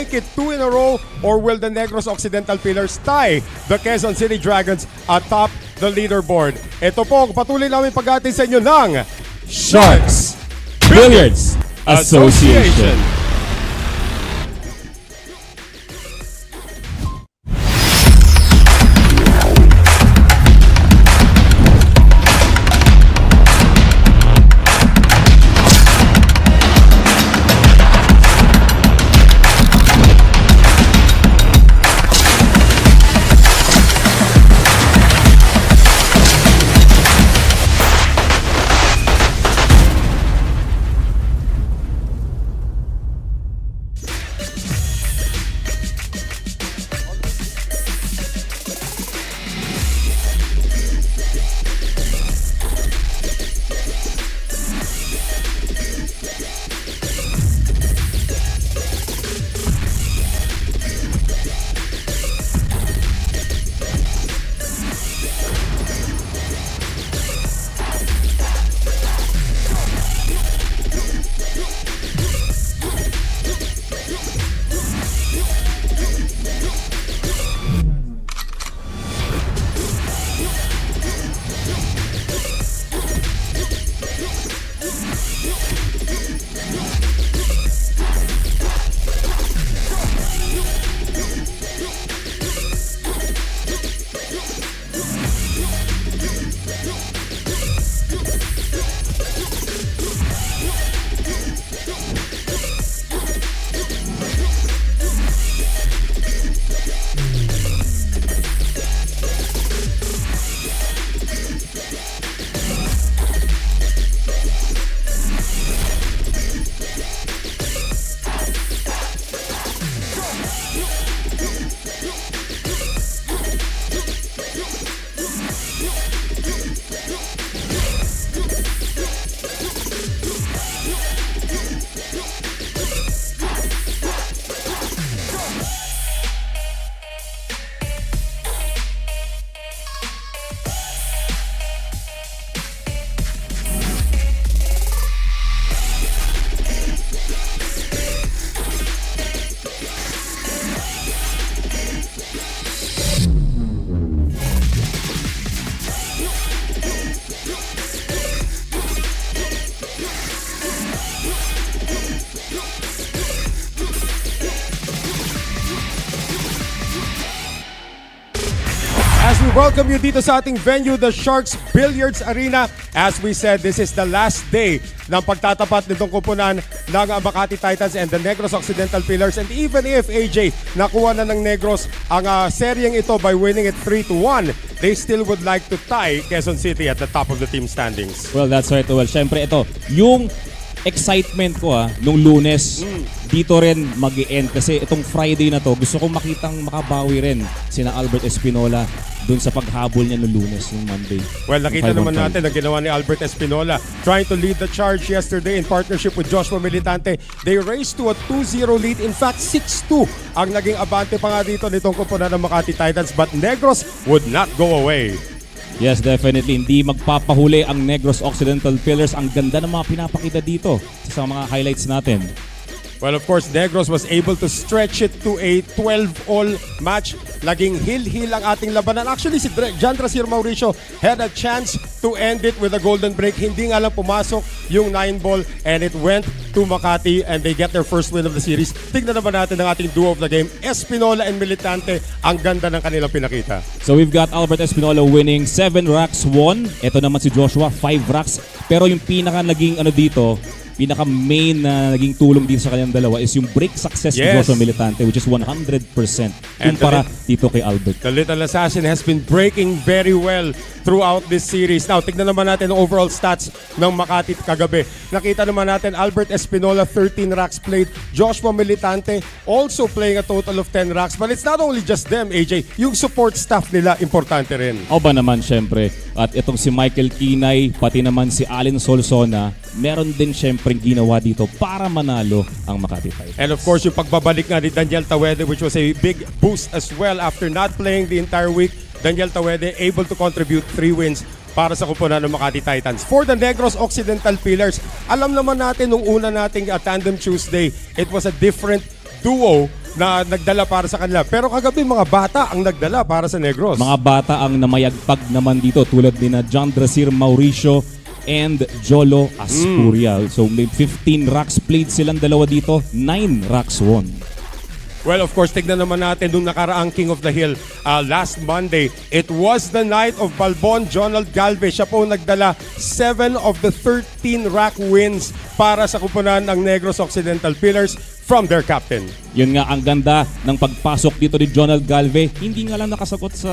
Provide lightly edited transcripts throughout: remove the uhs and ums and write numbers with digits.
make it 2 in a row, or will the Negros Occidental Pillars tie the Quezon City Dragons atop the leaderboard? Ito po ang patuloy namin pag-atin sa inyo ng Sharks Billiards Association. As we welcome you dito sa ating venue, the Sharks Billiards Arena. As we said, this is the last day ng pagtatapat nitong kupunan ng Makati Titans and the Negros Occidental Pillars. And even if, AJ, nakuha na ng Negros ang seryeng ito by winning it 3-1, they still would like to tie Quezon City at the top of the team standings. Well, that's right. Well, syempre ito, yung excitement ko nung Lunes, dito rin mag-i-end kasi itong Friday na to, gusto kong makitang makabawi rin sina Albert Espinola dun sa paghabol niya nung Lunes, nung Monday. Well, nakita naman natin ang ginawa ni Albert Espinola trying to lead the charge yesterday in partnership with Joshua Militante. They raced to a 2-0 lead. In fact, 6-2 ang naging abante pa nga dito nitong kupunan ng Makati Titans, but Negros would not go away. Yes, definitely. Hindi magpapahuli ang Negros Occidental Pillars. Ang ganda ng mga pinapakita dito sa mga highlights natin. Well, of course, Negros was able to stretch it to a 12-all match. Laging hil-hil ang ating labanan. Actually, si John Trasir Mauricio had a chance to end it with a golden break. Hindi nga lang pumasok yung 9-ball and it went to Makati and they get their first win of the series. Tignan naman natin ang ating duo of the game, Espinola and Militante. Ang ganda ng kanilang pinakita. So we've got Albert Espinola winning 7 racks won. Ito naman si Joshua, 5 racks. Pero yung pinaka naging dito, pinaka-main na naging tulong dito sa kanyang dalawa is yung break success ni Joshua Militante, which is 100% kumpara dito kay Albert. The Little Assassin has been breaking very well throughout this series. Now, tignan naman natin ang overall stats ng Makati kagabi. Nakita naman natin Albert Espinola, 13 racks played. Joshua Militante also playing a total of 10 racks. But it's not only just them, AJ. Yung support staff nila, importante rin. O ba naman, syempre. At itong si Michael Kinay, pati naman si Allen Solsona, meron din syempre ginawa dito para manalo ang Makati Titans. And of course, yung pagbabalik nga ni Daniel Tawede, which was a big boost as well after not playing the entire week. Daniel Tawede able to contribute 3 wins para sa kupunan ng Makati Titans. For the Negros Occidental Pillars, alam naman natin nung una nating Tandem Tuesday, it was a different duo na nagdala para sa kanila. Pero kagabi, mga bata ang nagdala para sa Negros. Mga bata ang namayagpag naman dito tulad ni na John Drasir Mauricio and Jolo Aspuria. So may 15 racks played silang dalawa dito, 9 racks won. Well, of course, tignan naman natin nung nakaraang King of the Hill last Monday. It was the night of Balbon Jonald Galvez. Siya po nagdala 7 of the 13 rack wins para sa kupunan ng Negros Occidental Pillars from their captain. Yun nga, ang ganda ng pagpasok dito ni Jonald Galvez. Hindi nga lang nakasagot sa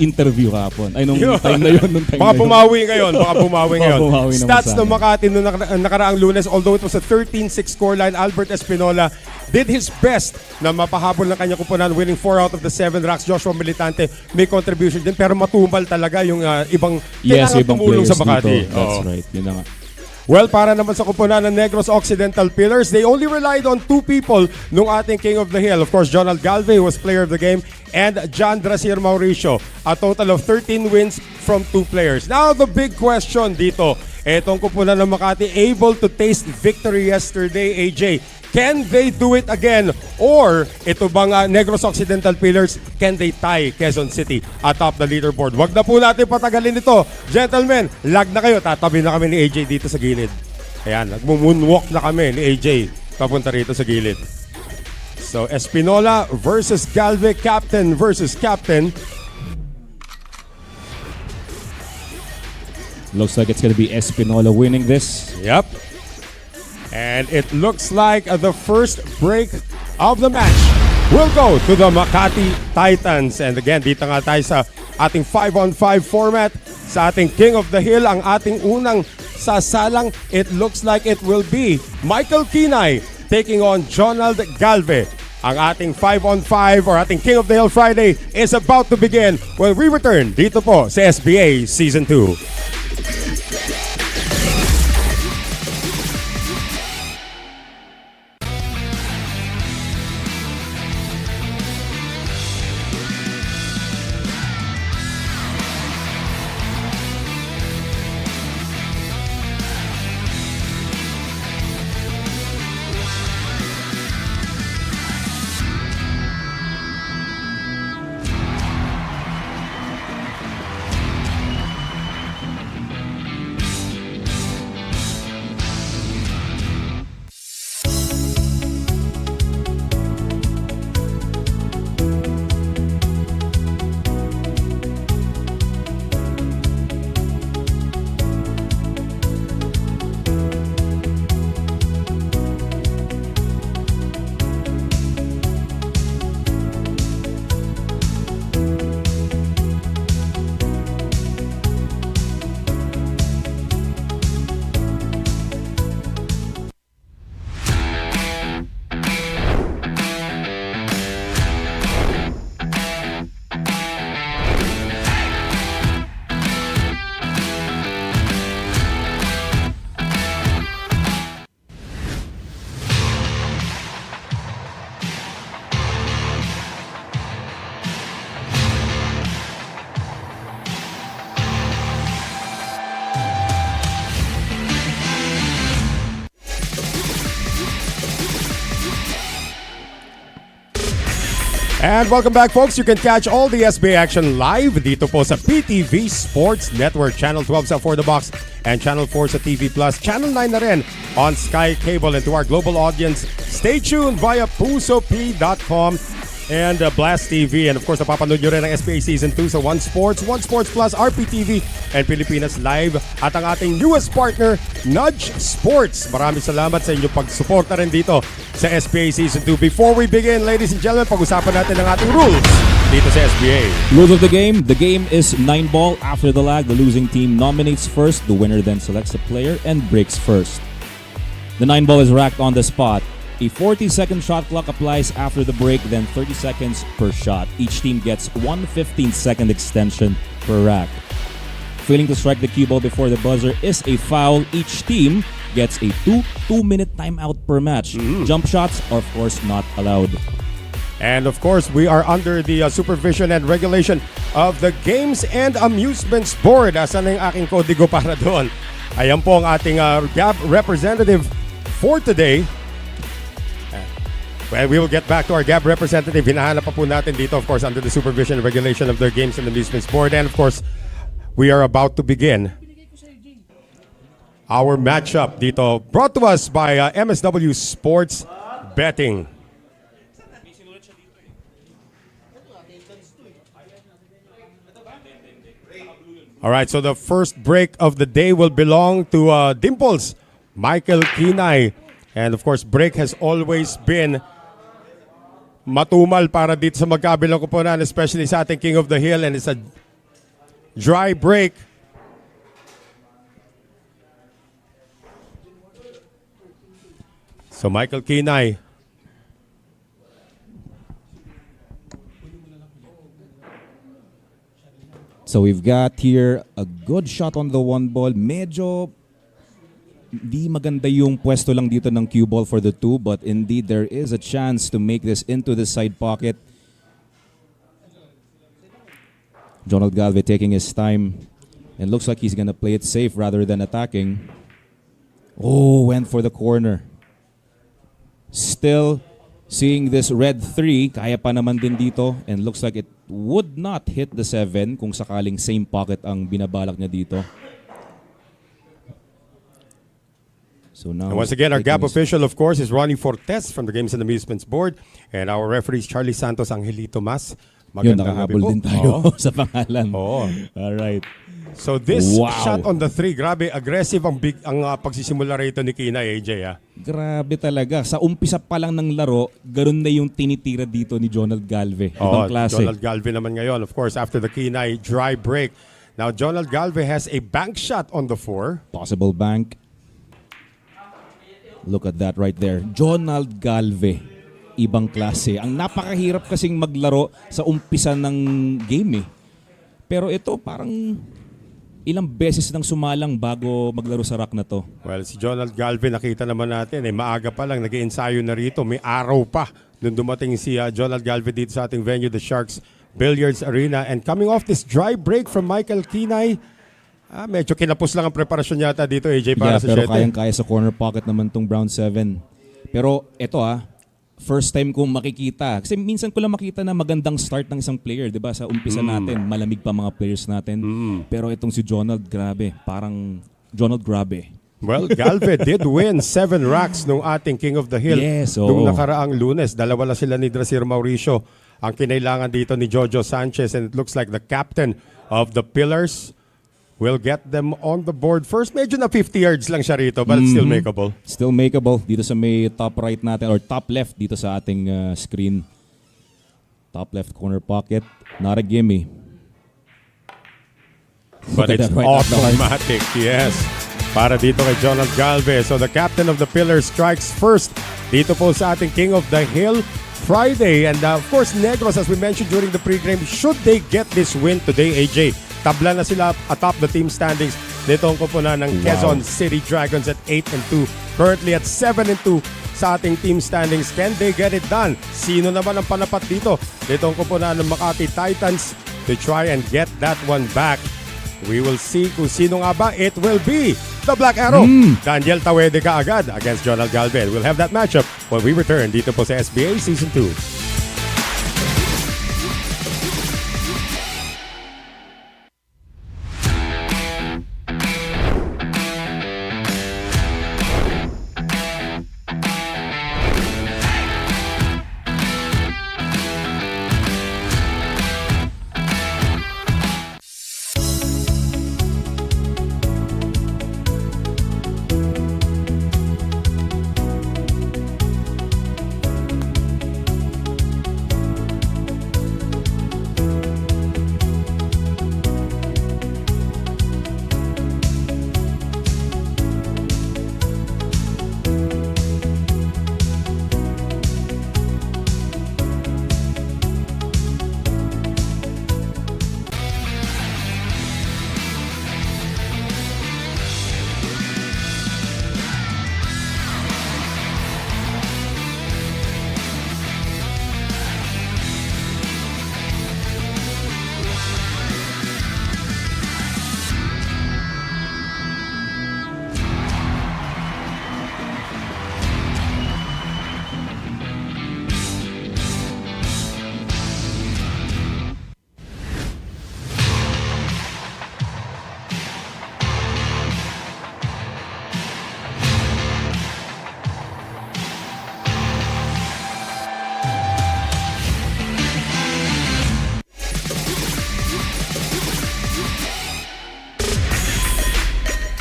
interview kahapon. Ay, nung time na yun. Baka bumawi ngayon. Baka bumawi ngayon. bumawi naman Stats sana. ng Makati nung nakaraang Lunes, although it was a 13-6 scoreline, Albert Espinola did his best na mapahabol ng kanyang kupunan, winning 4 out of the 7 racks. Joshua Militante may contribution din, pero matumal talaga yung ibang kailangan ibang tumulong players sa Makati. dito. That's Oo. right. Yun na nga. Well, para naman sa kupunan ng Negros Occidental Pillars, they only relied on 2 people nung ating King of the Hill. Of course, Jonald Galvez was player of the game and John Drasir Mauricio. A total of 13 wins from 2 players. Now, the big question dito, etong kupunan ng Makati able to taste victory yesterday, AJ. Can they do it again? Or ito bang Negros Occidental Pillars, can they tie Quezon City atop the leaderboard? Wag na po natin patagalin ito. Gentlemen, lag na kayo. Tatabi na kami ni AJ dito sa gilid. Ayan, nagmo-moonwalk na kami ni AJ papunta rito sa gilid. So, Espinola versus Galvez, captain versus captain. Looks like it's gonna be Espinola winning this. Yep. And it looks like the first break of the match will go to the Makati Titans. And again, dito nga tayo sa ating 5-on-5 format. Sa ating King of the Hill, ang ating unang sasalang, it looks like it will be Michael Kinay taking on Jonald Galvez. Ang ating 5-on-5 or ating King of the Hill Friday is about to begin when we return dito po sa SBA Season 2. And welcome back, folks. You can catch all the SBA action live dito po sa PTV Sports Network. Channel 12 sa For The Box and Channel 4 sa TV Plus. Channel 9 na rin on Sky Cable. And to our global audience, stay tuned via pusop.com and Blast TV. And of course, napapanood nyo rin ang SBA Season 2 sa One Sports Plus, RPTV, and Pilipinas Live. At ang ating newest partner, Nudge Sports. Maraming salamat sa inyong pagsuporta rin dito sa SBA Season 2. Before we begin, ladies and gentlemen, pag-usapan natin ang ating rules dito sa SBA. Rules of the game. The game is 9-ball. After the lag, the losing team nominates first. The winner then selects a player and breaks first. The 9-ball is racked on the spot. A 40-second shot clock applies after the break, then 30 seconds per shot. Each team gets one 15-second extension per rack. Failing to strike the cue ball before the buzzer is a foul. Each team gets a 2-minute timeout per match. Jump shots are, of course, not allowed. And of course, we are under the supervision and regulation of the Games and Amusements Board. Asan na yung aking kodigo para doon? Ayan po ang ating GAB representative for today. Well, we will get back to our GAB representative. Hinahanap pa po natin dito, of course, under the supervision and regulation of their Games and Amusements Board. And of course, we are about to begin our matchup dito, brought to us by MSW Sports Betting. All right, so the first break of the day will belong to Dimples, Michael Kinay. And of course, break has always been matumal para dito sa magkabilang koponan, especially sa ating King of the Hill. And it's a dry break. So Michael Kinay. So we've got here a good shot on the one ball. Medyo di maganda yung pwesto lang dito ng cue ball for the two, but indeed there is a chance to make this into the side pocket. Jonald Galve taking his time and looks like he's gonna play it safe rather than attacking. Oh, went for the corner. Still seeing this red 3, kaya pa naman din dito, and looks like it would not hit the 7 kung sakaling same pocket ang binabalak niya dito. So now, And once again, our taking GAP his- official, of course, is Ronnie Fortes from the Games and Amusements Board. And our referees, Charlie Santos, Angelito Mas. Yun, Magandang gabi nakahabol po. din tayo Oo. sa pangalan. Oo. Alright. So this Wow. shot on the 3, grabe, aggressive ang pagsisimula rito ni Kinay, AJ. Grabe talaga. Sa umpisa pa lang ng laro, ganun na yung tinitira dito ni Jonald Galve. Ibang klase. Jonald Galve naman ngayon, of course, after the Kinay dry break. Now, Jonald Galve has a bank shot on the 4. Possible bank. Look at that right there. Jonald Galve. Ibang klase. Ang napakahirap kasing maglaro sa umpisa ng game eh. Pero ito parang ilang beses nang sumalang bago maglaro sa rack na to. Well, si Jonald Galve, nakita naman natin, maaga pa lang, nag-iensayo na rito. May araw pa nung dumating si Jonald Galve dito sa ating venue, the Sharks Billiards Arena. And coming off this dry break from Michael Kinay, medyo kinapos lang ang preparasyon yata dito, AJ, para sa pero 7. kayang-kaya sa corner pocket naman tong Brown 7. Pero ito first time kong makikita. Kasi minsan ko lang makita na magandang start ng isang player, 'di ba? Sa umpisa natin, malamig pa mga players natin. Pero itong si Jonald, grabe, parang Jonald grabe. Well, Galve did win 7 racks nung ating King of the Hill Yes, nung oo. nakaraang Lunes. Dalawa lang sila ni Drasir Mauricio ang kinailangan dito ni Jojo Sanchez, and it looks like the captain of the Pillars will get them on the board first. Medyo na 50 yards lang siya rito, but it's still makeable. Still makeable dito sa may top right natin or top left dito sa ating screen. Top left corner pocket. Not a gimme. But Look it's at that right at the heart. automatic, yes. Para dito kay Jonald Galve. So the captain of the Pillars strikes first dito po sa ating King of the Hill Friday. And of course, Negros, as we mentioned during the pregame, should they get this win today, AJ, tabla na sila atop the team standings. Dito ang koponan ng Quezon City Dragons at 8-2. Currently at 7-2 sa ating team standings. Can they get it done? Sino naman ang panapat dito? Dito ang koponan ng Makati Titans to try and get that one back. We will see kung sino nga ba. It will be the Black Arrow. Daniel Tawede kaagad against Jonald Galve. We'll have that matchup when we return dito po sa SBA Season 2.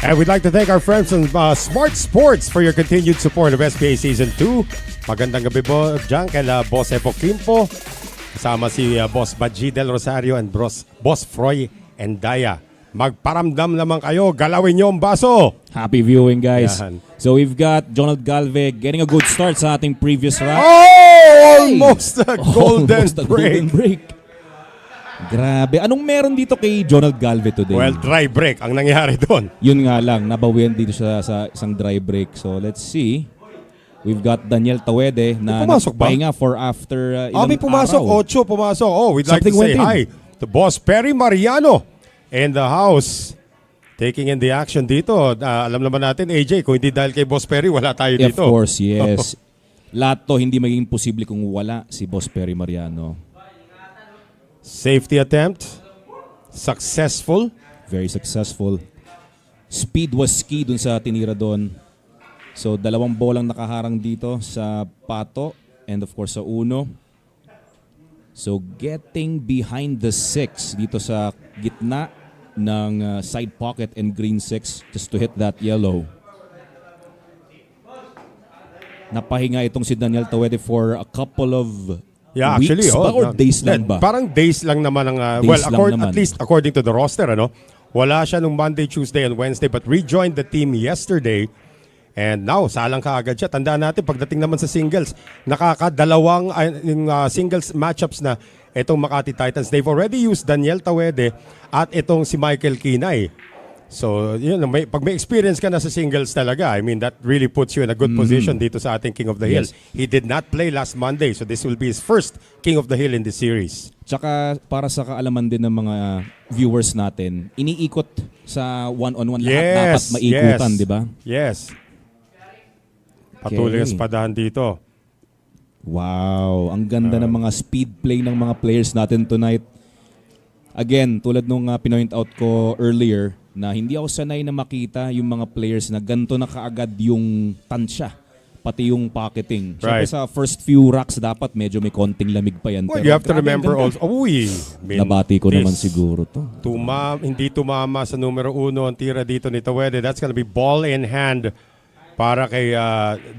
And we'd like to thank our friends from Smart Sports for your continued support of SBA Season 2. Magandang gabi po dyan kay Boss Epo Quimpo. Kasama si Boss Baji Del Rosario and Boss Froy and Daya. Magparamdam naman kayo, galawin nyo ang baso. Happy viewing, guys. Yan. So we've got Jonald Galve getting a good start sa ating previous round. Almost a golden Almost a break. golden break. Grabe. Anong meron dito kay Jonald Galve today? Well, dry break ang nangyari doon. Yun nga lang, nabawian dito siya sa isang dry break. So let's see. We've got Daniel Tawede na pumasok ba? nagpahinga for after ilang May pumasok. araw. 8 pumasok. We'd like to say Something hi went to Boss Perry Mariano in the house. Taking in the action dito. Alam naman natin, AJ, kung hindi dahil kay Boss Perry, wala tayo Of dito. course, yes. Lahat to hindi magiging posible kung wala si Boss Perry Mariano. Safety attempt. Successful. Very successful. Speed was key dun sa tinira doon. So, 2 bolang nakaharang dito sa pato and of course sa uno. So, getting behind the 6 dito sa gitna ng side pocket and green 6 just to hit that yellow. Napahinga itong si Daniel Tawede for a couple of weeks ba or days lang ba? Parang days lang naman ang Days lang naman. at least according to the roster, wala siya nung Monday, Tuesday, and Wednesday but rejoined the team yesterday. And now, salang ka agad siya. Tandaan natin, pagdating naman sa singles, nakakadalawang singles matchups na itong Makati Titans. They've already used Daniel Tawede at itong si Michael Kinay. So, pag may experience ka na sa singles talaga, I mean, that really puts you in a good position dito sa ating King of the Hill. Yes. He did not play last Monday, so this will be his first King of the Hill in this series. Tsaka para sa kaalaman din ng mga viewers natin, iniikot sa one-on-one lahat dapat maikutan, di ba? Yes. Patuloy ang espadahan dito. Wow, ang ganda ng mga speed play ng mga players natin tonight. Again, tulad nung pinoint out ko earlier na hindi ako sanay na makita yung mga players na ganito na kaagad yung tansya, pati yung pocketing. Siyempre Right. sa first few racks dapat medyo may konting lamig pa yan. Well, Pero you have to grabe, remember ang ganda. also, Nabati ko naman siguro to. Hindi tumama sa numero 1 ang tira dito ni Tawede. That's gonna be ball in hand para kay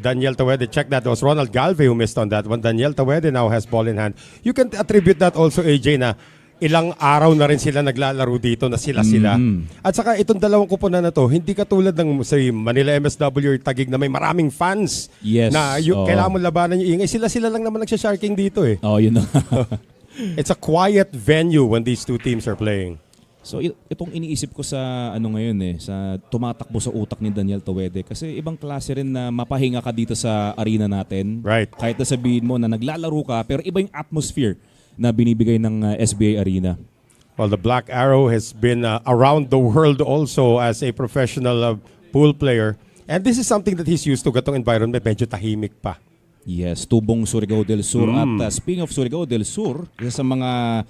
Daniel Tawede. Check that. It was Ronald Galve who missed on that one. Daniel Tawede now has ball in hand. You can attribute that also, AJ, na ilang araw na rin sila naglalaro dito na sila-sila. At saka itong dalawang kupunan na to, hindi katulad ng sa Manila MSW or Taguig na may maraming fans. Yes. Na kailangan mo labanan yung ingay. Sila-sila lang naman nagsha-sharking dito eh. Oh, yun na. It's a quiet venue when these two teams are playing. So itong iniisip ko sa ngayon sa tumatakbo sa utak ni Daniel Tawede kasi ibang klase rin na mapahinga ka dito sa arena natin. Right. Kahit na sabihin mo na naglalaro ka pero iba yung atmosphere na binibigay ng SBA Arena. Well, the Black Arrow has been around the world also as a professional pool player. And this is something that he's used to. Gatong environment, medyo tahimik pa. Yes, Tubong Surigao del Sur. At speaking of Surigao del Sur, isa sa mga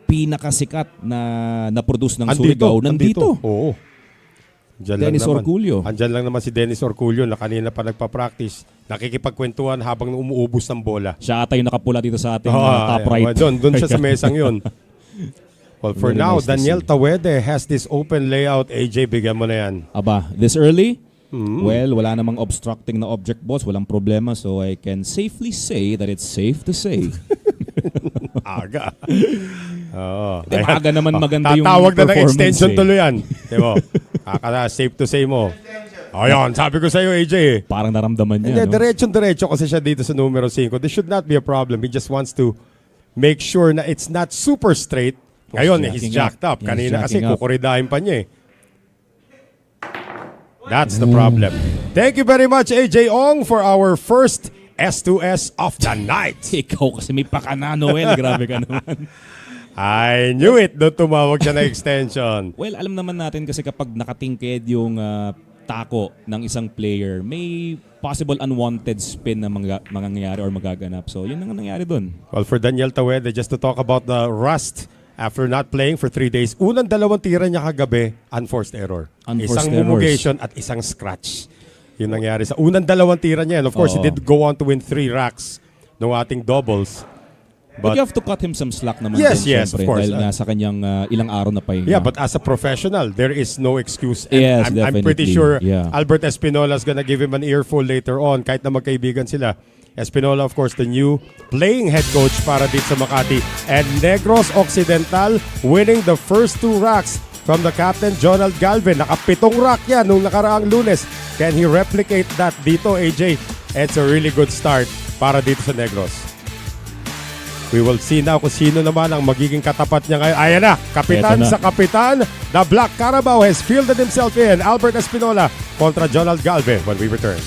pinakasikat na produce ng Surigao nandito. Oo. Diyan Dennis lang naman. Orculio. Andyan lang naman si Dennis Orculio na kanina pa nagpa-practice. Nakikipagkwentuhan habang umuubos ng bola. Siya ata yung nakapula dito sa ating top right. Doon siya sa mesang yun. Well, for Very now, nice to Daniel see. Tawede has this open layout. AJ, bigyan mo na yan. Aba, this early? Well, wala namang obstructing na object, boss. Walang problema. So I can safely say that it's safe to say. Aga. Oo. Di, maaga naman maganda yung tatawag na ng performance extension eh. tuloy yan. Di mo? Safe to say mo. Ayun, sabi ko sa iyo, AJ. Parang naramdaman Hindi, niya, no? diretso kasi siya dito sa numero 5. This should not be a problem. He just wants to make sure na it's not super straight. Ngayon, he's jacked up. He's Kanina kasi jacking up. kukuridahin pa niya eh. That's the problem. Thank you very much, AJ Ong, for our first S2S of the night. Ikaw kasi may pakana, Noel. Grabe ka naman. I knew it doon tumawag siya ng extension. Well, alam naman natin kasi kapag nakatingked yung tako ng isang player, may possible unwanted spin na mangyayari or magaganap. So, yun ang nangyari doon. Well, for Daniel Tawede, just to talk about the rust after not playing for 3 days, unang 2 tira niya kagabi, unforced error. Unforced isang errors. mumugation at isang scratch. Yun nangyari sa unang 2 tira niya. And of course, he Oo. did go on to win 3 racks ng ating doubles. But you have to cut him some slack naman Yes, din, yes, of syempre, course. dahil nga sa kanyang ilang araw na pahinga. Yeah, but as a professional, there is no excuse. And Yes, I'm pretty definitely. sure Yeah. Albert Espinola is gonna give him an earful later on, kahit na magkaibigan sila. Espinola, of course, the new playing head coach para dito sa Makati. And Negros Occidental winning the first 2 racks from the captain, Jonald Galvin. Naka-7 rack yan nung nakaraang Lunes. Can he replicate that dito, AJ? It's a really good start para dito sa Negros. We will see now kung sino naman ang magiging katapat niya ngayon. Ayan na, kapitan Eto na. sa kapitan. The Black Carabao has fielded himself in. Albert Espinola kontra Jonald Galvin when we return.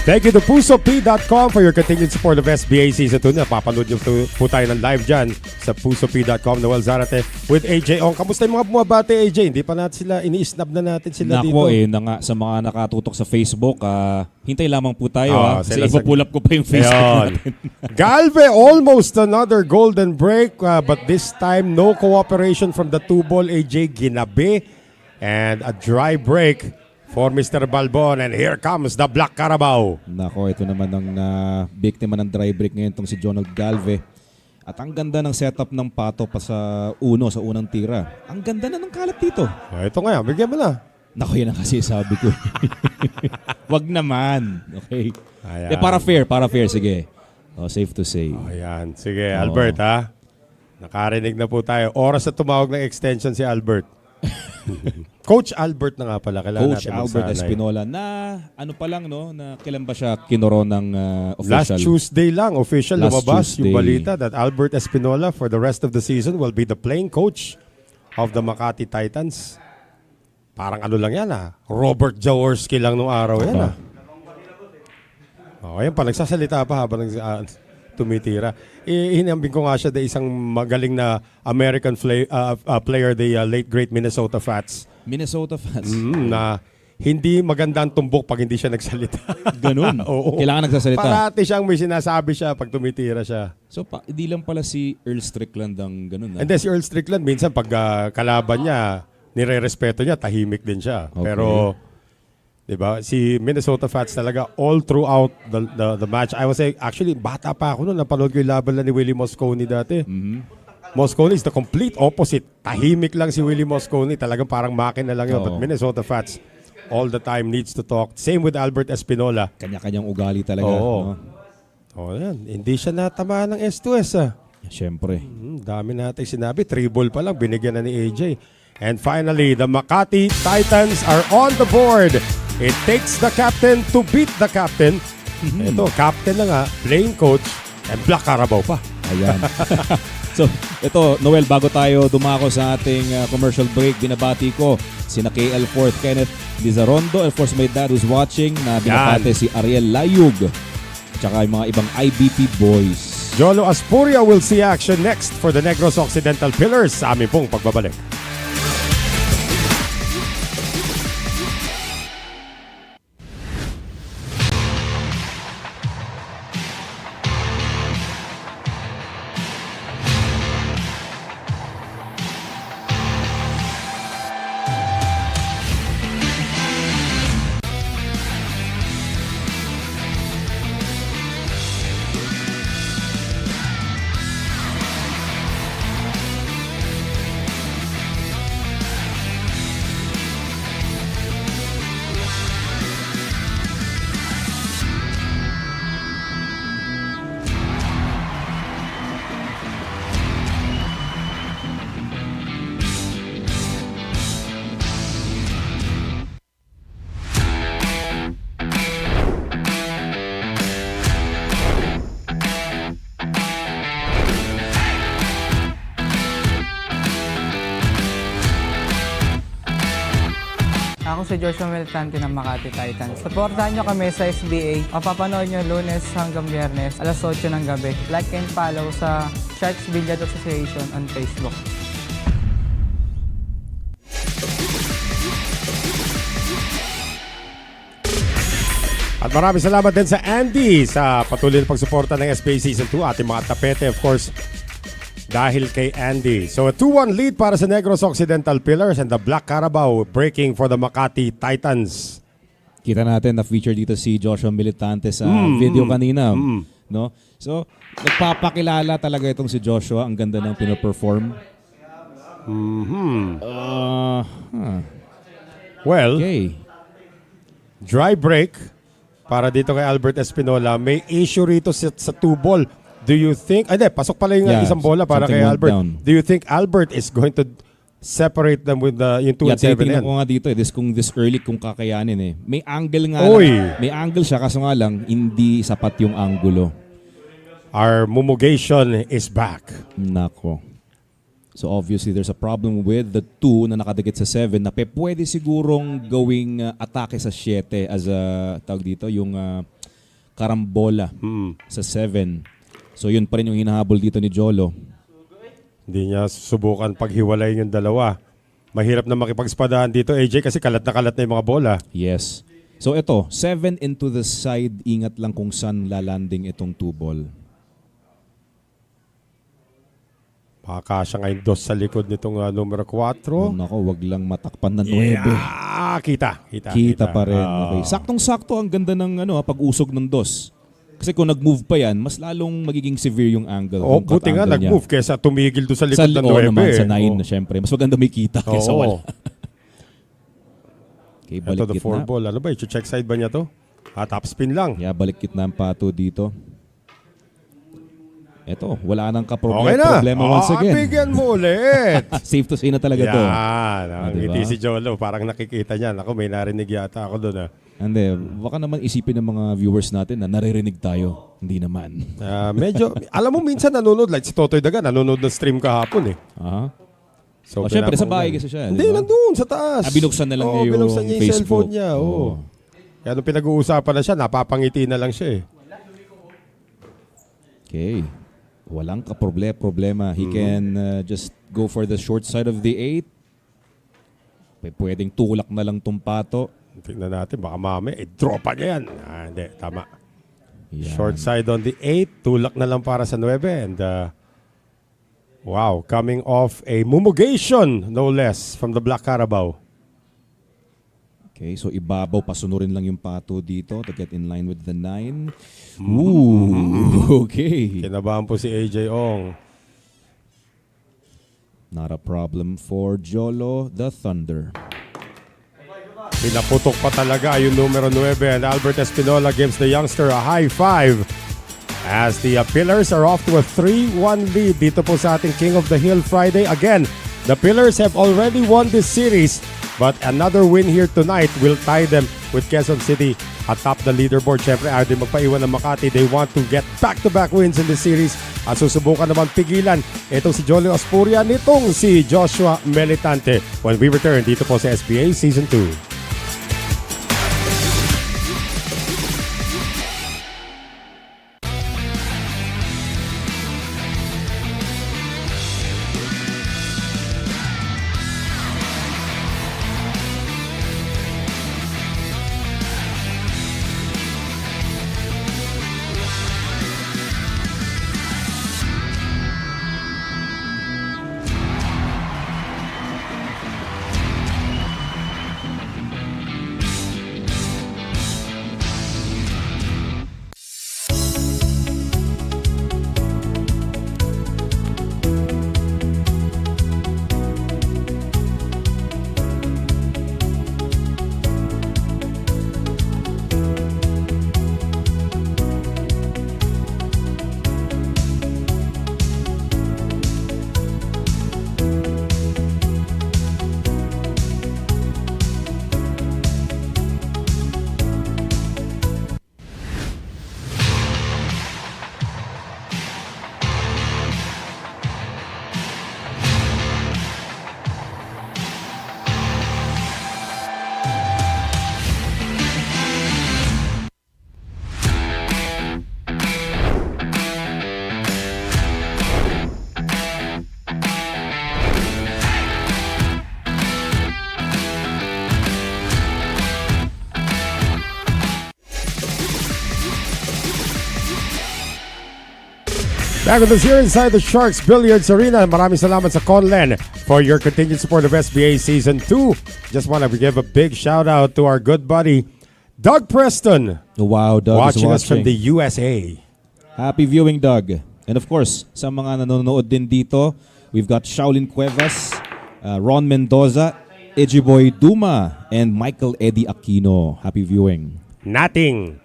Thank you to PusoP.com for your continued support of SBA Season 2. Napapanood nyo po tayo ng live dyan sa PusoP.com. Noel Zarate with AJ Ong. Kamusta yung mga bumabate, AJ? Hindi pa natin sila, ini-snub na natin sila dito. Nako na nga sa mga nakatutok sa Facebook, hintay lamang po tayo kasi sila ipapull up ko pa yung Facebook Ayun. natin. Galve, almost another golden break, but this time no cooperation from the 2-ball AJ Ginabe and a dry break for Mr. Balbon, and here comes the Black Carabao. Nako, ito naman ang biktima ng dry break ngayon tong si Jonald Galve. At ang ganda ng setup ng pato pa sa unang tira. Ang ganda na ng kalat dito. Ito nga, bigyan mo na. Nako, yan ang kasi sabi ko. Wag naman. Okay. Ayan. Para fair, sige. Oh, safe to say. Ayan, sige, Albert ha. Nakarinig na po tayo. Oras na tumawag ng extension si Albert. Coach Albert na nga pala. Kailangan Coach natin Albert magsanay. Espinola na ano pa lang no, na kailan ba siya kinoro ng official? Last Tuesday lang, official Last lumabas Tuesday. yung balita that Albert Espinola for the rest of the season will be the playing coach of the Makati Titans. Parang ano lang yan Robert Jaworski lang nung araw yan Oh, yan pa, nagsasalita pa habang tumitira. Hinambing ko nga siya na isang magaling na American player, the late great Minnesota Fats. Minnesota fans. Na hindi magandang tumbok pag hindi siya nagsalita. Ganun. Oo. Kailangan nagsasalita. Parati siyang may sinasabi siya pag tumitira siya. So, hindi lang pala si Earl Strickland ang ganun. And then si Earl Strickland, minsan pag kalaban niya, nire-respeto niya, tahimik din siya. Okay. Pero, di ba, si Minnesota Fats talaga all throughout the match. I was actually, bata pa ako noon, napanood ko yung laban na ni Willie Mosconi dati. Mosconi is the complete opposite. Tahimik lang si Willie Mosconi. Talagang parang makina lang yun. Oo. But Minnesota Fats all the time needs to talk. Same with Albert Espinola. Kanya-kanyang ugali talaga. Oo. No? Oh, yan. Hindi siya natamaan ng S2S Siyempre. Dami natin sinabi. 3 ball pa lang. Binigyan na ni AJ. And finally, the Makati Titans are on the board. It takes the captain to beat the captain. Ito, captain na nga, playing coach, and Black Carabao pa. Ayan. So, ito, Noel, bago tayo dumako sa ating commercial break, binabati ko sina KL Fourth, Kenneth Lizarondo, and of course my dad who's watching, na binabati si Ariel Layug, at saka yung mga ibang IBP boys. Jolo Aspuria will see action next for the Negros Occidental Pillars sa aming pong pagbabalik. ako si Joshua Militante ng Makati Titans. Supportahan nyo kami sa SBA. Mapapanood nyo Lunes hanggang Biyernes, alas 8 ng gabi. Like and follow sa Sharks Billiard Association on Facebook. At maraming salamat din sa Andy sa patuloy na pagsuporta ng SBA Season 2. Ating mga tapete, of course, dahil kay Andy. So a 2-1 lead para sa Negros Occidental Pillars and the Black Carabao breaking for the Makati Titans. Kita natin na feature dito si Joshua Militante sa video kanina. No? So, nagpapakilala talaga itong si Joshua. Ang ganda ng pinoperform. Well, Okay. dry break para dito kay Albert Espinola. May issue rito sa 2-ball. Do you think, pasok pala yung isang bola para something kay went Albert. down. Do you think Albert is going to separate them with yung 2 and 7 Tinitingnan yan? ko nga dito this early kung kakayanin eh. May angle nga Oy. lang. May angle siya kaso nga lang hindi sapat yung angulo. Our mumugation is back. Nako. So obviously there's a problem with the 2 na nakadikit sa 7 na pwede sigurong gawing atake sa 7 as a tawag dito yung karambola sa 7. So yun pa rin yung hinahabol dito ni Jolo. Hindi niya subukan paghiwalayin yung dalawa. Mahirap na makipagspadahan dito, AJ, kasi kalat na yung mga bola. Yes. So ito, 7 into the side, ingat lang kung saan lalanding itong 2-ball. Makakasya ngayon 2 sa likod nitong numero 4. Nako, wag lang matakpan na 9. Yeah, kita Pa rin. Okay. Saktong-sakto ang ganda ng pag-usog ng 2. Kasi kung nag-move pa yan, mas lalong magiging severe yung angle. Oh, yung cut buti nga angle nag-move niya. kaysa tumigil doon sa likod ng 9. naman, sa 9 na syempre. Mas maganda may kita kaysa Oo. wala. Okay, Ito balik the 4 gitna. ball. Ano ba? I-check side ba niya to? Top spin lang. Yeah, balik gitna ang pato dito. Ito, wala nang Okay na. problema once again. Bigyan mo ulit. Safe to say na talaga to. Yan. Ang diba? ngiti si Jolo. Parang nakikita niya. Ako, may narinig yata ako doon. Hindi, baka naman isipin ng mga viewers natin na naririnig tayo. Hindi naman. Medyo, alam mo, minsan nanonood. Like si Totoy Daga, nanonood ng stream kahapon eh. Aha. So, Syempre, sa kailangan bahay mo- kasi siya. Hindi, di ba? nandun sa taas. Binuksan na lang niya yung binuksan niya yung Facebook. cellphone niya. Oo. Kaya nung pinag-uusapan na siya, napapangiti na lang siya eh. Okay. Walang problema. He can just go for the short side of the 8. Pwedeng tulak na lang tong pato. Tingnan natin, baka mami, draw pa niya yan. Hindi, tama. Yan. Short side on the 8, tulak na lang para sa 9. And wow, coming off a mumugation, no less, from the Black Carabao. Okay, so ibabaw, pasunurin lang yung pato dito to get in line with the 9. Ooh, okay. Kinabahan po si AJ Ong. Not a problem for Jolo the Thunder. Pinaputok pa talaga yung numero 9 and Albert Espinola gives the youngster a high five as the Pillars are off to a 3-1 lead dito po sa ating King of the Hill Friday. Again, the Pillars have already won this series but another win here tonight will tie them with Quezon City atop the leaderboard. Siyempre, ayaw din magpaiwan ng Makati. They want to get back-to-back wins in this series at susubukan naman pigilan itong si Jolo Aspuria nitong si Joshua Militante when we return dito po sa SBA Season 2. Back with us here inside the Sharks Billiards Arena. Maraming salamat sa Conlen for your continued support of SBA Season 2. Just want to give a big shout out to our good buddy, Doug Preston. Wow, Doug watching is us from the USA. Happy viewing, Doug. And of course, sa mga nanonood din dito, we've got Shaolin Cuevas, Ron Mendoza, Ejiboy Duma, and Michael Eddie Aquino. Happy viewing. Nothing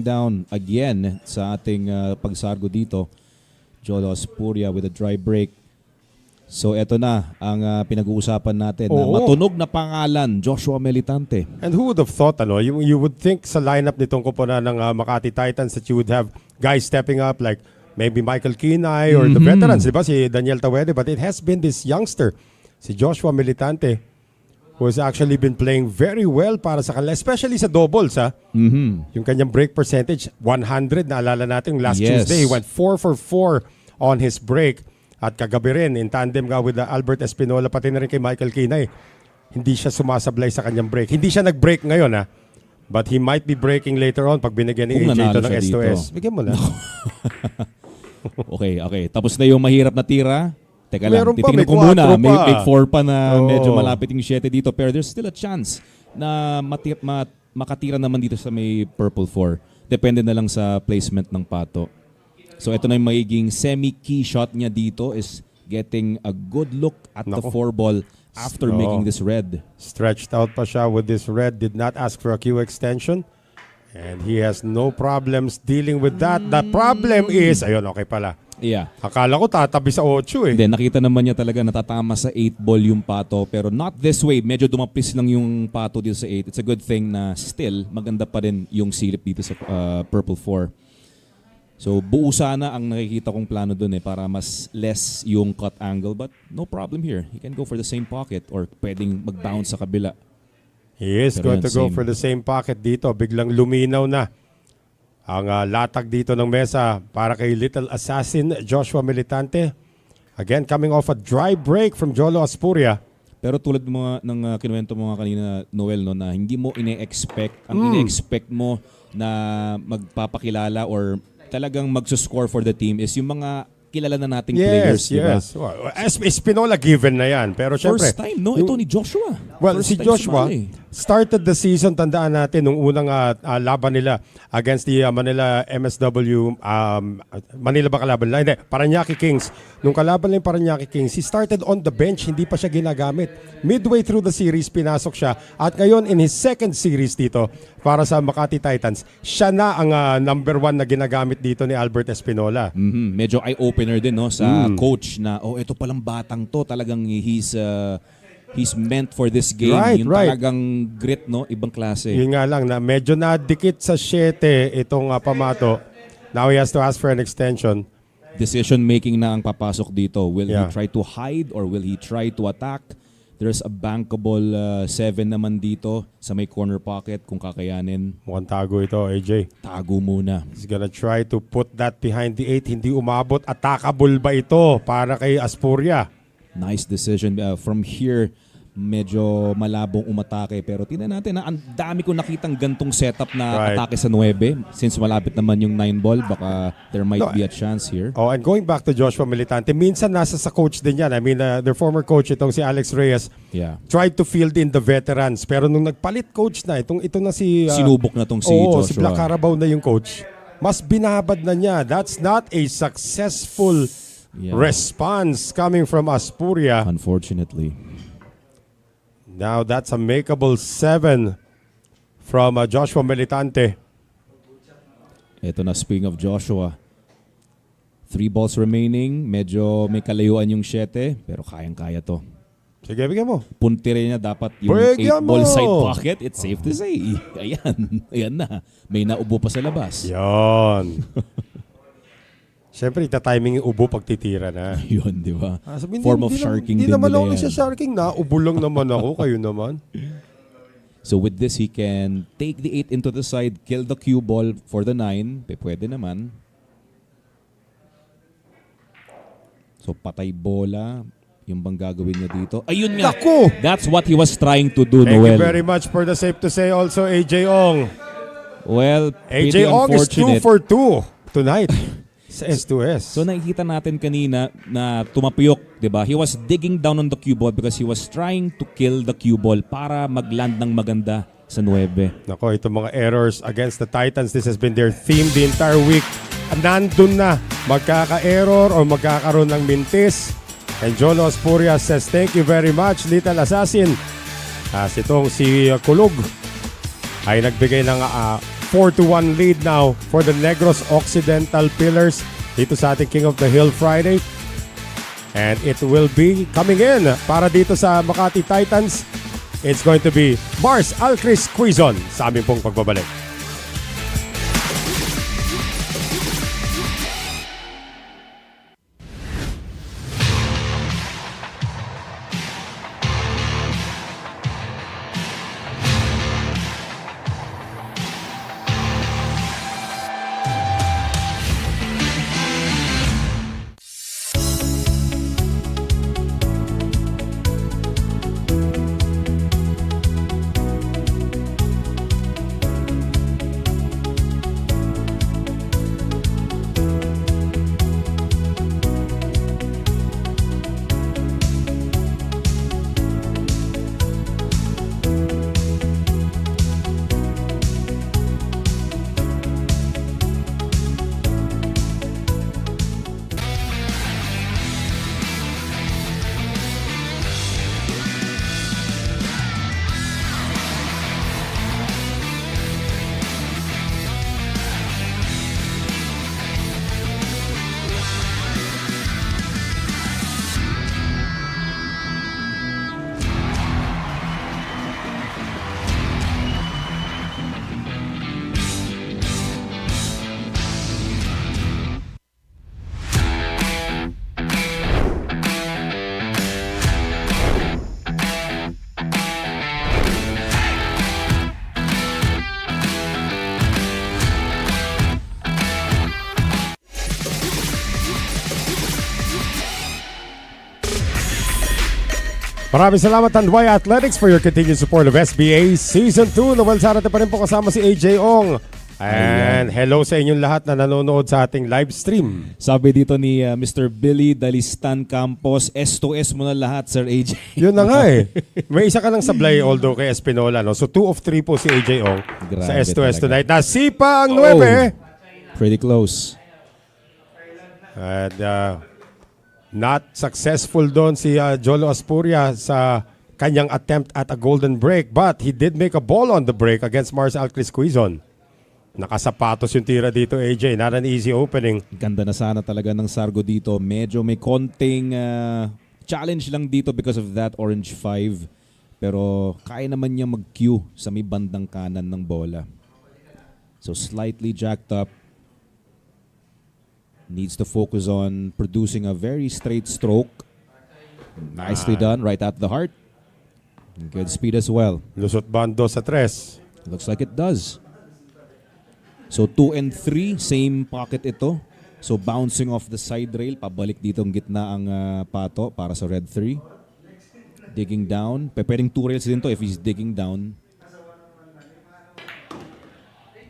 down again sa ating pagsargo dito. Jolo Aspuria with a dry break. So eto na ang pinag-uusapan natin na matunog na pangalan, Joshua Militante. And who would have thought, you would think sa lineup nitong koponan ng Makati Titans that you would have guys stepping up like maybe Michael Kinay or the veterans, di ba? Si Daniel Tawede. But it has been this youngster, si Joshua Militante, who has actually been playing very well para sa kanila, especially sa doubles. Yung kanyang break percentage, 100, naalala natin last Tuesday. He went 4 for 4 on his break. At kagabi rin, in tandem nga with Albert Espinola, pati na rin kay Michael Kinay, hindi siya sumasablay sa kanyang break. Hindi siya nag-break ngayon, but he might be breaking later on pag binigyan ni Kung AJ ito nanalo ng siya S2S. dito. Bigyan mo na. Okay. Tapos na yung mahirap na tira. Teka lang, Meron pa, titingnan may ko muna. 4 pa. May 4 pa na medyo Oo. malapit yung 7 dito. Pero there's still a chance na makatira naman dito sa may purple 4. Depende na lang sa placement ng pato. So ito na yung magiging semi-key shot niya dito is getting a good look at the 4 ball after making this red. Stretched out pa siya with this red. Did not ask for a cue extension. And he has no problems dealing with that. The problem is, ayun, okay pala. Yeah. Akala ko tatabi sa 8 Then nakita naman niya talaga natatama sa 8 ball yung pato pero not this way. Medyo dumapis lang yung pato dito sa 8. It's a good thing na still maganda pa rin yung silip dito sa purple 4. So buo sana ang nakikita kong plano dun para mas less yung cut angle but no problem here. He can go for the same pocket or pwedeng mag-bounce sa kabila. He is Pero going yan, to go same. for the same pocket dito. Biglang luminaw na ang latag dito ng mesa para kay Little Assassin Joshua Militante. Again, coming off a dry break from Jolo Aspuria. Pero tulad ng kinuwento mo nga kanina, Noel, no, na hindi mo ine-expect, ang ine-expect mo na magpapakilala or talagang magsuscore for the team is yung mga kilala na nating players, di ba? Yes. Well, Espinola given na yan. Pero syempre, First time, no? Ito ni Joshua. well, First si time Joshua sumali. started the season, tandaan natin, nung unang laban nila against the Manila MSW, Manila ba kalaban nila? Hindi, Parañaque Kings. Nung kalaban nila yung Parañaque Kings, he started on the bench, hindi pa siya ginagamit. Midway through the series, pinasok siya. At ngayon, in his second series dito, para sa Makati Titans, siya na ang number 1 na ginagamit dito ni Albert Espinola. Medyo eye-opener din no sa coach na ito palang batang to talagang he's meant for this game. Right, yung right. talagang grit no, ibang klase. Yun nga lang na medyo nadikit sa 7 itong pamato. Now he has to ask for an extension. Decision making na ang papasok dito. Will he Yeah. try to hide or will he try to attack? There's a bankable 7 naman dito sa may corner pocket kung kakayanin. Mukhang tago ito, AJ. Tago muna. He's gonna try to put that behind the 8. Hindi umabot. Attackable ba ito para kay Aspuria? Nice decision. From here, medyo malabong umatake. Pero tingnan natin na ang dami ko nakitang gantong setup na Right. atake sa 9. Since malapit naman yung 9 ball, baka there might No, be a chance here. Oh, and going back to Joshua Militante, minsan nasa sa coach din yan. I mean, their former coach, itong si Alex Reyes, Yeah. tried to field in the veterans. Pero nung nagpalit coach na, ito na si... Sinubok na tong si si Joshua. Black Carabao na yung coach. Mas binabad na niya. That's not a successful response coming from Aspuria. Unfortunately. Now that's a makeable 7 from Joshua Militante. Ito na, speaking of Joshua. 3 balls remaining. Medyo may kalayuan yung 7, pero kayang-kaya to. Sige, bigyan mo. Puntire niya dapat yung Bigyan 8 ball mo! side pocket. It's safe to say. Ayan na. May naubo pa sa labas. Yon. Siyempre, ita-timing yung ubo pag titira na. Yun, di ba? Sabi, Form of sharking din naman nila ako yan. nagsasharking na. Ubo lang naman ako. Kayo naman. So with this, he can take the 8 into the side, kill the cue ball for the 9. Pwede naman. So patay bola. Yung bang gagawin niya dito? Ayun nga! Naku! That's what he was trying to do, Thank Noel. you very much for the safe to say also, AJ Ong. Well, pretty AJ Ong is 2 unfortunate. for 2 tonight. Sa S2S. So nakikita natin kanina na tumapiyok, 'di ba? He was digging down on the cue ball because he was trying to kill the cue ball para magland ng maganda sa 9. Nako, itong mga errors against the Titans, this has been their theme the entire week. Nandun na, magkaka-error o magkakaroon ng mintis. And Jolo Aspuria says, thank you very much, Little Assassin. As itong si Kulog ay nagbigay ng 4-1 lead now for the Negros Occidental Pillars dito sa ating King of the Hill Friday. And it will be coming in para dito sa Makati Titans. It's going to be Mars Alcris Quizon sa aming pong pagbabalik. Maraming salamat Tanduay Athletics for your continued support of SBA Season 2. Noel Zarate pa rin po kasama si AJ Ong. And hello sa inyong lahat na nanonood sa ating live stream. Sabi dito ni Mr. Billy Dalistan Campos, S2S mo na lahat, Sir AJ. Yun na nga eh. May isa ka lang sablay although kay Espinola. No? So 2 of 3 po si AJ Ong sa Grabe S2S talaga. tonight. Nasipa ang 9. Pretty close. And not successful doon si Jolo Aspuria sa kanyang attempt at a golden break. But he did make a ball on the break against Mars Alcris Quizon. Nakasapatos yung tira dito, AJ. Not an easy opening. Ganda na sana talaga ng Sargo dito. Medyo may konting challenge lang dito because of that orange 5. Pero kaya naman niya mag-cue sa may bandang kanan ng bola. So slightly jacked up. Needs to focus on producing a very straight stroke. Nicely done, right at the heart. Good speed as well. Lusot bando sa tres. Looks like it does. So 2 and 3, same pocket ito. So bouncing off the side rail, pabalik dito ang gitna ang pato para sa red 3. Digging down. Pwedeng 2 rails din to if he's digging down.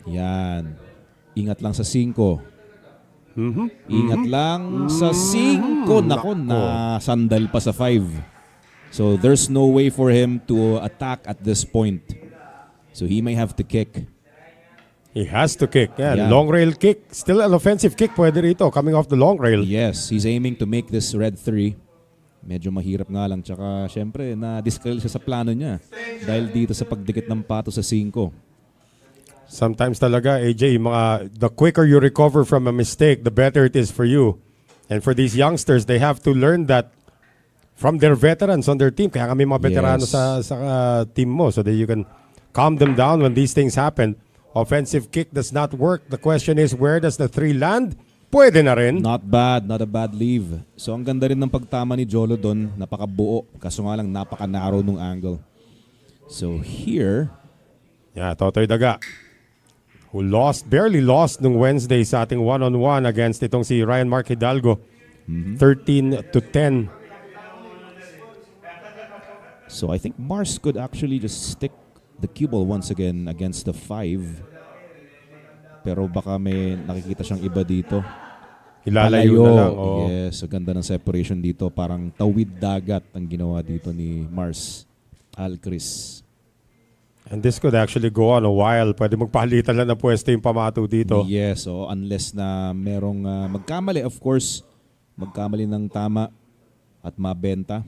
Yan. Ingat lang sa 5. Ingat lang sa 5. Nako, na sandal pa sa 5. So there's no way for him to attack at this point. So he may have to kick. He has to kick. Yan. Yeah. Long rail kick. Still an offensive kick pwede rito coming off the long rail. Yes, he's aiming to make this red 3. Medyo mahirap nga lang. Tsaka syempre, na-discredit siya sa plano niya. Dahil dito sa pagdikit ng pato sa 5. Sometimes talaga, AJ, the quicker you recover from a mistake, the better it is for you. And for these youngsters, they have to learn that from their veterans on their team. Kaya kami mga veterano Yes. sa team mo so that you can calm them down when these things happen. Offensive kick does not work. The question is, where does the 3 land? Pwede na rin. Not bad, not a bad leave. So ang ganda rin ng pagtama ni Jolo doon, napakabuo. Kaso nga lang, napaka-narrow nung angle. So here, Yeah, Totoy Daga, who barely lost nung Wednesday sa ating one-on-one against itong si Ryan Mark Hidalgo. 13-10. so I think Mars could actually just stick the cue ball once again against the 5. Pero baka may nakikita siyang iba dito. Ilalayo na lang. Oh. Yes, ang ganda ng separation dito. Parang tawid dagat ang ginawa dito ni Mars Alcris. And this could actually go on a while. Pwede magpalitan lang ng pwesto yung pamato dito. Yes, so unless na merong magkamali, of course, magkamali ng tama at mabenta.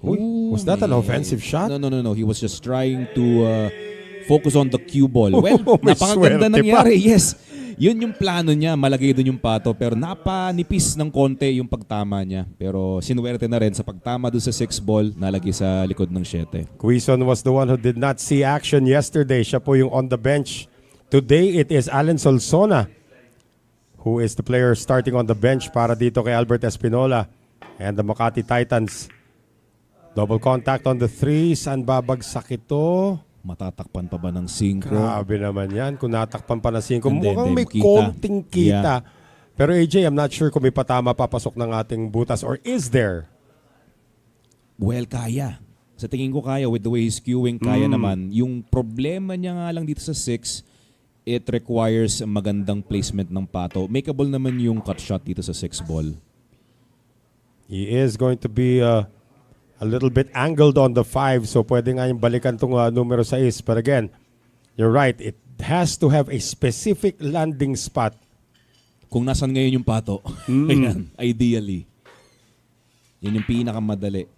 Uy, was that an offensive shot? No. He was just trying to focus on the cue ball. Well, May napakaganda swerte nangyari. Yes. Yun yung plano niya. Malagay doon yung pato. Pero napanipis ng konti yung pagtama niya. Pero sinuwerte na rin sa pagtama doon sa 6 ball. Nalagay sa likod ng 7. Quezon was the one who did not see action yesterday. Siya po yung on the bench. Today, it is Allen Solsona who is the player starting on the bench para dito kay Albert Espinola and the Makati Titans. Double contact on the 3. Saan babagsak ito? Matatakpan pa ba ng 5? Grabe naman yan. Kung natakpan pa na 5, And then, mukhang may kita. konting kita. Pero AJ, I'm not sure kung may patama papasok ng ating butas or is there? Well, kaya. Sa tingin ko kaya with the way he's queuing, kaya naman. Yung problema niya nga lang dito sa 6, it requires magandang placement ng pato. Makeable naman yung cut shot dito sa 6 ball. He is going to be a little bit angled on the 5, so pwede nga yung balikan itong numero 6. But again, you're right, it has to have a specific landing spot. Kung nasan ngayon yung pato, ayan, ideally. Yun yung pinakamadali.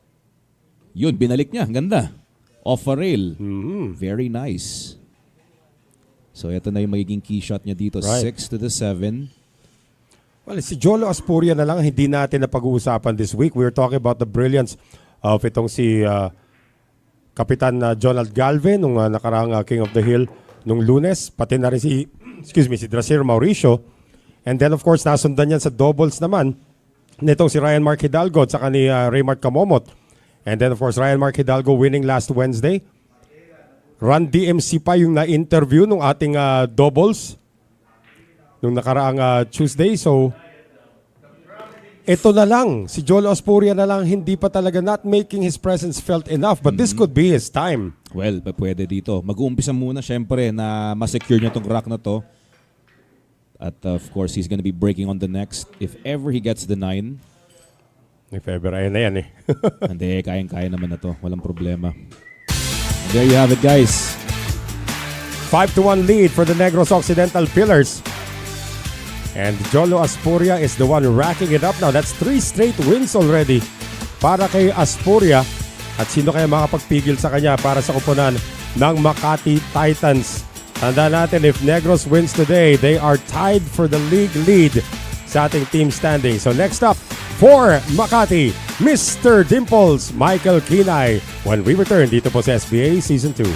Yun, binalik niya. Ganda. Off a rail. Very nice. So, ito na yung magiging key shot niya dito. Right. 6 to the 7. Well, si Jolo Aspuria na lang hindi natin na pag-uusapan this week. We were talking about the brilliance of itong si Kapitan Jonald Galvin nung nakaraang King of the Hill nung Lunes. Pati na rin si Drasier Mauricio. And then of course, nasundan yan sa doubles naman nitong si Ryan Mark Hidalgo at saka ni Raymart Kamomot. And then of course, Ryan Mark Hidalgo winning last Wednesday. Run DMC pa yung na-interview nung ating doubles nung nakaraang Tuesday. So, ito na lang, si Jolo Aspuria na lang hindi pa talaga not making his presence felt enough. But this could be his time. Well, pwede dito. Mag-uumpisa muna syempre na ma-secure niya tong rack na to. At of course, he's gonna be breaking on the next. If ever he gets the 9, If ever, ayun na yan eh. hindi, kayang-kaya naman na to. Walang problema. And there you have it, guys. 5-1 lead for the Negros Occidental Pillars. And Jolo Aspuria is the one racking it up now. That's 3 straight wins already para kay Aspuria. At sino kaya makapagpigil sa kanya para sa kupunan ng Makati Titans? Tanda natin, if Negros wins today, they are tied for the league lead sa ating team standing. So next up, for Makati, Mr. Dimples, Michael Kinay. When we return dito po sa SBA Season 2.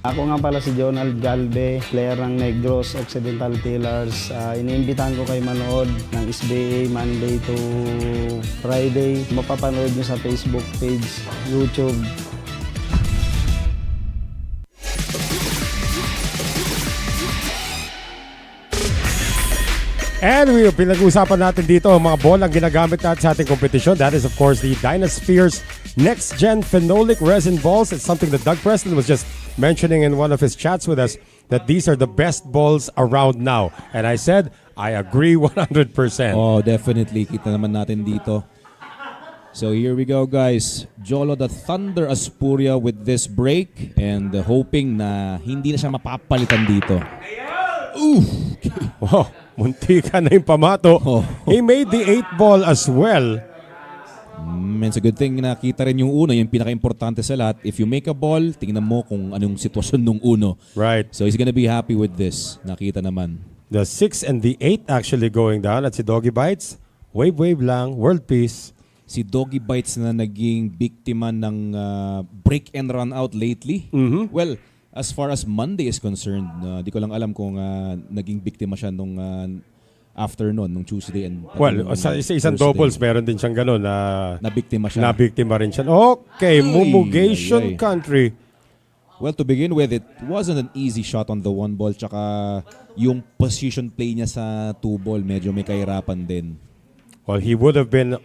Ako nga pala si Jonald Galve, player ng Negros Occidental Pillars. Iniimbitahan ko kayo manood ng SBA Monday to Friday. Mapapanood nyo sa Facebook page, YouTube. And pinag-uusapan natin dito ang mga bolang ginagamit natin sa ating kompetisyon. That is of course the Dynaspheres Next Gen Phenolic Resin Balls. It's something that Doug Preston was just mentioning in one of his chats with us, that these are the best balls around now. And I said, I agree 100%. Oh, definitely. Kita naman natin dito. So here we go, guys. Jolo the Thunder Aspuria with this break and hoping na hindi na siya mapapalitan dito. Wow, munti ka na yung pamato. Oh. He made the 8 ball as well. It's a good thing nakita rin yung uno, yung pinaka-importante sa lahat. If you make a ball, tingnan mo kung anong sitwasyon nung uno. Right. So he's gonna be happy with this. Nakita naman. The 6 and the 8 actually going down at si Doggy Bites. Wave lang, world peace. Si Doggy Bites na naging biktima ng break and run out lately. Well, as far as Monday is concerned, di ko lang alam kung naging biktima siya nung afternoon, nung Tuesday and Well, sa isang Thursday. doubles, meron din siyang gano'n na Nabiktima siya. nabiktima rin siya. Okay, Mumugation ay, ay. Country. Well, to begin with, it wasn't an easy shot on the 1 ball. Tsaka yung position play niya sa 2 ball, medyo may kahirapan din. Well, he would have been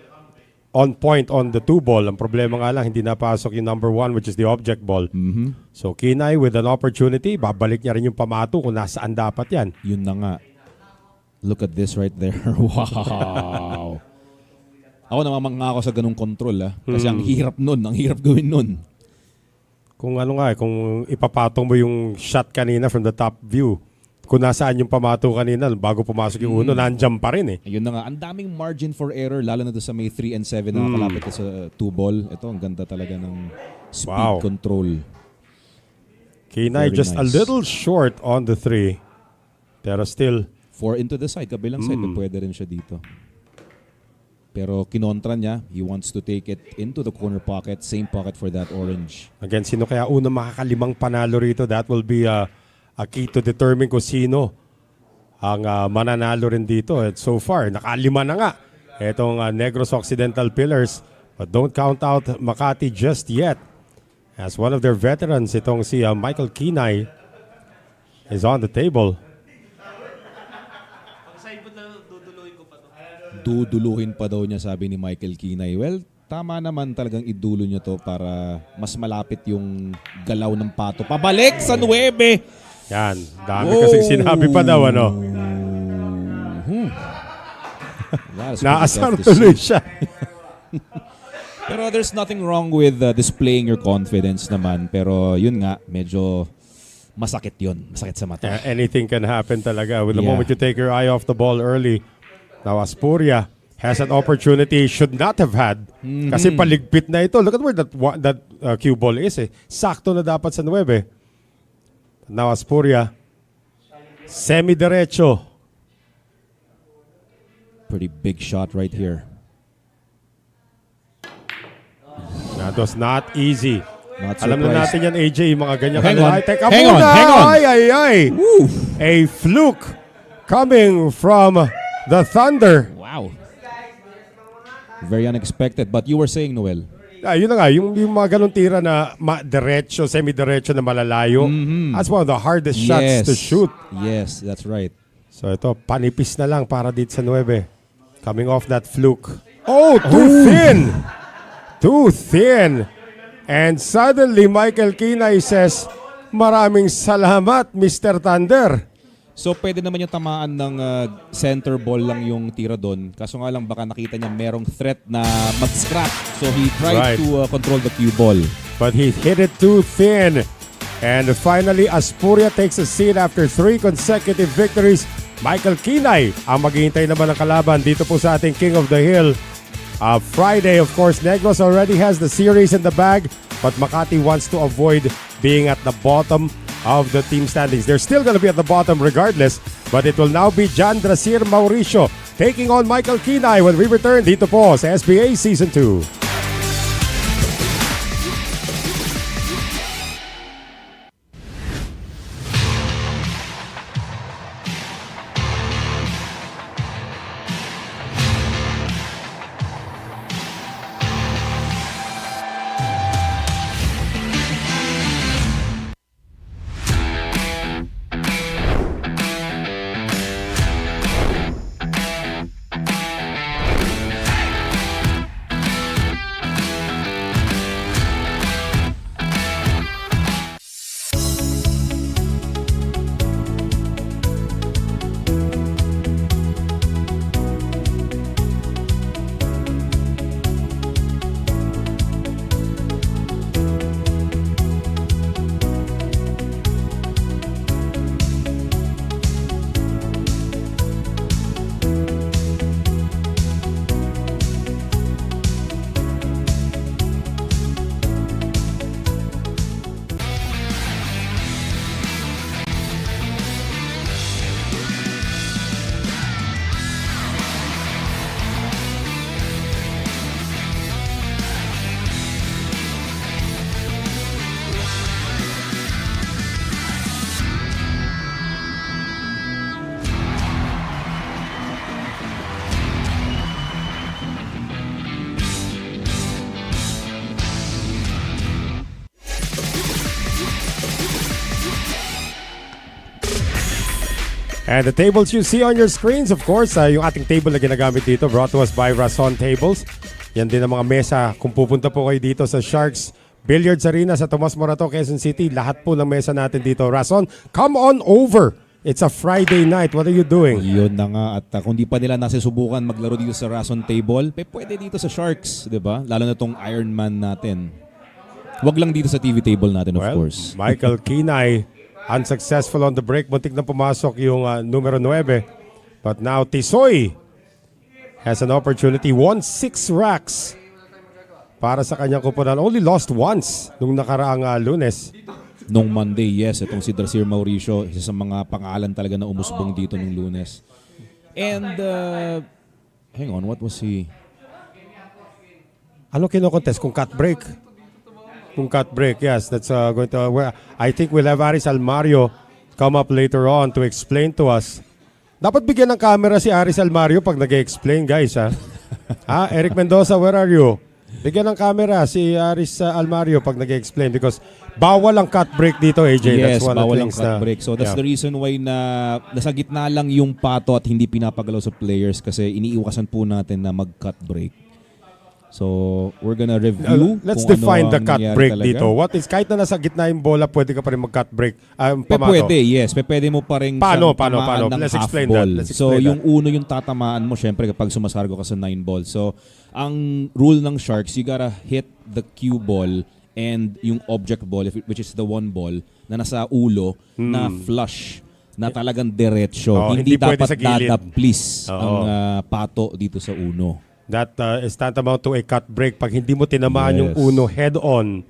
on point on the 2 ball. Ang problema nga lang, hindi napasok yung number 1, which is the object ball. So, Kinay with an opportunity, babalik niya rin yung pamato kung nasaan dapat yan. Yun na nga. Look at this right there. Wow. Ako namamangha ako sa ganung control Kasi ang hirap nun. Ang hirap gawin nun. Kung ano nga, kung ipapatong mo yung shot kanina from the top view, kung nasaan yung pamato kanina, bago pumasok yung uno, nandiyan pa rin eh. Ayun na nga. Ang daming margin for error, lalo na doon sa may 3 and 7 na kalapit ka sa 2 ball. Ito, ang ganda talaga ng speed Wow. control. Kinay Very just a nice. little short on the 3. Pero still, 4 into the side, kabilang side, pwede rin siya dito. Pero kinontra niya, he wants to take it into the corner pocket, same pocket for that orange. again, sino kaya una makakalimang panalo rito? That will be a key to determine kung sino ang mananalo rin dito. And so far, nakalima na nga itong Negros Occidental Pillars. But don't count out Makati just yet. As one of their veterans, itong si Michael Kinay is on the table. Duduluhin pa daw niya, sabi ni Michael Kinay. Well, tama naman talagang idulo niya to para mas malapit yung galaw ng pato. Pabalik sa 9! Yan, dami kasing sinabi pa daw, ano? That's pretty Naasar tough to tuloy see. siya. Pero there's nothing wrong with displaying your confidence naman. Pero yun nga, medyo masakit yun. Masakit sa mata. Anything can happen talaga. With the Yeah. moment you take your eye off the ball early. Now, Aspuria has an opportunity he should not have had. Kasi paligpit na ito. Look at where that cue ball is. Sakto na dapat sa 9. Now, Aspuria, semi-derecho. Pretty big shot right here. That was not easy. Not Alam na surprised. natin yan, AJ, yung mga ganyan. Hang on. Ay, teka Hang muna. on, hang on. Ay. A fluke coming from the Thunder. Wow. Very unexpected. But you were saying, Noel, Yun na nga, yung mga ganun tira na diretso, semi-diretso na malalayo. That's one of the hardest shots to shoot. Yes, that's right. So ito, panipis na lang para dito sa 9. Coming off that fluke. Oh, too thin! Too thin! And suddenly, Michael Kinay says, maraming salamat, Mr. Thunder. So pwede naman yung tamaan ng center ball lang yung tira doon. Kaso nga lang baka nakita niya merong threat na mag-scrap. So he tried Right. to control the cue ball. But he hit it too thin. And finally, Aspuria takes a seat after 3 consecutive victories. Michael Kinay ang maghihintay naman ng kalaban dito po sa ating King of the Hill. Friday, of course, Negros already has the series in the bag. But Makati wants to avoid being at the bottom of the team standings. They're still going to be at the bottom regardless. But it will now be Jan Drasier Mauricio taking on Michael Kinay when we return dito po sa SBA Season 2. And the tables you see on your screens, of course, yung ating table na ginagamit dito, brought to us by Rason Tables. Yan din ang mga mesa. Kung pupunta po kayo dito sa Sharks Billiards Arena sa Tomas Morato, Quezon City, lahat po ng mesa natin dito. Rason, come on over. It's a Friday night. What are you doing? Yun na nga. At kung di pa nila nasusubukan maglaro dito sa Rason Table, pwede dito sa Sharks, di ba? Lalo na tong Ironman natin. Wag lang dito sa TV table natin, of course. Michael Kinay, unsuccessful on the break. Muntik na pumasok yung numero 9. But now Tisoy has an opportunity. Won 6 racks para sa kanyang kupunan. Only lost once nung nakaraang Lunes. Nung Monday, yes. Itong si Drasir Mauricio, isa sa mga pangalan talaga na umusbong dito nung Lunes. And, hang on, what was he? Ano kinokontest? Kung cut break? Kung cut break, yes. That's going to... I think we'll have Aris Almario come up later on to explain to us. Dapat bigyan ng camera si Aris Almario pag nag-explain, guys, ha? Eric Mendoza, where are you? Bigyan ng camera si Aris Almario pag nag-explain because bawal ang cut break dito, AJ. Yes, That's one of bawal the ang things cut break. So that's the reason why na nasa gitna lang yung pato at hindi pinapagalaw sa players kasi iniiwasan po natin na mag-cut break. So, we're gonna review Let's kung define ano the ang cut nangyari break talaga. dito. What is, kahit na nasa gitna yung bola, pwede ka pa rin mag-cut break. Pamato. Pwede, yes. Pwede mo pa rin Paano? siyang tamaan ng Let's half explain ball. that. Let's So, explain yung uno yung tatamaan mo, syempre, kapag sumasargo ka sa 9 ball. So, ang rule ng Sharks, you gotta hit the cue ball and yung object ball, which is the 1 ball, na nasa ulo, na flush, na talagang diretsyo. Oh, hindi hindi pwede dapat sa gilid. dadaplis Oo. ang pato dito sa uno. That is tantamount to a cut break pag hindi mo tinamaan yung Yes. uno head-on.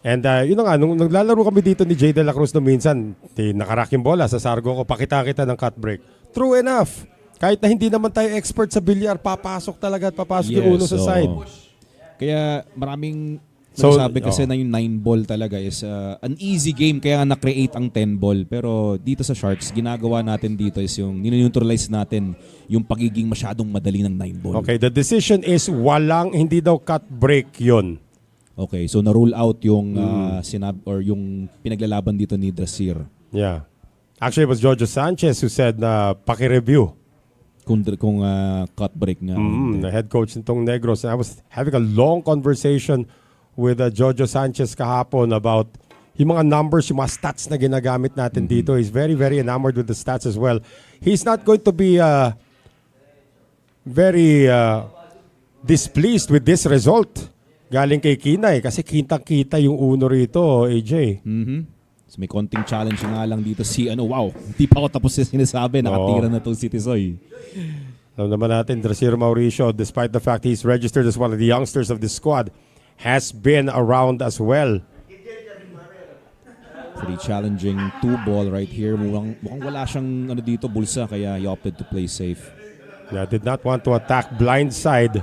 And yun na nga, nung naglalaro kami dito ni Jay De La Cruz no minsan, nakarak yung bola sa sargo ko, pakita kita ng cut break. True enough. Kahit na hindi naman tayo expert sa bilyar, papasok talaga at papasok yung uno sa oo. side. Kaya maraming So, sabi kasi oo. na yung 9 ball talaga is an easy game kaya nga na-create ang 10 ball. Pero dito sa Sharks, ginagawa natin dito is yung nineutralize natin yung pagiging masyadong madali ng 9 ball. Okay, the decision is hindi daw cut break yun. Okay, so na-rule out yung or yung pinaglalaban dito ni Drasir. Yeah. Actually, it was Jojo Sanchez who said na paki-review. Kung cut break nga. The head coach nitong Negros. And I was having a long conversation with Jojo Sanchez kahapon about yung mga numbers, yung mga stats na ginagamit natin dito. He's very, very enamored with the stats as well. He's not going to be very displeased with this result galing kay Kinay kasi kitang-kita yung uno rito, AJ. So may konting challenge nga lang dito si wow, hindi pa ako tapos sa sinasabi, nakatira na tong si Tisoy. Alam naman natin, Drasir Mauricio, despite the fact he's registered as one of the youngsters of this squad, has been around as well. Pretty challenging 2 ball right here. Mukhang wala siyang dito bulsa kaya he opted to play safe. Yeah, did not want to attack blindside.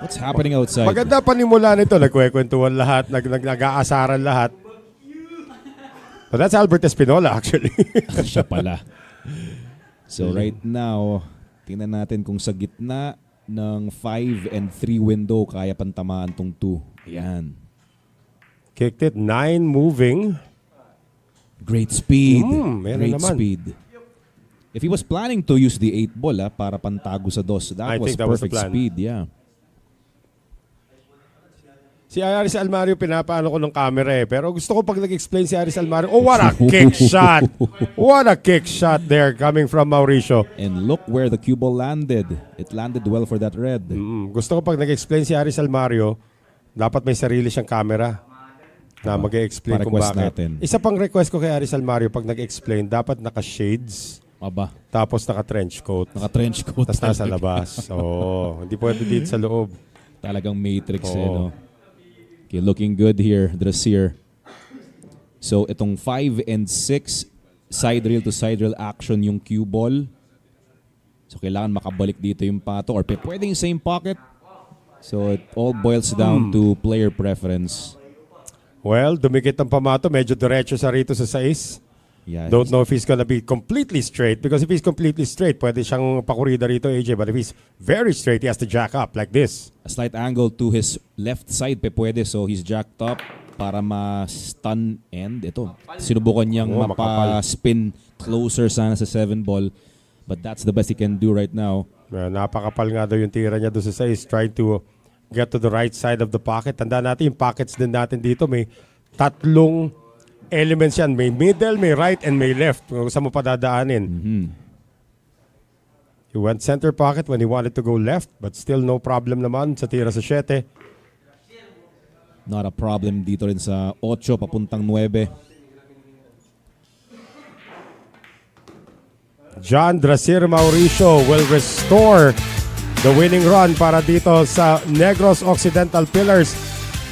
What's happening outside? Maganda panimula nito. Nagkwekwentuhan lahat, nag-aasaran lahat. But that's Albert Espinola actually. Siya pala. So right now, tingnan natin kung sa gitna ng 5 and 3 window kaya pantamaan tong 2. Ayan. Kicked it, 9 moving. Great speed. meron Great naman. speed. If he was planning to use the 8 ball para pantago sa 2, I that was think that was the perfect plan. speed. Yeah. Si Aris Almario, pinapaano ko ng camera eh. Pero gusto ko pag nag-explain si Aris Almario, oh, what a kick shot! What a kick shot there coming from Mauricio. And look where the cue ball landed. It landed well for that red. Gusto ko pag nag-explain si Aris Almario, dapat may sarili siyang camera na mag-explain kung Pa-request bakit. natin. Isa pang request ko kay Aris Almario, pag nag-explain, dapat naka-shades, Aba, tapos naka-trench coat, naka-trench coat. tapos nasa labas. Oo, hindi pwede dito sa loob. Talagang matrix Oo. no? Okay, looking good here, Drasir. So itong 5 and 6 side rail to side rail action yung cue ball. So kailangan makabalik dito yung pato or pwedeng same pocket. So it all boils down to player preference. Well, dumikit ang pamato, medyo diretso sa rito sa 6. Yeah, Don't know if he's gonna be completely straight because if he's completely straight, pwede siyang pakurida rito, AJ. But if he's very straight, he has to jack up like this. a slight angle to his left side pwede, so he's jacked up. para ma-stun and ito, sinubukan niyang Oo, makapal. mapa-spin closer sana sa 7 ball. But that's the best he can do right now. Napakapal nga daw yung tira niya doon sa 6, trying to get to the right side of the pocket. Tandaan natin, yung pockets din natin dito, may tatlong elements yan. May middle, may right, and may left. Kung saan mo pa dadaanin. He went center pocket when he wanted to go left, but still no problem naman sa tira sa 7. Not a problem dito rin sa 8 papuntang 9. John Drasir Mauricio will restore the winning run para dito sa Negros Occidental Pillars.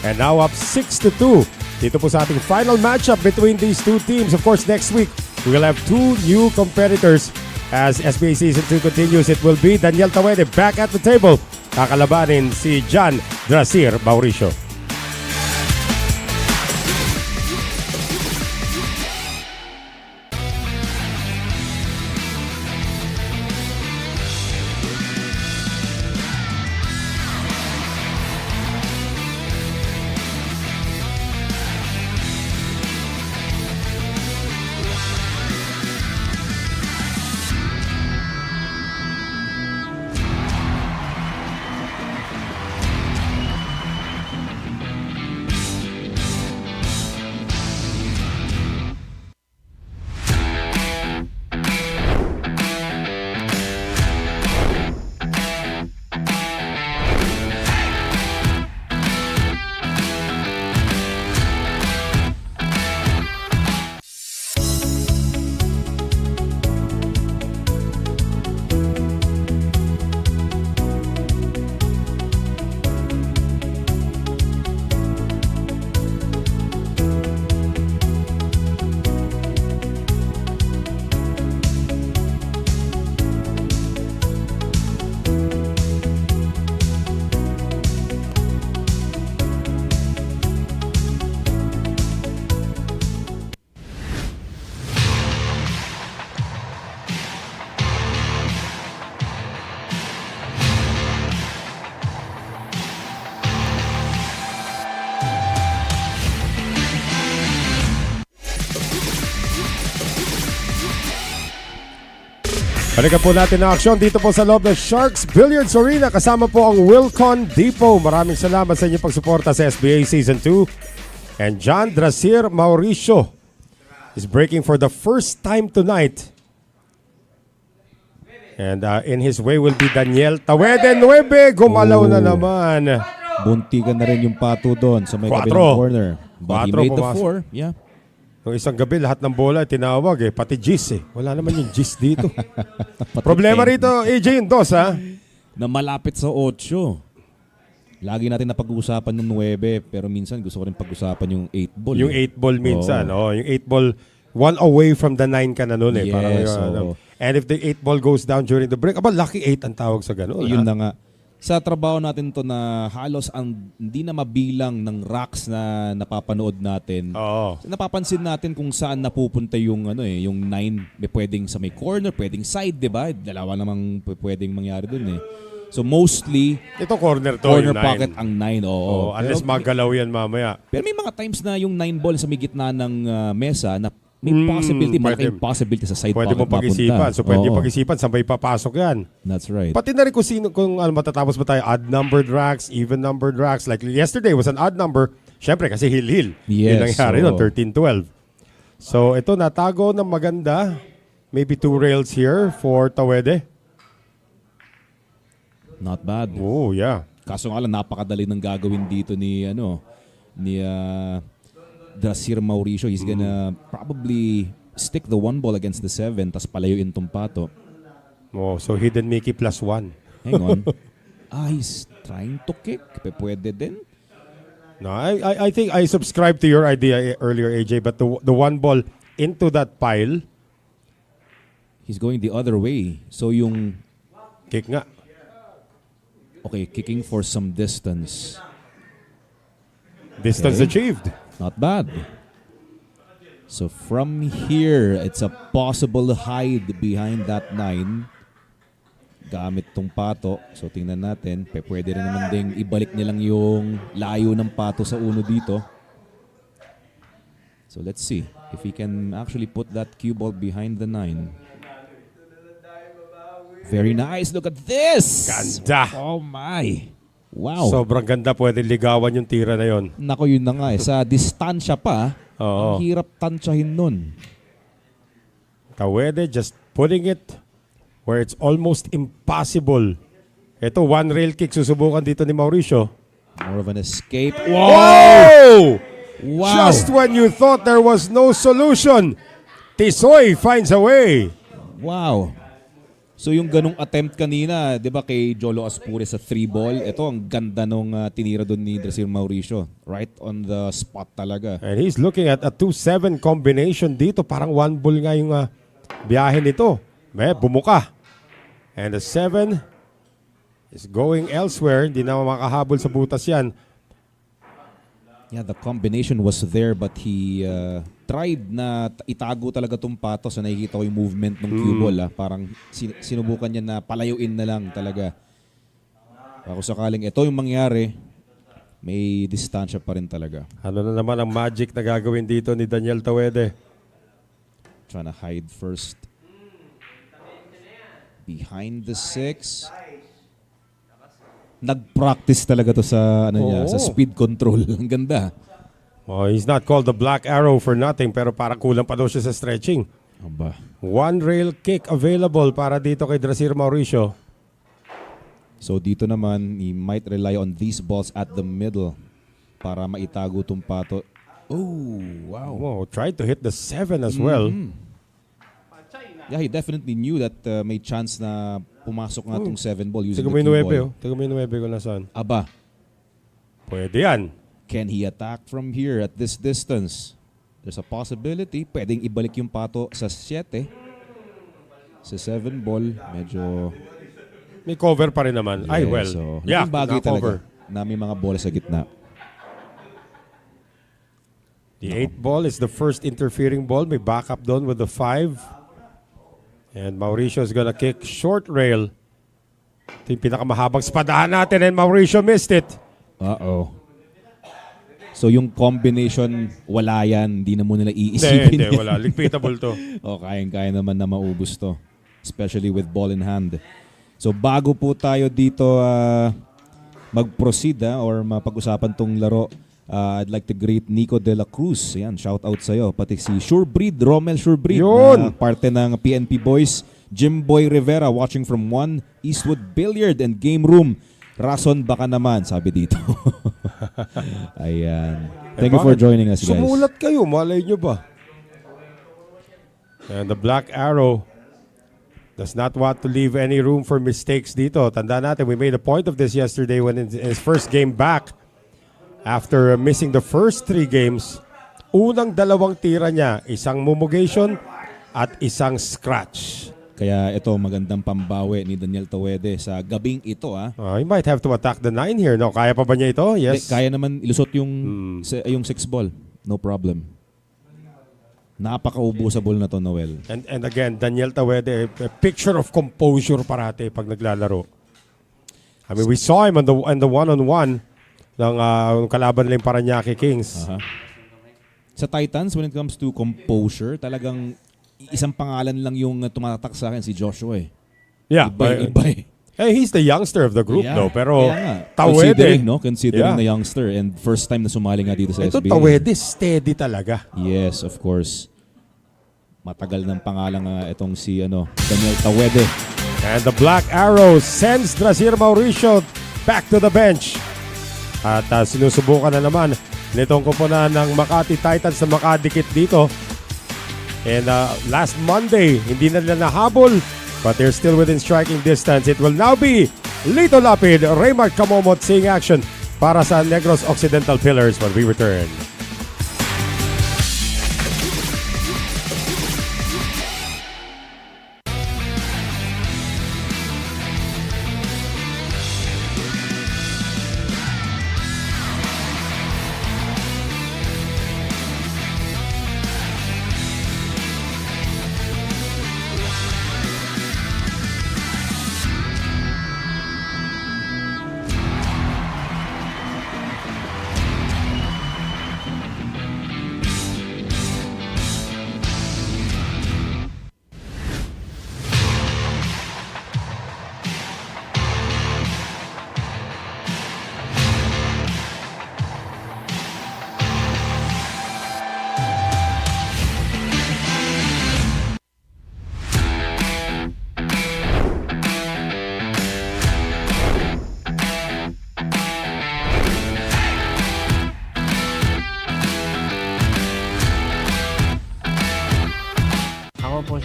And now up 6-2. Dito po sa ating final matchup between these two teams. Of course, next week, we will have 2 new competitors. As SBA Season 2 continues, it will be Daniel Tawede back at the table. Kakalabanin si John Drasir Mauricio. Balikan po natin ang aksyon dito po sa loob ng Sharks Billiards Arena. Kasama po ang Wilcon Depot. Maraming salamat sa inyong pagsuporta sa SBA Season 2. And John Drasir Mauricio is breaking for the first time tonight. And in his way will be Daniel Tawede. 9, gumalaw na naman. Buntikan na rin yung pato doon sa may 4. kabilang corner. But he 4 made the pumasok. 4. Yeah. Noong isang gabi, lahat ng bola tinawag pati Gis Wala naman yung Gis dito. Problema rito, AJ, yung 2 ha. Na malapit sa 8. Lagi natin napag-uusapan yung 9, pero minsan gusto ko rin pag-usapan yung 8 ball. Yung 8 ball minsan. Oo. Yung 8 ball, 1 away from the 9 ka na nun Yes, Parang, oo. and if the 8 ball goes down during the break, lucky 8 ang tawag sa gano'n. Yun na nga. Sa trabaho natin to na halos hindi na mabilang ng racks na napapanood natin. Oo. Napapansin natin kung saan napupunta yung yung 9. May pwedeng sa may corner, pwedeng side, 'di ba? Dalawa namang pwedeng mangyari doon So mostly Ito corner to, corner yung 9. pocket ang 9. Oo. Unless magalaw yan mamaya. Pero may mga times na yung 9 ball sa may gitna ng mesa na may possibility, malaking possibility sa side Pwede pocket mo pag-isipan. mapunta. So pwede Oo. pag-isipan, saan ba ipapasok yan? That's right. Pati na rin kung matatapos ba tayo, odd-numbered racks, even-numbered racks. Like yesterday was an odd number. Siyempre, kasi hil-hil. Yun Yes, nangyari oo. nun, 13-12. So ito, natago ng maganda. Maybe 2 rails here for Tawede. Not bad. Oh, yeah. Kaso nga lang, napakadali ng gagawin dito ni Drasir Mauricio. He's gonna probably stick the 1 ball against the 7 tas palayuin tong pato. Oh, so hidden Mickey +1. Hang on. He's trying to kick. Pwede din. No, I think I subscribed to your idea earlier, AJ, but the 1 ball into that pile, He's going the other way. So yung, kick nga. okay, kicking for some distance. Distance Okay. achieved. Not bad. So from here, it's a possible hide behind that 9. Gamit tong pato. So tingnan natin. Pwede rin naman ding ibalik nilang yung layo ng pato sa 1 dito. So let's see if he can actually put that cue ball behind the 9. Very nice. Look at this. Ganda. Oh my. Wow. Sobrang ganda. Pwede ligawan yung tira na yon. Nako, yun na nga eh. Sa distansya pa, Oo. ang hirap tansyahin nun. Tawede just putting it where it's almost impossible. Ito, one rail kick susubukan dito ni Mauricio. More of an escape. Wow! Wow. Just when you thought there was no solution, Tisoy finds a way. Wow. So yung ganong attempt kanina, 'di ba kay Jolo Aspure sa 3 ball, ito ang ganda nung tinira doon ni Dracir Mauricio. Right on the spot talaga. And he's looking at a 2-7 combination dito. Parang one ball nga yung biyahe nito. May bumuka. And the 7 is going elsewhere. Hindi na makahabol sa butas yan. Yeah, the combination was there but he tried na itago talaga tong pato sa nakikita ko yung movement ng cue ball. Parang sinubukan niya na palayuin na lang talaga. Ako sakaling ito yung mangyari, may distansya pa rin talaga. Ano na naman ang magic na gagawin dito ni Daniel Tawede? Trying to hide first. Behind the 6. Nag-practice talaga to sa niya, sa speed control. Ang ganda. Oh, he's not called the Black Arrow for nothing pero parang kulang pa daw siya sa stretching. Aba. One rail kick available para dito kay Dracir Mauricio. So dito naman, he might rely on these balls at the middle para maitago tong pato. Oh, wow. Oh, tried to hit the 7 as well. Yeah, he definitely knew that may chance na pumasok nga tong 7 ball using Tignan the mo yung 9, cue ball. oh. Tignan mo yung 9 kung nasaan. Aba, Pwede yan. can he attack from here at this distance? There's a possibility. Pwedeng ibalik yung pato sa 7. Sa 7 ball, medyo... May cover pa rin naman. Ay, well. So, Yeah, laking bagay na-cover. talaga na may mga bola sa gitna. The 8 ball is the first interfering ball. May backup doon with the 5. And Mauricio is gonna kick short rail. Ito yung pinakamahabang spadahan natin and Mauricio missed it. Uh-oh. So yung combination, wala yan. Hindi na mo nila iisipin. Hindi, yan. wala. Ligpitable to. O, kayang-kaya naman na maubos to. Especially with ball in hand. So bago po tayo dito mag-proceed or mapag-usapan tong laro, I'd like to greet Nico De La Cruz. Ayan, shout out sa'yo. Pati si Surebreed, Romel Surebreed. Yun! Na parte ng PNP Boys. Jim Boy Rivera watching from 1 Eastwood Billiard and Game Room. Rason baka naman, sabi dito. Ayan. Thank you for joining us, guys. Sumulat kayo, malay nyo ba? And the Black Arrow does not want to leave any room for mistakes dito. Tanda natin, we made a point of this yesterday when in his first game back, after missing the first 3 games, unang 2 tira niya, isang mumugation at isang scratch. Kaya ito, magandang pambawi ni Daniel Tawede sa gabing ito. He might have to attack the 9 here. No? Kaya pa ba niya ito? Yes. Kaya naman ilusot yung 6 ball. No problem. Napaka-ubusable na to, Noel. And again, Daniel Tawede, a picture of composure parate pag naglalaro. I mean, we saw him on the one-on-one ng kalaban nila yung Parañaque Kings. Sa Titans, when it comes to composure, talagang isang pangalan lang yung tumatatak sa akin, si Joshua. Yeah. Iba. Hey, he's the youngster of the group, Yeah. though. Pero Kaya nga, Tawede, considering Yeah. na youngster and first time na sumali nga dito sa ito SBA. Tawede, steady talaga. Yes, of course. Matagal ng pangalan nga itong si Daniel Tawede. And the Black Arrow sends Dracir Mauricio back to the bench. At sinusubukan na naman nitong kupunan ng Makati Titans na makadikit dito. And last Monday, hindi na nila nahabol, but they're still within striking distance. It will now be Lito Lapid, Raymart Camomot seeing action para sa Negros Occidental Pillars when we return.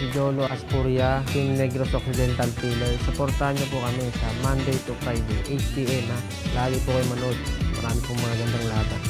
si Jolo Aspuria, Team Negros Occidental Pillars. Supportahan niyo po kami sa Monday to Friday, 8 p.m. ha. Lagi po kayo manood. Marami pong mga gandang laban.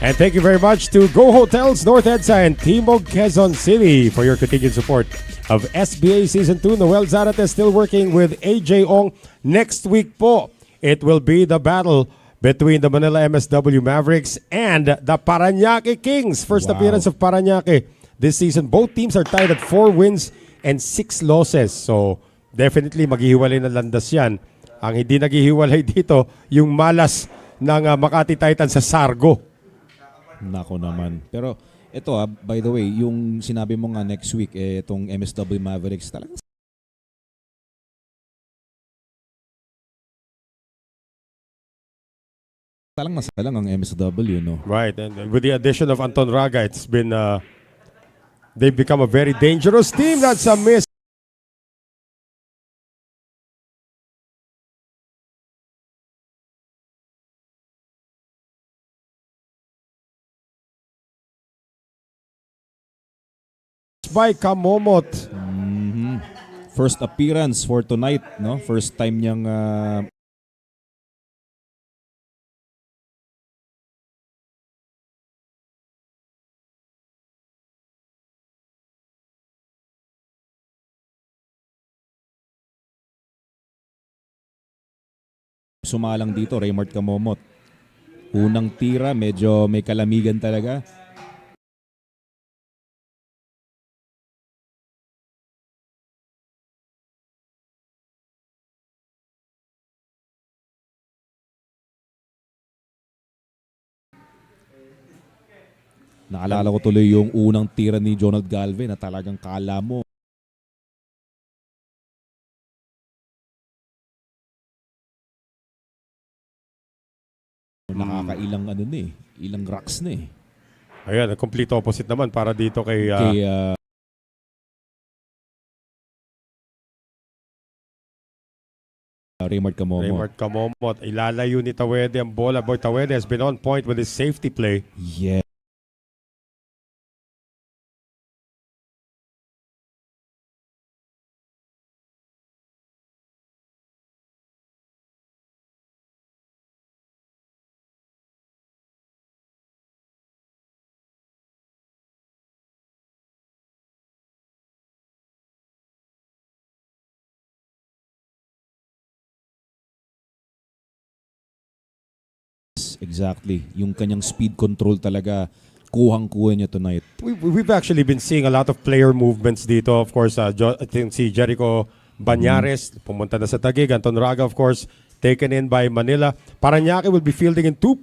And thank you very much to Go Hotels North EDSA and Timog Quezon City for your continued support of SBA Season 2. Noel Zarate still working with AJ Ong. Next week po, it will be the battle between the Manila MSW Mavericks and the Parañaque Kings. First appearance of Parañaque this season. Both teams are tied at 4 wins and 6 losses. So definitely maghihiwalay na landas yan. Ang hindi naghihiwalay dito, yung malas ng Makati Titans sa Sargo. Nako naman. Pero ito by the way, yung sinabi mo nga next week, itong MSW Mavericks talagang masalang ang MSW, no? Right, and with the addition of Anton Raga, it's been they've become a very dangerous team. That's a miss. By Kamomot. First appearance for tonight, no? First time niyang sumalang dito, Raymart Kamomot. Unang tira, medyo may kalamigan talaga. Naalala ko tuloy yung unang tira ni Jonald Galvez na talagang kala mo nakakailang ilang racks na eh. Ayan, complete opposite naman para dito kay Raymart Kamomot. Raymart Kamomot. Ilalayo ni Tawede ang bola. Boy, Tawede has been on point with his safety play. Yeah. Exactly. Yung kanyang speed control talaga, kuhang-kuha niya tonight. We've actually been seeing a lot of player movements dito. Of course, I think si Jericho Banyares, pumunta na sa Taguig. Anton Raga, of course, taken in by Manila. Parañaque will be fielding in 2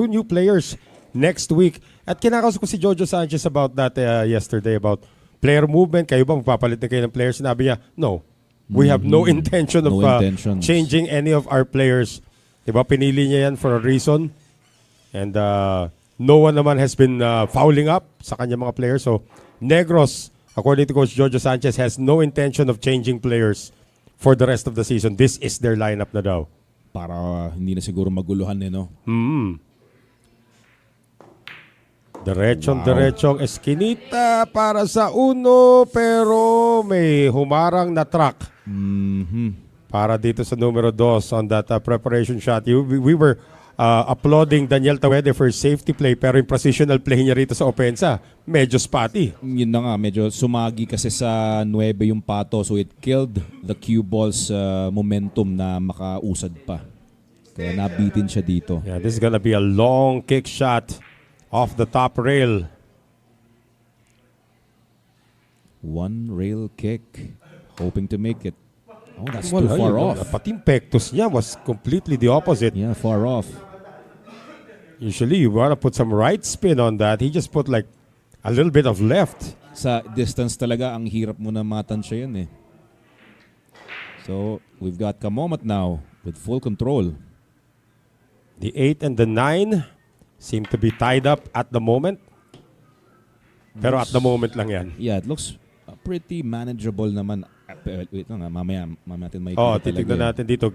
new players next week. At kinakausap ko si Jojo Sanchez about that yesterday, about player movement. Kayo ba magpapalit na kayo ng players? Sinabi niya, no. We have no intention of changing any of our players. Diba, pinili niya yan for a reason. And no one naman has been fouling up sa kanya mga players. So, Negros, according to Coach Jojo Sanchez, has no intention of changing players for the rest of the season. This is their lineup na daw. Para hindi na siguro maguluhan no? Diretsong eskinita para sa uno, pero may humarang na truck. Para dito sa numero 2 on that preparation shot. We were applauding Daniel Tawede for his safety play, pero yung positional play niya rito sa opensa, medyo spotty. Yun na nga, medyo sumagi kasi sa 9 yung pato. So it killed the cue ball's momentum na makausad pa. Kaya nabitin siya dito. Yeah, this is gonna be a long kick shot off the top rail. One rail kick. Hoping to make it. Oh, that's too far off. Pati yung pectus niya was completely the opposite. Yeah, far off. Usually, you want to put some right spin on that. He just put like a little bit of left. Sa distance talaga, ang hirap mo na matansya yan eh. So, we've got Kamomot now with full control. The 8 and the 9 seem to be tied up at the moment. Pero at the moment lang yan. Yeah, it looks pretty manageable naman. Wait lang mamaya natin may titignan natin dito.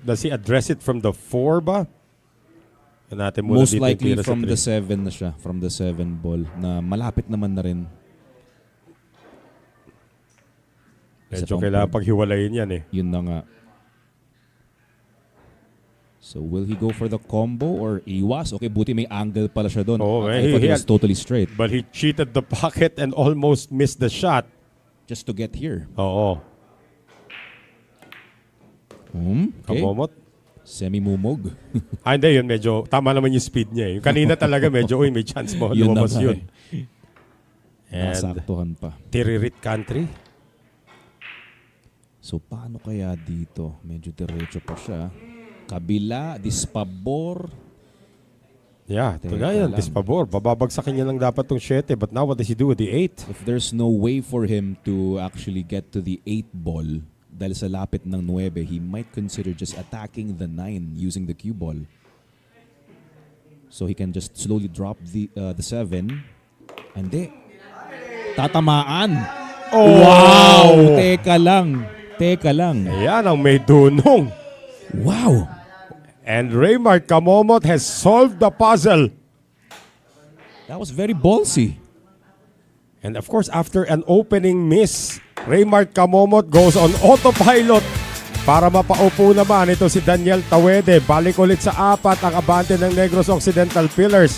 Does he address it from the 4 ba? Natin muna Most dito yung likely tira sa from the three. 7 na siya. From the 7 ball. Na malapit naman na rin. Isa Medyo pang kailangan point. paghiwalayin yan eh. Yun na nga. So will he go for the combo or iwas? Okay, buti may angle pala siya doon. Oo, I he thought he had- was totally straight. But he cheated the pocket and almost missed the shot. Just to get here. Oo. Okay. Kamomot. Semi-mumog. Hindi, yun medyo, tama naman yung speed niya eh. Yung kanina talaga medyo, uy, may chance mo, Yun na lumabas nga yun. eh. And Nasaktuhan pa. Tiririt country. So paano kaya dito? Medyo diretso pa siya. Kabila, dispabor. Yeah, ito Teka na yan, lang. dispabor. Bababagsakin niya lang dapat tong 7, but now what does he do with the 8? If there's no way for him to actually get to the 8 ball, dahil sa lapit ng 9, he might consider just attacking the 9 using the cue ball. So he can just slowly drop the 7. Hindi. Tatamaan. Oh! Wow! Teka lang. Teka lang. Ayan ang may dunong. Wow! And Raymart Kamomot has solved the puzzle. That was very ballsy. And of course, after an opening miss, Raymart Kamomot goes on autopilot para mapaupo naman ito si Daniel Tawede. Balik ulit sa 4 ang abante ng Negros Occidental Pillars.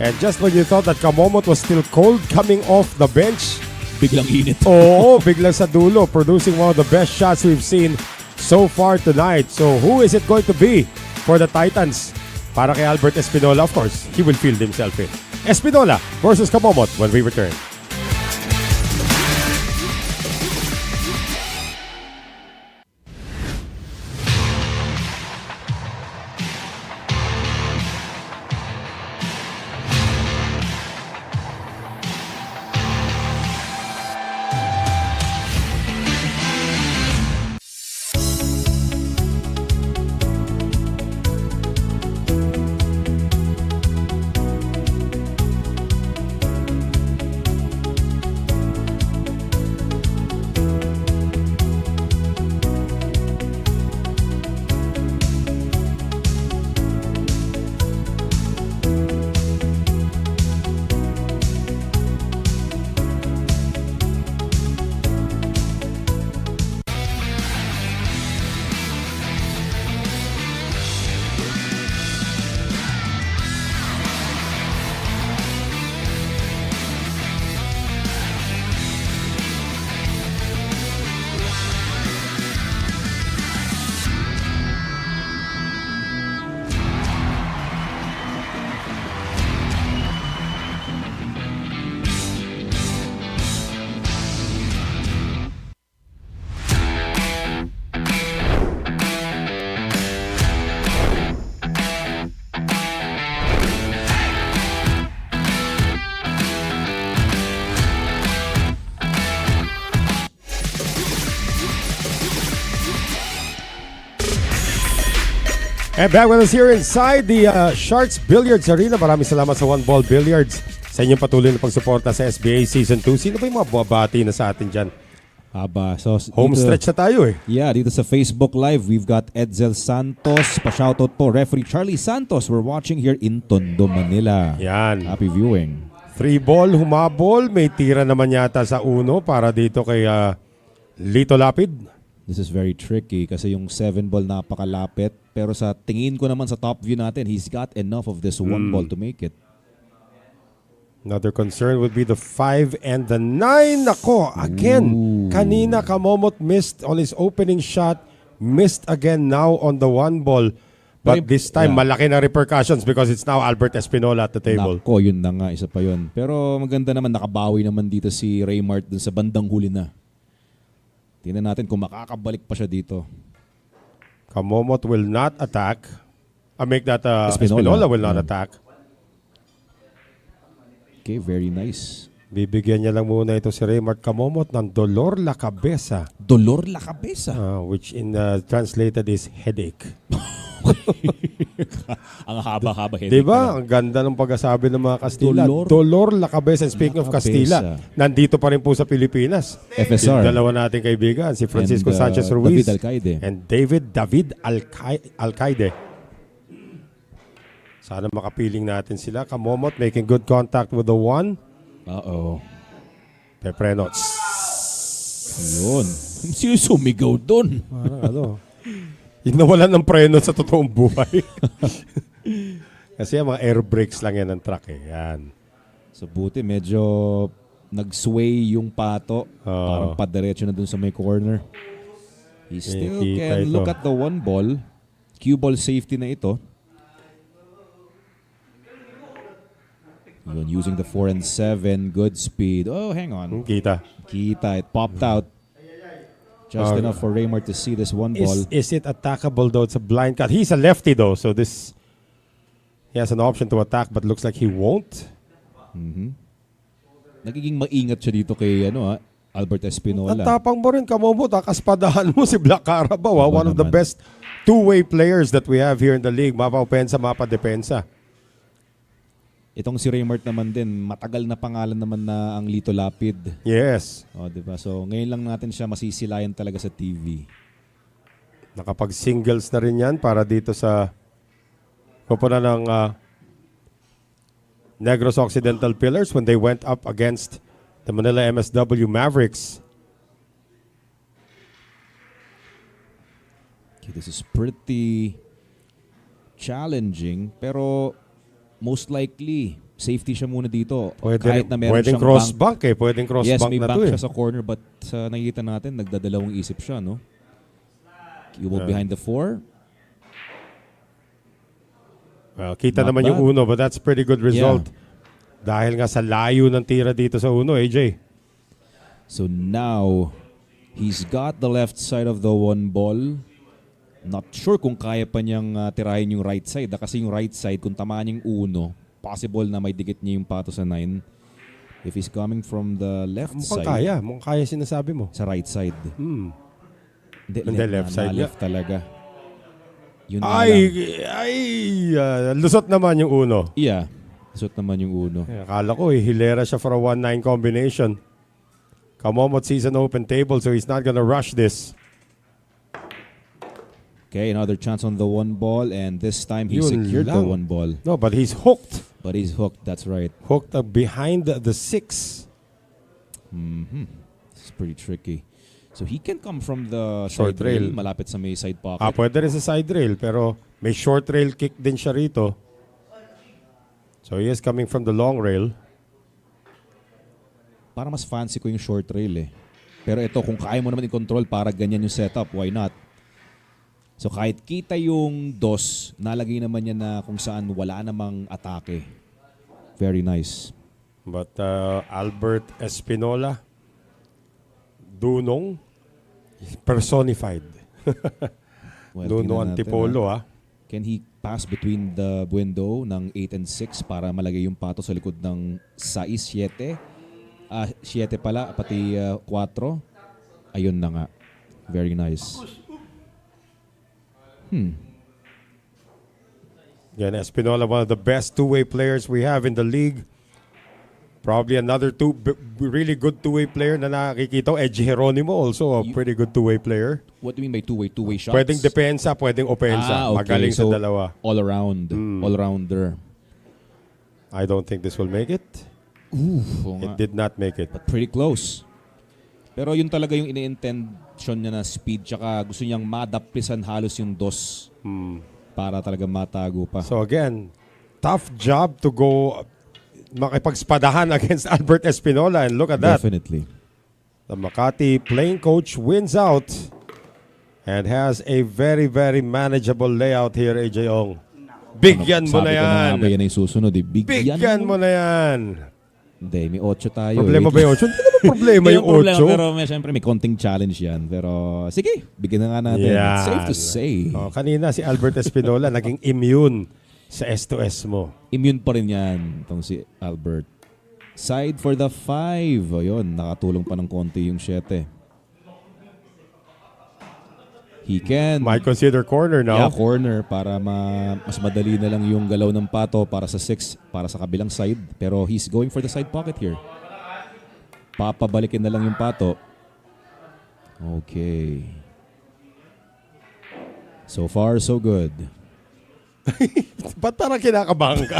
And just when you thought that Kamomot was still cold coming off the bench, Biglang init. oo, biglang sa dulo, producing one of the best shots we've seen so far tonight. So who is it going to be for the Titans? Para kay Albert Espinola, of course, he will field himself in. Espinola versus Kamomot when we return. And back with us here inside the Sharks Billiards Arena. Maraming salamat sa One Ball Billiards sa inyong patuloy na pagsuporta sa SBA Season 2. Sino ba yung mga buwabati na sa atin dyan? Haba. So, Home dito- stretch na tayo eh. Yeah, dito sa Facebook Live, we've got Edsel Santos. Pa-shoutout po, referee Charlie Santos. We're watching here in Tondo, Manila. Yan. Happy viewing. 3 ball, humabol. May tira naman yata sa uno para dito kay Lito Lapid. This is very tricky kasi yung 7 ball napakalapit. Pero sa tingin ko naman sa top view natin, he's got enough of this 1 ball to make it. Another concern would be the 5 and the 9. Nako, again, kanina Kamomot missed on his opening shot. Missed again now on the 1 ball. But Pero- this time, yeah. malaki na repercussions because it's now Albert Espinola at the table. Nako, yun na nga, isa pa yun. Pero maganda naman, nakabawi naman dito si Raymart dun sa bandang huli na. Tingnan natin kung makakabalik pa siya dito. Kamomot will not attack. I make that Espinola. Espinola will not Yeah. attack. Okay, very nice. Bibigyan niya lang muna ito si Raymart Kamomot ng dolor la cabeza, Dolor la cabeza. which in translated is headache. Ang haba-haba headache. Diba? Ang ganda ng pagkasabi ng mga Kastila. Dolor. Dolor la cabeza. And speaking La of Kastila, cabeza. nandito pa rin po sa Pilipinas. FSR. Yung dalawa nating kaibigan, si Francisco And, Sanchez Ruiz David Alcaide. and David Alcaide. Sana makapiling natin sila. Kamomot making good contact with the 1. Uh-oh. Pepreno. Yun. Sino sumigaw dun? Parang ano. Yung nawalan ng preno sa totoong buhay. Kasi mga air brakes lang yan ng truck eh. Yan. So buti medyo nag-sway yung pato. Parang padiretso na dun sa may corner. He still Kita can ito. look at the 1 ball. Cue ball safety na ito. Yun, using the 4 and 7. Good speed. Oh, hang on. Kita. Kita. It popped out. Just enough for Raymar to see this 1 ball. Is it attackable though? It's a blind cut. He's a lefty though, so this he has an option to attack but looks like he won't. Nagiging maingat siya dito kay Albert Ang Espinola. tapang mo rin, Kamomot. Kaspadahan mo si Black Carabao. Aba One of the naman. best two-way players that we have here in the league. Mapa-opensa, mapa-depensa. Itong si Raymart naman din, matagal na pangalan naman na ang Lito Lapid. Yes. O, diba? So, ngayon lang natin siya masisilayan talaga sa TV. Nakapag-singles na rin yan para dito sa koponan ng Negros Occidental Pillars when they went up against the Manila MSW Mavericks. Okay, this is pretty challenging, pero most likely, safety siya muna dito. Kahit na meron Pwedeng siyang cross-bank eh. Pwedeng Yes, cross-bank may na bank to eh. siya sa corner, but sa nakikita natin, nagdadalawang isip siya, no? You will behind the 4. Well, kita Not naman yung bad. uno, but that's pretty good result. Dahil nga sa layo ng tira dito sa uno, AJ. So now, he's got the left side of the 1 ball. Not sure kung kaya pa niyang tirahin yung right side. Kasi yung right side, kung tamaan yung uno, possible na may dikit niya yung pato sa 9. If he's coming from the left Mukhang side, kaya. Mukhang kaya sinasabi mo. sa right side. Hindi, Hindi, left side niya. left talaga. Yun nga lang. Lusot naman yung uno. Yeah, lusot naman yung uno. Akala ko hilera siya for a 1-9 combination. Kamomot sees an open table so he's not gonna rush this. Okay, another chance on the 1 ball, and this time he Yun secured the lang. 1 ball. No, but he's hooked. But he's hooked, that's right. Hooked behind the 6. This is pretty tricky. So he can come from the Short side rail, rail. malapit sa may side pocket. Pwede rin sa side rail pero may short rail kick din siya rito. So he is coming from the long rail. Para mas fancy ko yung short rail eh. Pero ito, kung kaya mo naman i-control para ganyan yung setup, why not? So kahit kita yung DOS, nalagay naman niya na kung saan wala namang atake. Very nice. But Albert Espinola, Dunong, personified. Well, Dunong tingnan natin, Antipolo Can he pass between the window ng 8 and 6 para malagay yung pato sa likod ng 6, 7? 7 pala, pati 4. Ayun na nga. Very nice. Yan, Espinola, one of the best two-way players we have in the league. Probably another really good two-way player na nakikita ko. Edge Geronimo, also a pretty good two-way player. What do you mean by two-way shots? Pwedeng depensa, pwedeng opensa. Okay. Magaling So, sa dalawa. all around. All-rounder. I don't think this will make it. Oo It nga. did not make it. But pretty close. Pero yun talaga yung ini-intention niya na speed, tsaka gusto niyang madaplisan halos yung DOS para talaga matago pa. So again, tough job to go makipagspadahan against Albert Espinola, and look at that. Definitely. The Makati playing coach wins out and has a very, very manageable layout here, AJ Ong. Bigyan mo na Sabi ko yan. nga ba yan yung susunod eh. Bigyan mo na yan. Hindi, may 8 tayo. Problema ba yung 8? Hindi naman problema Hindi yung problema, 8. pero siyempre may konting challenge yan. Pero sige, bigyan na nga natin. Yan. It's safe to say. Oh, kanina si Albert Espinola naging immune sa S2S mo. Immune pa rin yan, itong si Albert. Side for the 5. O yun, nakatulong pa ng konti yung 7. He can. Might consider corner now. Yeah, corner para mas madali na lang yung galaw ng pato para sa 6, para sa kabilang side. Pero he's going for the side pocket here. Papabalikin na lang yung pato. Okay. So far, so good. Ba't parang kinakabahan ka?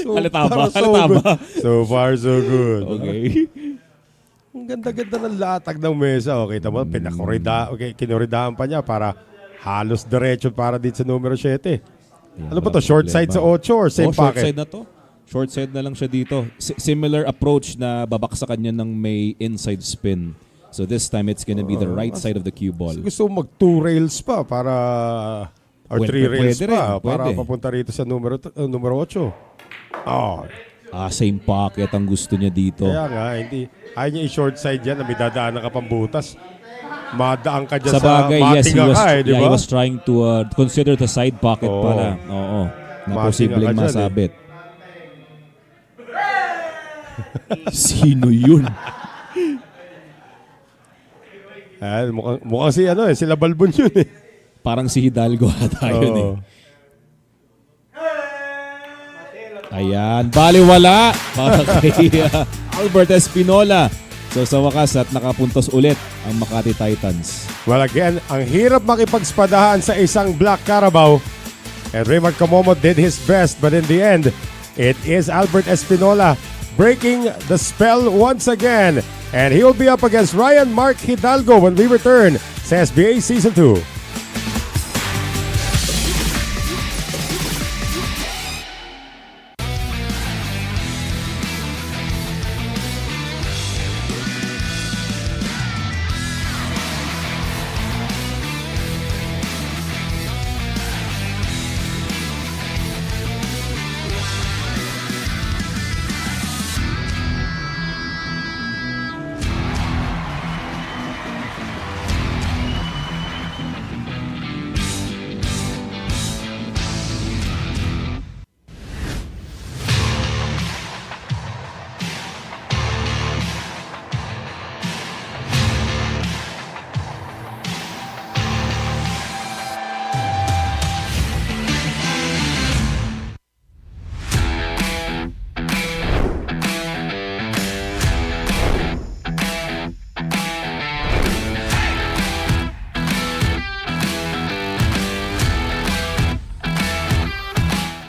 Halata ba? parang Halata good. ba? So far, so good. Okay. Ang ganda-ganda ng latag ng mesa. Okay, tama, kinuridahan pa niya para halos diretso para dito sa numero 7. Ano ba to? Short side sa 8 or same short pocket? side na to. Short side na lang siya dito. Similar approach na babaksakan niya ng may inside spin. So this time it's gonna be the right side of the cue ball. Gusto mo mag 2 rails pa para or 3 rails Pwede pa rin, para pwede. papunta rito sa numero 8. Oh, Same pocket ang gusto niya dito. kaya nga hindi ayaw niya i-short side yan na may dadaanan ka pang butas. Madaan ka dyan Sa bagay, yes, matinga ka he di ba? was trying to consider the side pocket Oo. pala. Oo. Na Matinga posibleng ka dyan, masabit. Sino yun? Mukhang si sila Balbon yun eh. Parang si Hidalgo ata yun eh. Oo. Ayan, baliwala para kay Albert Espinola. So sa wakas at nakapuntos ulit ang Makati Titans. Well again, ang hirap makipagspadahan sa isang Black Carabao. And Raymond Camomo did his best, but in the end, it is Albert Espinola breaking the spell once again. And he will be up against Ryan Mark Hidalgo when we return sa SBA Season 2.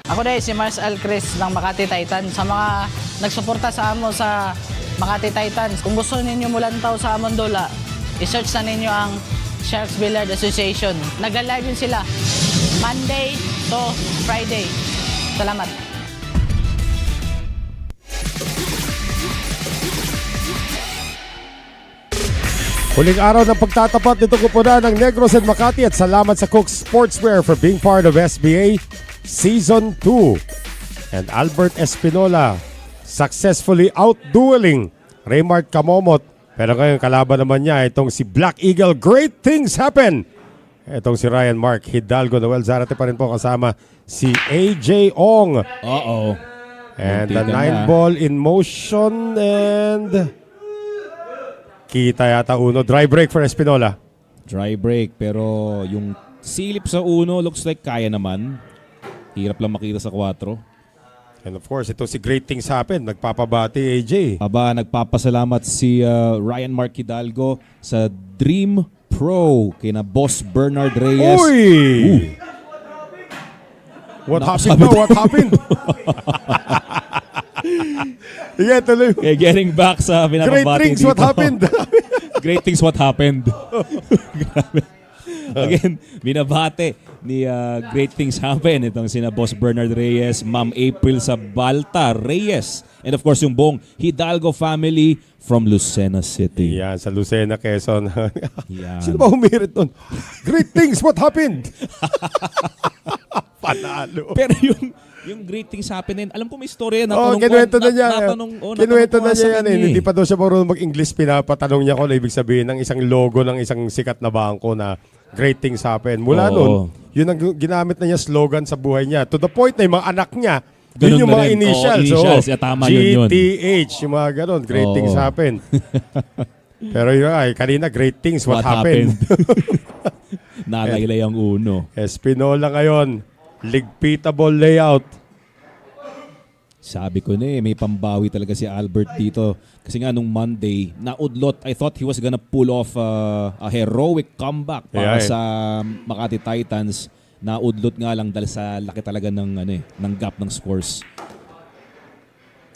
Ako din si Mars Alcres ng Makati Titans. Sa mga nagsuporta sa amo sa Makati Titans, kung gusto ninyo mulantaw sa Amon Dula, i-search na ninyo ang Sharks Billiard Association. Nag-live yun sila Monday to Friday. Salamat. Huling araw ng pagtatapat nito kupunan ng Negros and Makati at salamat sa Cook Sportswear for being part of SBA Season 2. And Albert Espinola successfully out-dueling Raymart Camomot. Pero ngayon kalaban naman niya itong si Black Eagle. Great things happen! Itong si Ryan Mark Hidalgo. Noel Zarate pa rin po kasama si AJ Ong. Uh-oh. And the Muntikan 9 na. ball in motion and kita yata uno. Dry break for Espinola. Dry break pero yung silip sa uno looks like kaya naman. Hirap lang makita sa 4. And of course, ito si Great Things Happen. Nagpapabati AJ. Aba, nagpapasalamat si Ryan Mark Hidalgo sa Dream Pro kina Boss Bernard Reyes. Uy! What happened Nakasabi now? What happened? Yeah, tuloy. Okay, getting back sa Great pinapabati things, dito. what happened? Great things what happened. Grabe. Again, binabate ni Great Things Happen. Itong sina Boss Bernard Reyes, Ma'am April Sabalta Reyes, and of course yung buong Hidalgo family from Lucena City. Yan, sa Lucena, Quezon. Yan. Sino ba humirit nun? Great things, what happened? Panalo. Pero yung Great Things Happen, alam ko may story yan. Oh, kinuwento na niya. Kinuwento na niya yan eh. Hindi pa daw siya marunong mag-English. Pinapatanong niya kung ano ibig sabihin ng isang logo ng isang sikat na bangko na Great Things Happen. Mula Oo. nun, yun ang ginamit na niya slogan sa buhay niya. To the point na yung mga anak niya, Ganun yun yung na mga rin. initials. Oo, initials. Yeah, tama yun. GTH, yung mga ganun. Great Oo. Things Happen. Pero yun ay, kanina, Great Things, what happened? Nalaylay ang uno. Espinola ngayon, ligpitable layout. Sabi ko na may pambawi talaga si Albert dito. Kasi nga nung Monday, naudlot. I thought he was gonna pull off a heroic comeback para Yeah, eh. sa Makati Titans. naudlot nga lang dahil sa laki talaga ng gap ng scores.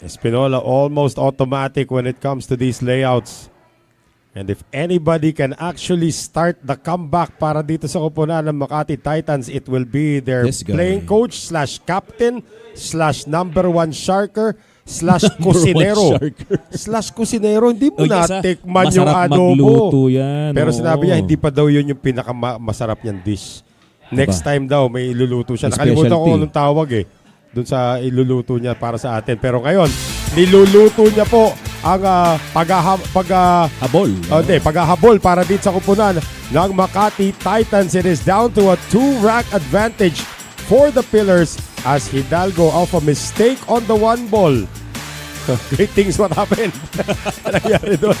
Espinola almost automatic when it comes to these layouts. And if anybody can actually start the comeback para dito sa koponan ng Makati Titans, it will be their This guy. playing coach / captain / number one sharker / kusinero. / kusinero. Hindi mo natikman yung masarap adobo. magluto yan. Pero oo. sinabi niya, hindi pa daw yun yung pinakamasarap niyang dish. Next time daw, may iluluto siya. Nakalimutan ko Specialty. anong tawag doon sa iluluto niya para sa atin. Pero ngayon, niluluto niya po ang paghahabol para dito sa kupunan ng Makati Titans. It is down to a 2-rack advantage for the Pillars as Hidalgo off a mistake on the 1 ball. Great things what happened. Nangyari doon.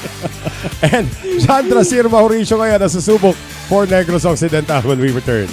And Chandra Sir Mauricio ngayon na susubok for Negros Occidental when we return.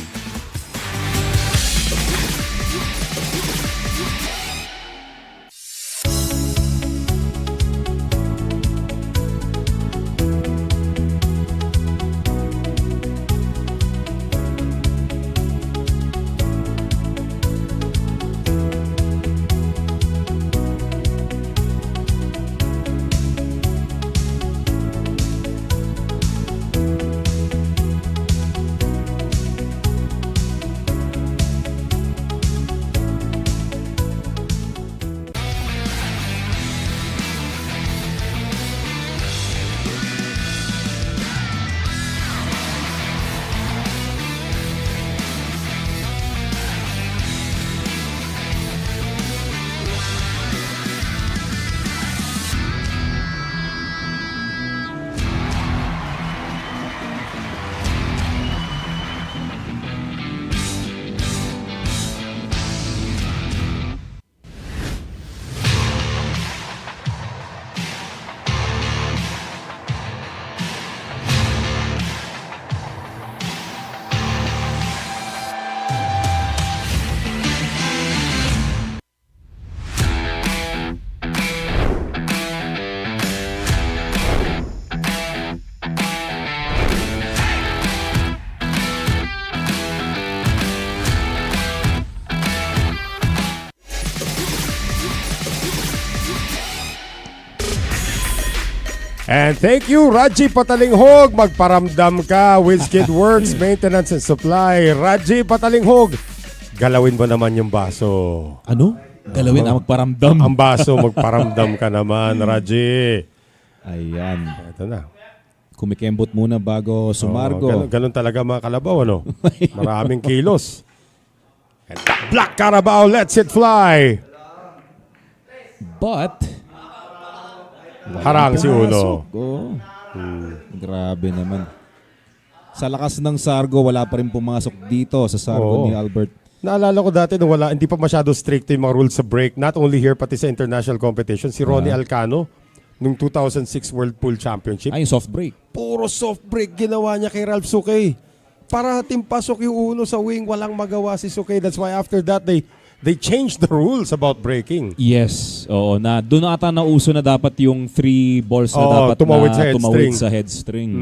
And thank you, Raji Patalinghog. Magparamdam ka, WizKid Works, Maintenance and Supply. Raji Patalinghog, galawin mo naman yung baso. Ano? Galawin ang magparamdam. Ang baso, magparamdam ka naman, Raji. Ayan. Ito na. Kumikembot muna bago sumargo. Ganun talaga mga kalabaw, ano? Maraming kilos. And Black Carabao lets it fly. But Harang si Uno. Grabe naman. Sa lakas ng Sargo, wala pa rin pumasok dito sa Sargo Oo. ni Albert. Naalala ko dati nung hindi pa masyado strict yung mga rules sa break. Not only here, pati sa international competition. Si Ronnie Alcano, nung 2006 World Pool Championship. Ay, soft break. Puro soft break ginawa niya kay Ralph Suquay. Para timpasok yung Uno sa wing, walang magawa si Suquay. That's why after that, they changed the rules about breaking. Yes. Oo, na doon ata nauso na dapat yung 3 balls na dapat tumawid na sa head tumawid string. sa head string.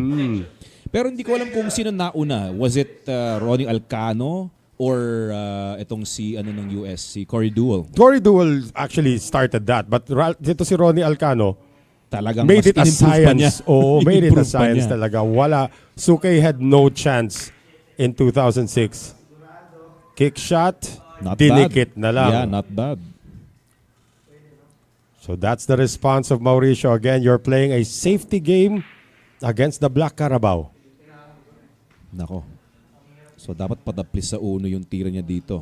Pero hindi ko alam kung sino nauna. Was it Ronnie Alcano or itong si ng US, si Corey Deuel? Corey Deuel actually started that. But dito si Ronnie Alcano, Talagang made mas it a in-improve pa niya. science. Oo, made it a In-improve pa science niya. talaga. Wala. Suquay had no chance in 2006. Kick shot, Not dinikit bad. na lang. Yeah, not bad. So that's the response of Mauricio. Again, you're playing a safety game against the Black Carabao. Nako. So dapat padaplis sa Uno yung tira niya dito.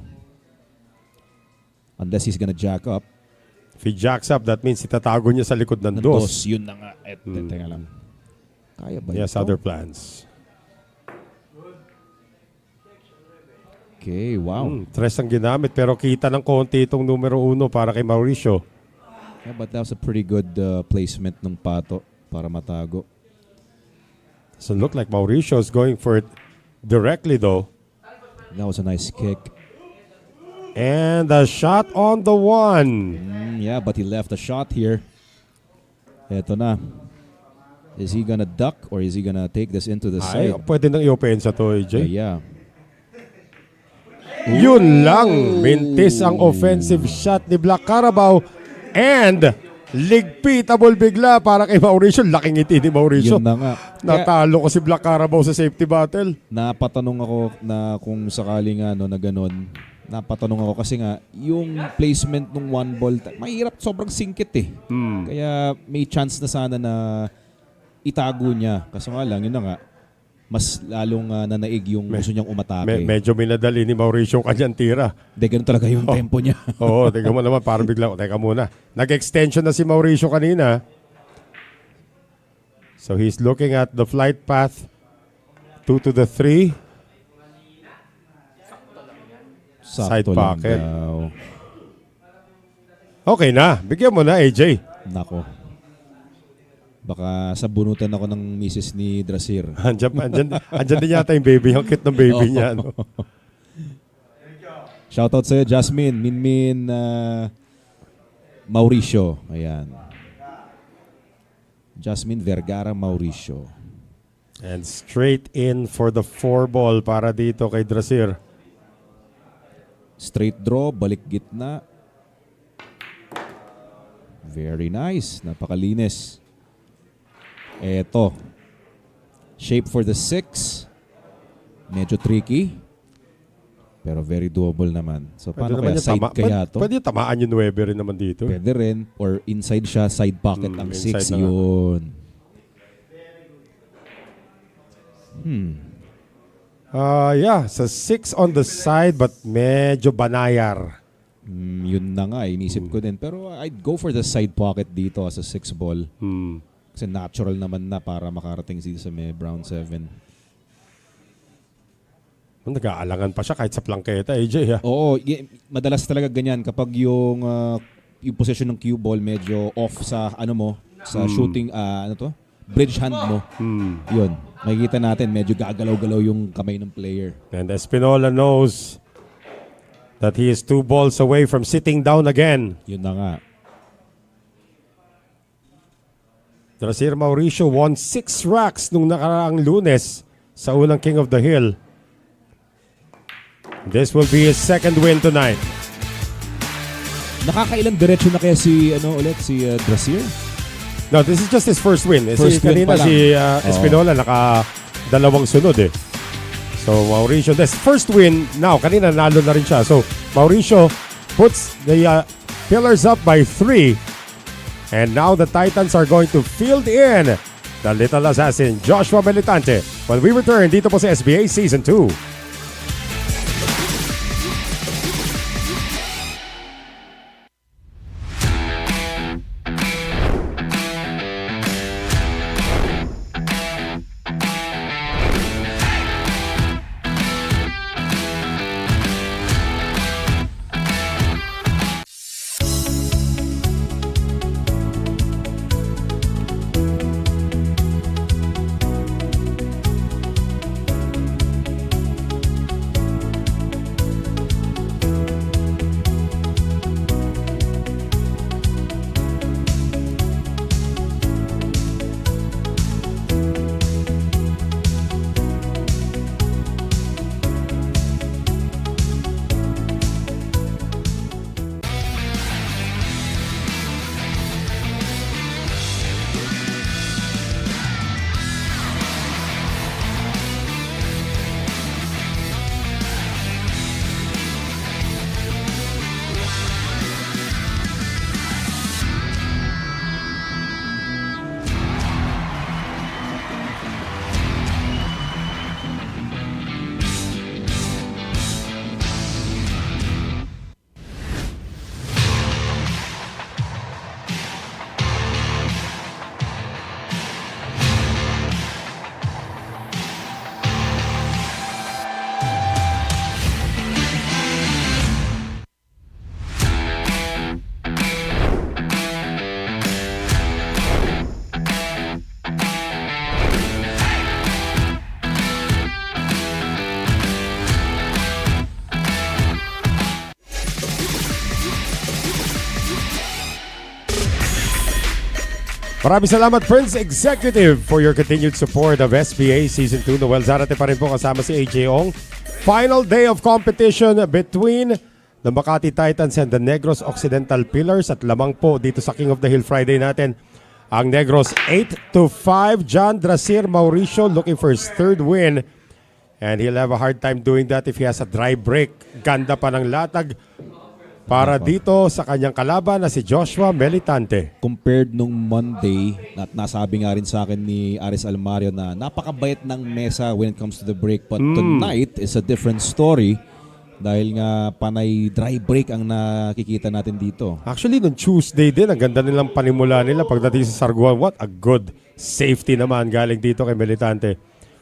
Unless he's gonna jack up. If he jacks up, that means itatago niya sa likod ng Dos. dos. Yun na nga. Teka lang. Kaya ba He has ito? other plans. Okay, wow. Tres ang ginamit pero kita ng konti itong numero 1 para kay Mauricio. Yeah, but that was a pretty good placement ng pato para matago. Doesn't look like Mauricio is going for it directly though. That was a nice kick. And a shot on the 1. Yeah, but he left a shot here. Eto na. Is he gonna duck or is he gonna take this into the Ay, side? pwede nang i-open sa to, AJ. Yeah. Yun lang. Mintis ang offensive shot ni Black Carabao. And ligpitable bigla para kay Mauricio. Laking ngiti ni Mauricio. Yun na nga. Kaya, Natalo ko si Black Carabao sa safety battle. napatanong ako na kung sakaling ano na ganun. Napatanong ako kasi nga, yung placement ng one ball, mahirap, sobrang singkit eh. Kaya may chance na sana na itago niya. Kaso nga lang, yun na nga, mas lalong nanaig yung gusto niyang umatake. Medyo minadali ni Mauricio ang kanyang tira. Hindi, ganun talaga yung tempo niya. Oo, tingnan mo naman, parang bigla. Teka muna. Nag-extension na si Mauricio kanina. So he's looking at the flight path 2 to the 3. Side Sakto lang pocket. daw. Okay na. Bigyan mo na, AJ. Nako. Baka sabunutan ako ng misis ni Drasir. Andyan din yata yung baby. Ang cute ng baby niya. No? Shoutout sa'yo, Jasmine, Minmin, Mauricio. Ayan. Jasmine Vergara Mauricio. And straight in for the 4 ball para dito kay Drasir. Straight draw, balik gitna. Very nice. Napakalinis. Eto. Shape for the 6. Medyo tricky. Pero very doable naman. So paano kaya? Side kaya to? Pwede tamaan yung 9 rin naman dito. Pwede rin. Or inside siya, side pocket ang inside 6. na nga. Yun. Yeah, sa 6 on the side but medyo banayar. Yun na nga, inisip ko din. Pero I'd go for the side pocket dito as a 6 ball. Kasi natural naman na para makarating sa may Brown 7. Nag-aalangan pa siya kahit sa plangketa, AJ. Ha? Oo, madalas talaga ganyan kapag yung position ng cue ball medyo off sa sa shooting bridge hand mo. Yun, makikita natin medyo gagalaw-galaw yung kamay ng player. And Espinola knows that he is 2 balls away from sitting down again. Yun na nga. Drasir Mauricio won 6 racks nung nakaraang Lunes sa unang King of the Hill. This will be his 2nd win tonight. Nakakailang diretso na kaya si Drasir? No, this is just his first win. First win Kanina pa lang. si Espinola naka-2 sunod eh. So Mauricio, this first win now, kanina nalo na rin siya. So Mauricio puts the Pillars up by 3. And now the Titans are going to field in the little assassin Joshua Militante when we return dito po sa SBA Season 2. Maraming salamat, Prince Executive, for your continued support of SBA Season 2. Noel Zarate pa rin po kasama si AJ Ong Final day of competition between the Makati Titans and the Negros Occidental Pillars at lamang po dito sa King of the Hill Friday natin. Ang Negros 8-5. John Drasir Mauricio looking for his third win. And he'll have a hard time doing that if he has a dry break. Ganda pa ng latag para dito sa kanyang kalaban na si Joshua Melitante. Compared nung Monday, at nasabi nga rin sa akin ni Aris Almario na napakabait ng mesa when it comes to the break. But tonight is a different story dahil nga panay dry break ang nakikita natin dito. Actually, nung Tuesday din, ang ganda nilang panimula nila pagdating sa Sarguan. What a good safety naman galing dito kay Melitante.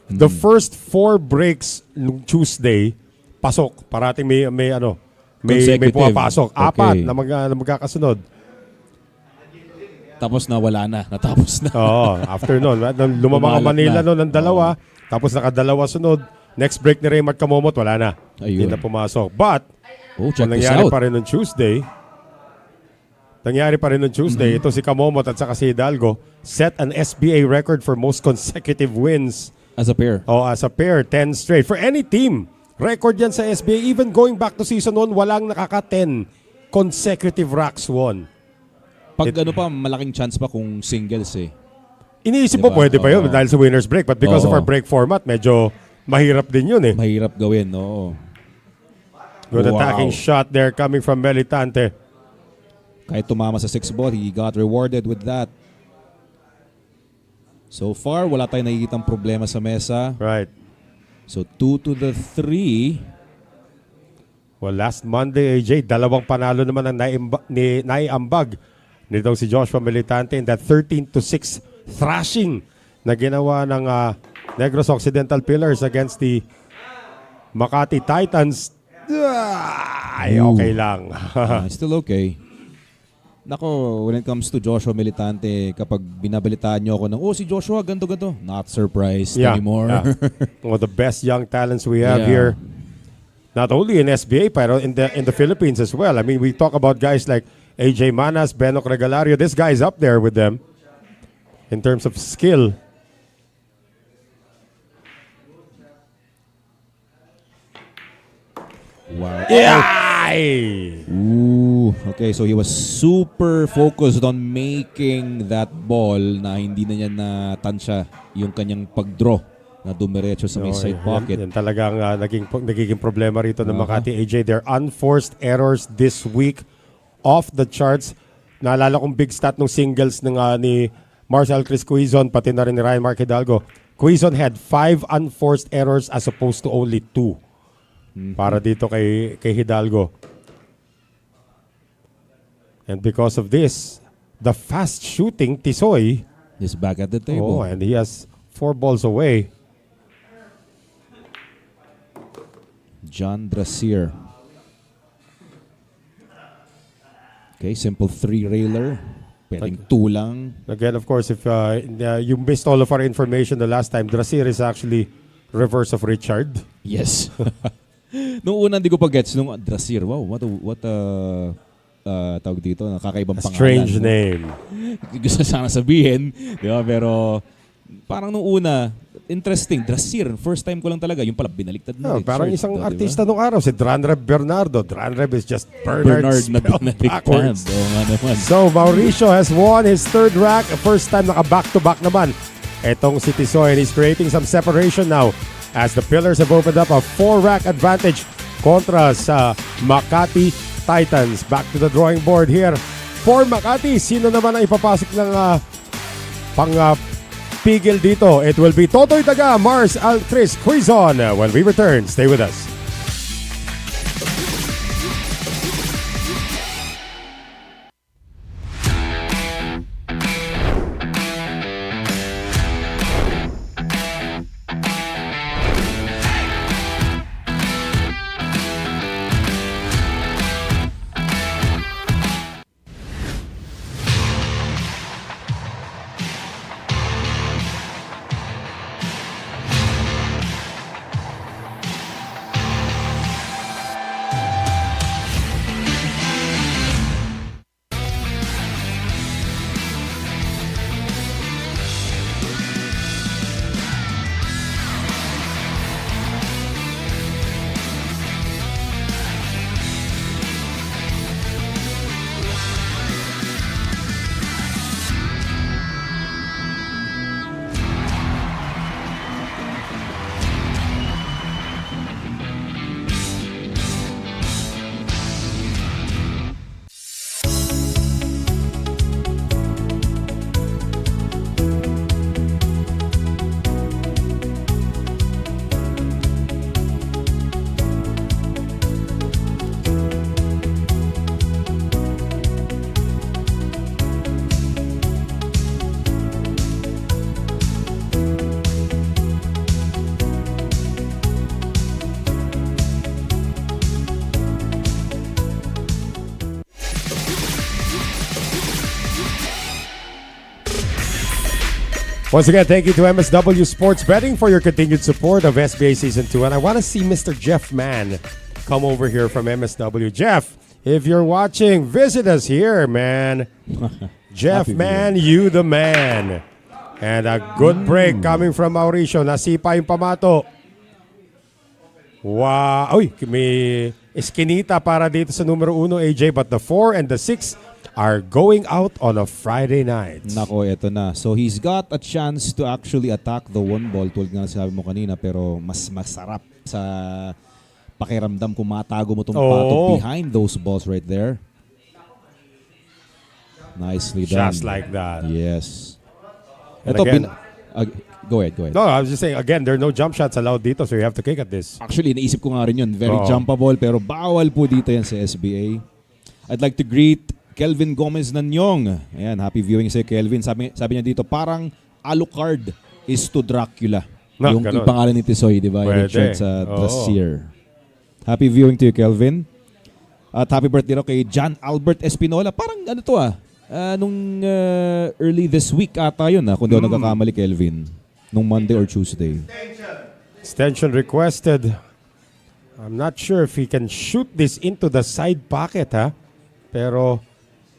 The first 4 breaks nung Tuesday, pasok. Parating may Consecutive. pumapasok. Okay. 4 na magkakasunod. Tapos na wala na. Natapos na. Oo, after nun. Lumamang ang Umalat Manila na. noon ng dalawa. Tapos nakadalawa sunod. Next break ni Raymart Kamomot, wala na. Hindi Ayun. na pumasok. But, Oh, check kung this nangyari out. pa rin nung Tuesday, ito si Kamomot at saka si Hidalgo set an SBA record for most consecutive wins. As a pair. As a pair, 10 straight. For any team, record yan sa SBA. Even going back to season 1, walang nakaka-10 consecutive racks won. Pag malaking chance pa kung singles eh. Iniisip Diba? mo, pwede pa yun Oo. dahil sa winner's break. But because of Oo. our break format, medyo mahirap din yun eh. Mahirap gawin, no? Good Wow. attacking shot there coming from Melitante. Kahit tumama sa 6 ball, he got rewarded with that. So far, wala tayong nakikitang problema sa mesa. Right. So 2-3. Well, last Monday, AJ, dalawang panalo naman ang naiambag nitong si Joshua Melitante in that 13-6 thrashing na ginawa ng Negros Occidental Pillars against the Makati Titans. Ay, okay lang. Still okay. Nako, when it comes to Joshua Melitante, kapag binabalitaan nyo ako ng, si Joshua, ganto-ganto. Not surprised anymore. yeah. One of the best young talents we have Yeah. here. Not only in SBA, pero in the Philippines as well. I mean, we talk about guys like AJ Manas, Benok Regalario. This guy's up there with them in terms of skill. Wow. Ay! Ooh, okay, so he was super focused on making that ball na hindi na niya natansya yung kanyang pag-draw na dumiretso sa may side pocket. Yan talagang nagiging problema rito ng Makati AJ. Their unforced errors this week off the charts. Naalala kong big stat ng singles ng ni Marcel Chris Quizon pati na rin ni Ryan Mark Hidalgo. Quizon had 5 unforced errors as opposed to only 2 para dito kay Hidalgo. And because of this, the fast shooting Tisoy, He's back at the table. and he has 4 balls away. John Drasir. Okay, simple 3-railer. Pwedeng 2 lang. Again, of course, if you missed all of our information the last time, Drasir is actually reverse of Richard. Yes. Nung una, hindi ko pa gets. Nung Drasir, wow, what a tawag dito, nakakaibang pangalan. Strange name. Gusto sana sabihin, di ba? Pero parang nung una, interesting. Drasir, first time ko lang talaga. Yung pala, binaliktad na. Parang Richard, isang diba? artista nung araw, si Dranreb Bernardo. Dranreb is just Bernard Na spelled binaliktad. backwards. Oo nga naman. So, Mauricio has won his 3rd rack. First time naka-back-to-back naman. Etong si Tisoy, and he's creating some separation now as the Pillars have opened up a 4-rack advantage kontra sa Makati Titans. Back to the drawing board here for Makati. Sino naman ang ipapasok ng pigil dito? It will be Totoy Daga, Mars Altris Quizon. When we return, stay with us. Once again, thank you to MSW Sports Betting for your continued support of SBA Season 2. And I want to see Mr. Jeff Mann come over here from MSW. Jeff, if you're watching, visit us here, man. Jeff Mann, you the man. And a good break coming from Mauricio. Nasipa yung pamato. Wow. Uy, may eskinita para dito sa numero 1, AJ. But the 4 and the 6 are going out on a Friday night. Nako, eto na. So he's got a chance to actually attack the 1 ball, tulad nga sabi mo kanina, pero mas masarap sa pakiramdam kung matago mo itong pato behind those balls right there. Nicely done. Just like that. Yes. And Ito, again- go ahead. No, I was just saying, again, there are no jump shots allowed dito, so you have to kick at this. Actually, naisip ko nga rin yun. Very Oo. jumpable, pero bawal po dito yan sa SBA. I'd like to greet Kelvin Gomez Nanyong. Ayan, happy viewing sa'yo, Kelvin. Sabi niya dito, parang Alucard is to Dracula. Na, yung ganun. pangalan ni Tisoy, di ba? Yung Pwede. shirt sa Oo. Dressier. Happy viewing to you, Kelvin. At happy birthday raw kay John Albert Espinola. Parang ano to nung early this week ata yun kung di ako nagkakamali, Kelvin. Nung Monday or Tuesday. Extension requested. I'm not sure if he can shoot this into the side pocket, pero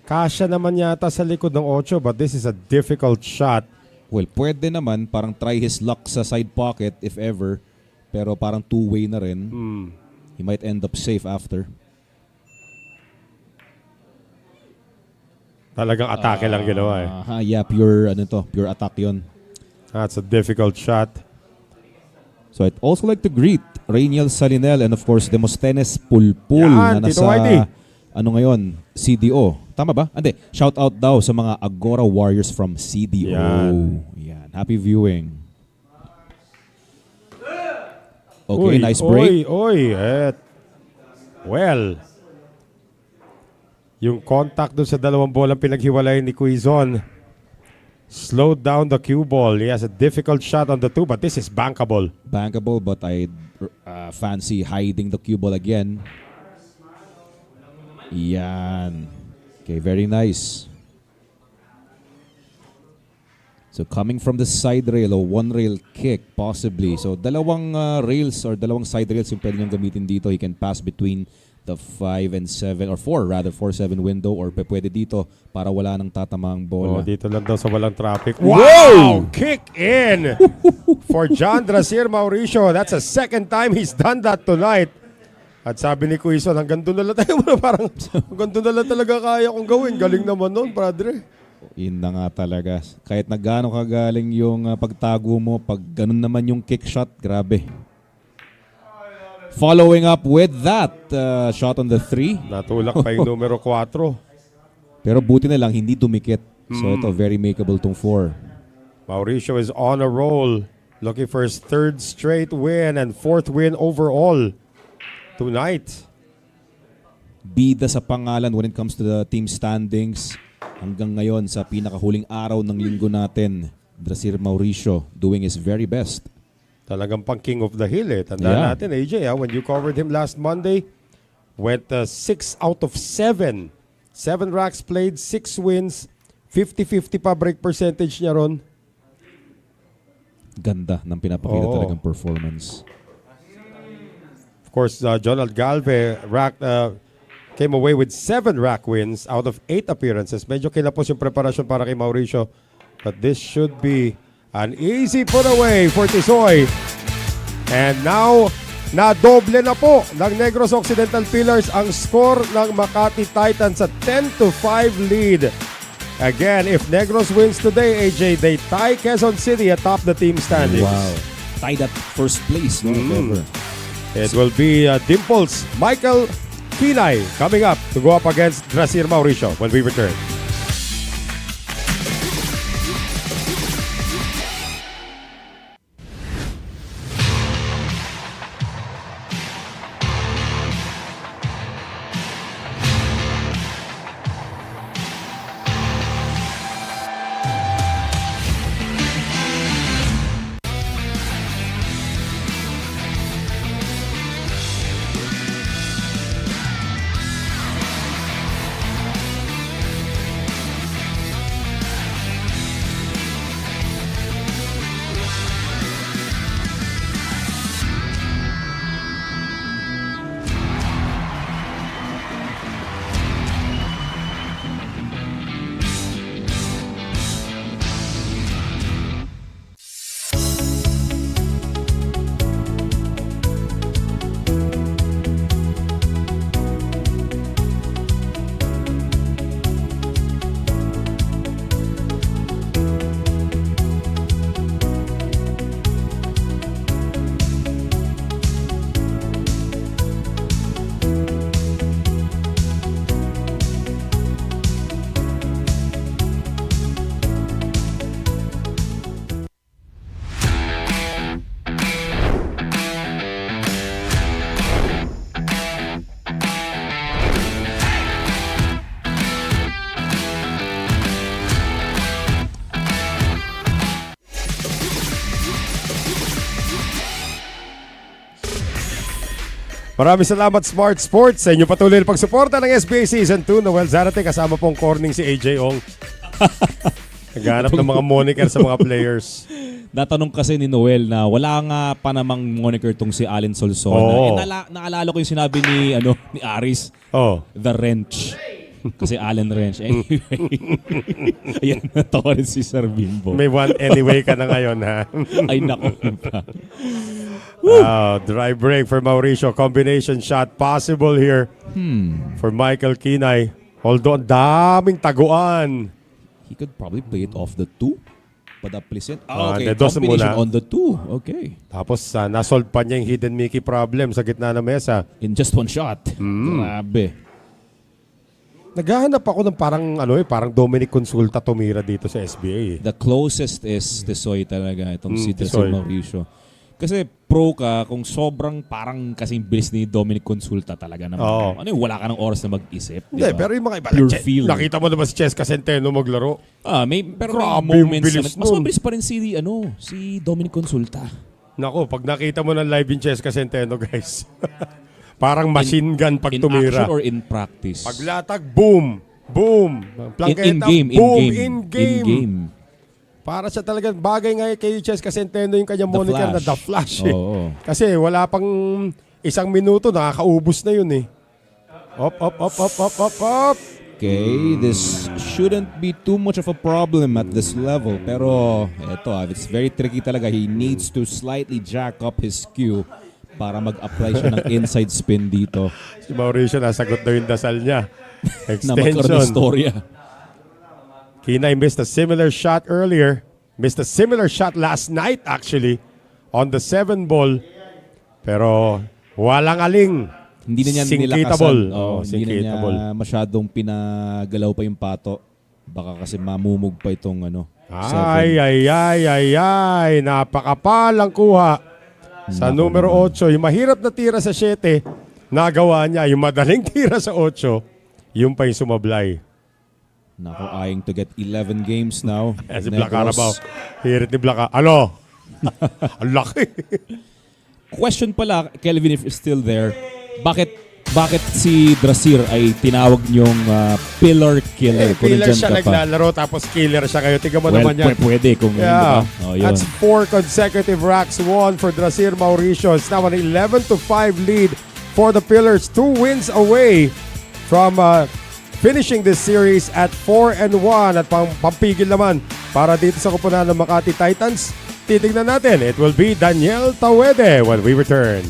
kasya naman yata sa likod ng 8, but this is a difficult shot. Well, pwede naman parang try his luck sa side pocket if ever. Pero parang two-way na rin. He might end up safe after. Talagang atake lang ginawa Yeah, pure attack yun. That's a difficult shot. So I'd also like to greet Rainiel Salinel and of course Demosthenes Pulpul Yan, na Tito nasa Whitey. ngayon, CDO. Tama ba? Hindi, shout out daw sa mga Agora Warriors from CDO. Yan. Happy viewing. Okay, nice break. Well, yung contact dun sa dalawang bolang pinaghiwalay ni Quizon slowed down the cue ball. He has a difficult shot on the 2, but this is bankable. Bankable, but I fancy hiding the cue ball again. Yan. Okay, very nice. So coming from the side rail o one rail kick possibly. So dalawang rails or dalawang side rails yung pwede niyang gamitin dito. He can pass between the 5 and 7 or 4 rather 4-7 window or pwede dito para wala nang tatamang bola. Dito lang daw sa walang traffic. Wow! Kick in for John Drasier Mauricio. That's the second time he's done that tonight. At sabi ni Quizon, hanggang doon na lang tayo. Parang hanggang doon na lang talaga kaya kong gawin. Galing naman nun, brother. Yun na nga talaga. Kahit na gaano kagaling yung pagtago mo, pag ganun naman yung kick shot, grabe. Following up with that shot on the 3. Natulak pa yung numero 4. Pero buti na lang, hindi dumikit. So ito, very makeable tong 4. Mauricio is on a roll. Looking for his 3rd straight win and 4th win overall tonight. Bida sa pangalan when it comes to the team standings. Hanggang ngayon sa pinakahuling araw ng linggo natin, Drasier Mauricio doing his very best. Talagang pang king of the hill Tandaan natin, AJ, when you covered him last Monday, went 6 out of 7. 7 racks played, 6 wins, 50-50 pa break percentage niya ron. Ganda ng pinapakita talagang performance. Of course, Jonald Galve came away with 7 rack wins out of 8 appearances. Medyo kinapos yung preparasyon para kay Mauricio. But this should be an easy put away for Tisoy. And now, na-doble na po ng Negros Occidental Pillars ang score ng Makati Titans sa 10-5 lead. Again, if Negros wins today, AJ, they tie Quezon City atop the team standings. Wow. Tied at first place. No? Ever. It will be Dimples Michael Kinay coming up to go up against Drasier Mauricio when we return. Maraming salamat Smart Sports sa inyo patuloy na pagsuporta ng SBA Season 2. Noel Zarate kasama pong corning si AJ Ong. Naghanap ng mga moniker sa mga players. Natanong kasi ni Noel na wala nga pa namang moniker tong si Allen Solsona. Oo. Naalala ko yung sinabi ni Aris, Oh. The Wrench. Kasi Allen Wrench. Anyway. Ayan, natawa rin si Sir Bimbo. May one anyway ka na ngayon, ha? Ay, nako. Dry break for Mauricio. Combination shot possible here for Michael Kinay. Although ang daming taguan. He could probably play it off the 2. Padaplicent. de Okay, dos combination muna. on the 2. Okay. Tapos nasolve pa niya yung hidden Mickey problem sa gitna ng mesa. In just one shot. Grabe. Naghahanap ako ng parang Dominic Consulta tumira dito sa SBA. The closest is Tisoy talaga. Itong si Tisoy. Mauricio. Kasi pro ka kung sobrang parang kasing bilis ni Dominic Consulta talaga naman. Oo. Ano yung wala ka ng oras na mag-isip. Hindi, diba? pero yung mga iba, Pure feel. nakita mo naman si Cheska Centeno maglaro. Pero Grabe may yung moments bilis na, mas nun. mabilis pa rin si Dominic Consulta. Nako, pag nakita mo ng live yung Cheska Centeno, guys. Parang machine gun pag In tumira. action or in practice? Paglatag, boom! Boom! Plangketa, in-game. boom! In-game. In-game! Para siya talaga, bagay nga kay Cheska Centeno yung kanyang The moniker na Flash. The Flash. Eh. Oo. Kasi wala pang isang minuto, nakakaubos na yun eh. Up. Okay, this shouldn't be too much of a problem at this level. Pero eto, it's very tricky talaga. He needs to slightly jack up his skew para mag-apply siya ng inside spin dito Si Mauricio, nasagot na yung dasal niya. na magkaroon ng Extension. storya. Kinay missed a similar shot earlier. Missed a similar shot last night actually on the 7 ball. Pero walang aling. Hindi na niya Sinkitable. nilakasan. Oo, Hindi na niya sinkitable. masyadong pinagalaw pa yung pato. Baka kasi mamumog pa itong Ay. 7. Napakapalang kuha sa Naku numero naman. 8. Yung mahirap na tira sa 7, nagawa niya. Yung madaling tira sa 8, yung pa yung sumablay. Nako, eyeing to get 11 games now. Si Negros. Black Carabao. Hirit ni Black. Ano? Ang laki. Question pala, Kelvin, if you're still there, bakit si Drasir ay tinawag niyong pillar killer? Kung Pillar nandyan siya ka pa? naglalaro tapos killer siya kayo. Tingnan mo Well, naman yan. pwede kung Yeah. hindi ba? Oh, yun. That's 4 consecutive racks won for Drasir Mauricio. It's now an 11-5 lead for the Pillars. 2 wins away from finishing this series at 4-1. At pampigil naman para dito sa kupunan ng Makati Titans. Titignan natin. It will be Daniel Tawede when we return.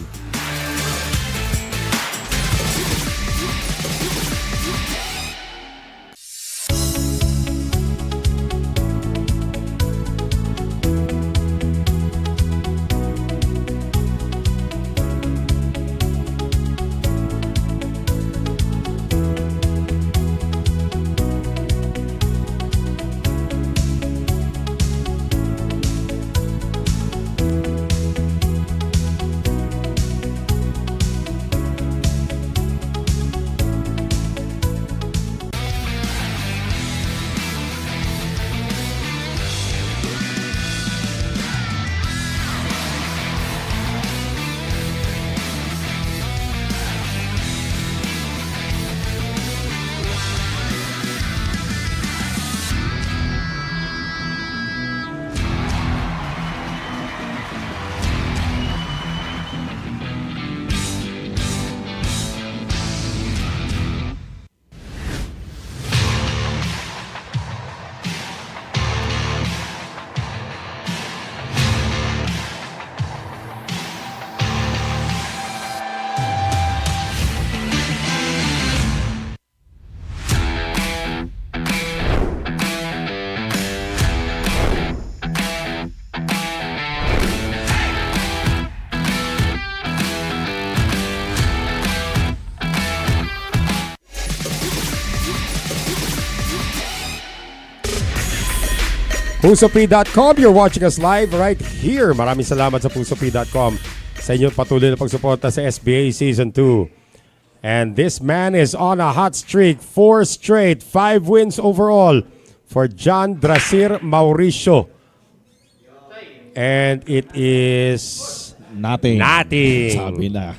PusoP.com, you're watching us live right here. Maraming salamat sa PusoP.com sa inyong patuloy na pagsuporta sa SBA Season 2. And this man is on a hot streak. 4 straight, 5 wins overall for John Drasir Mauricio. And it is Nothing. nothing. Sabi na.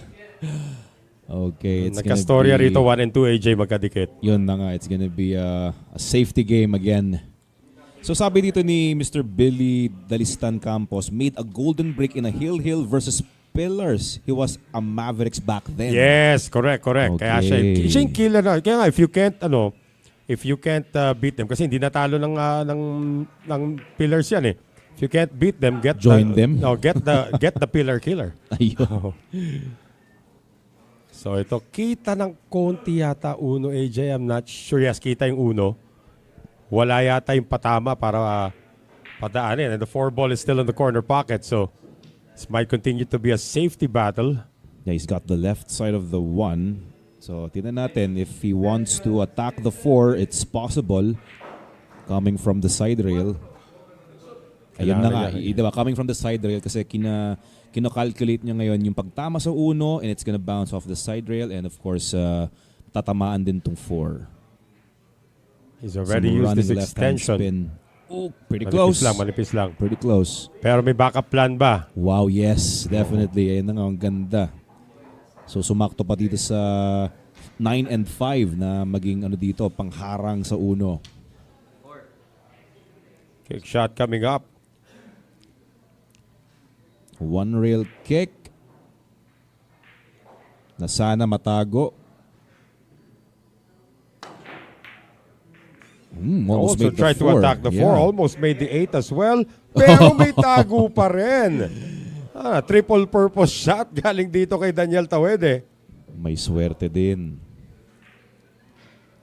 Okay, it's gonna Nagka-storya be... rito, 1 and 2, AJ magkadikit. Yun na nga, it's gonna be a safety game again. So sabi dito ni Mr. Billy Dalistan Campos, made a golden break in a Hill versus Pillars. He was a Mavericks back then. Yes, correct. Kaya siya Okay. yung killer na. Kaya nga, if you can't beat them, kasi hindi natalo ng Pillars yan eh. If you can't beat them, Join them. No, get the pillar killer. Ayun. So ito, kita ng konti yata uno, AJ. I'm not sure. Yes, kita yung uno. Wala yata yung patama para padaanin. And the 4 ball is still in the corner pocket. So this might continue to be a safety battle. Yeah, he's got the left side of the 1. So tingnan natin if he wants to attack the 4, it's possible. Coming from the side rail. Ayun na nga, diba? Coming from the side rail kasi kino-calculate niya ngayon yung pagtama sa uno and it's gonna bounce off the side rail and of course tatamaan din tong 4. He's already used this extension. Oh, pretty close. Manipis lang. Pretty close. Pero may backup plan ba? Wow, yes, definitely. Ayun na nga, ang ganda. So sumakto pa dito sa 9 and 5 na maging dito, pangharang sa uno. Kick shot coming up. One rail kick na sana matago. Almost Also made the tried to 4. attack the 4. Yeah. Almost made the 8 as well. Pero may tago pa rin. Triple purpose shot galing dito kay Daniel Tawede. May swerte din.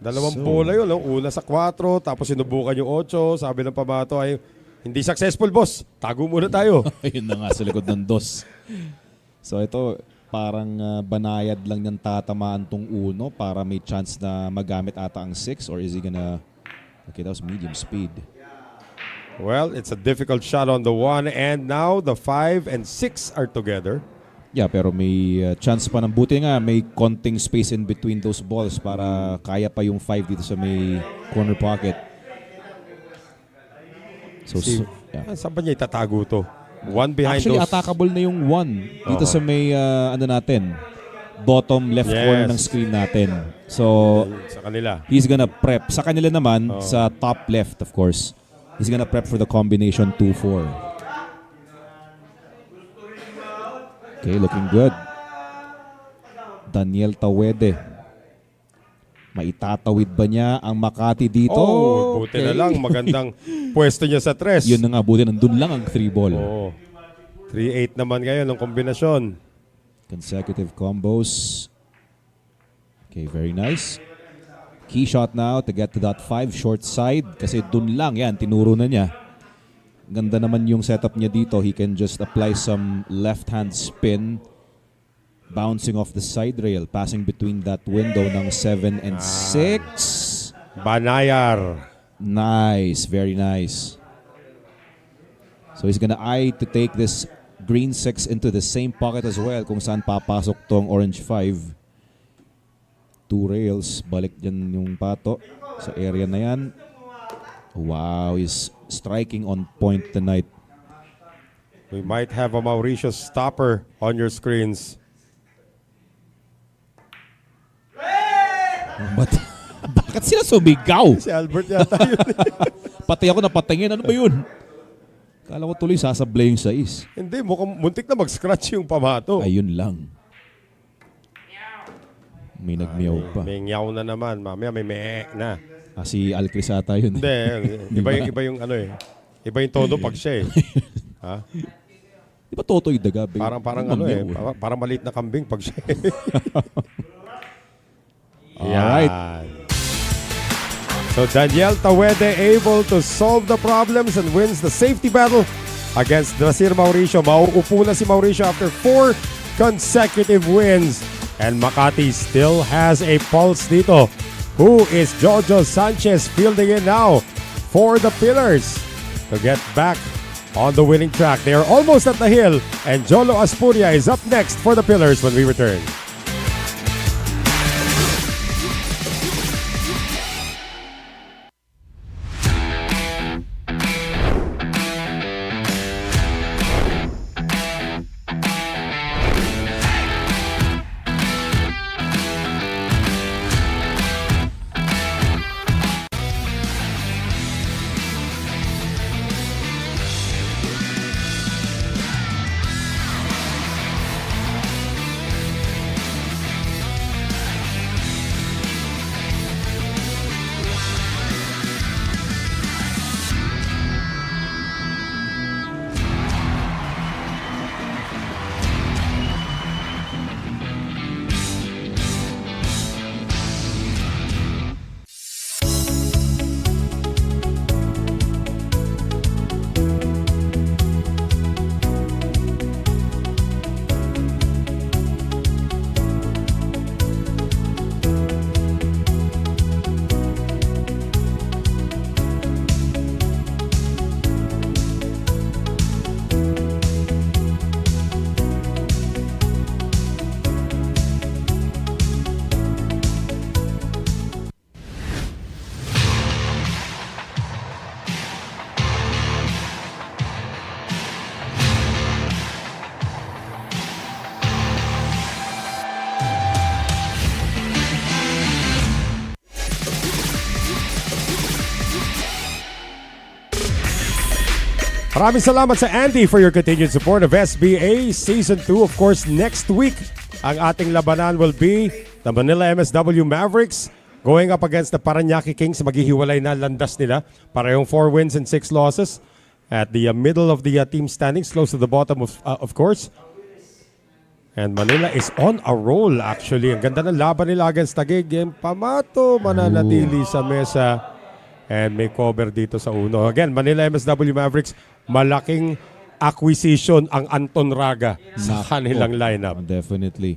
Dalawang bola yun. No? Una sa 4, tapos sinubukan yung 8. Sabi ng pamato ay, hindi successful, boss. Tago muna tayo. Ayun na nga sa likod ng 2. So ito, parang banayad lang niyang tatamaan tong uno para may chance na magamit ata ang 6 or is he gonna... Okay, that was medium speed. Well, it's a difficult shot on the 1 and now the 5 and 6 are together. Yeah, pero may chance pa ng buti nga. May konting space in between those balls para kaya pa yung 5 dito sa may corner pocket. So, yeah. Saan ba niya itatago to? 1 behind Actually, those. attackable na yung 1 dito sa may, natin, bottom left corner ng screen natin. So, Sa kanila. he's gonna prep. Sa kanila naman, sa top left, of course, he's gonna prep for the combination 2-4. Okay, looking good. Daniel Tawede. Maitatawid ba niya ang Makati dito? Oh, buti na lang. Magandang pwesto niya sa 3. Yun na nga, buti nandun lang ang 3 ball. Oh. 3-8 naman ngayon ng kombinasyon. Consecutive combos. Okay, very nice. Key shot now to get to that 5 short side kasi dun lang yan, tinuro na niya. Ganda naman yung setup niya dito. He can just apply some left-hand spin. Bouncing off the side rail, passing between that window ng 7 and 6. Banayar. Nice, very nice. So he's gonna eye to take this green 6 into the same pocket as well kung saan papasok tong orange 5. 2 rails, balik dyan yung pato sa area na yan. Wow, he's striking on point tonight. We might have a Mauricio stopper on your screens. Bakit sila sumigaw? Si Albert yata yun. Pati ako napatingin. Ano ba yun? Kala ko tuloy sasablay yung 6. Hindi, mukhang muntik na mag-scratch yung pamato. Ayun lang. May nagmeow pa. May nyaw na naman. Mamaya may mee na. Si Alcris ata yun. Hindi, iba yung ano eh. Iba yung todo pag siya eh. Ha? Di ba Totoy daga? Parang ano eh. Parang maliit na kambing pag siya eh. Alright. Yan. So Daniel Tawede able to solve the problems and wins the safety battle against Drasir Mauricio. Mauupo na si Mauricio after 4 consecutive wins. And Makati still has a pulse dito. Who is Jojo Sanchez fielding in now for the Pillars to get back on the winning track. They are almost at the hill and Jolo Aspuria is up next for the Pillars when we return. Maraming salamat sa Andy for your continued support of SBA Season 2. Of course, next week, ang ating labanan will be the Manila MSW Mavericks going up against the Parañaque Kings. Maghihiwalay na landas nila. Parehong 4 wins and 6 losses. At the middle of the team standings, close to the bottom of course. And Manila is on a roll actually. Ang ganda ng laban nila against Taguig. Pamato mananatili sa mesa. And may cover dito sa uno. Again, Manila MSW Mavericks, malaking acquisition ang Anton Raga sa kanilang lineup. Definitely.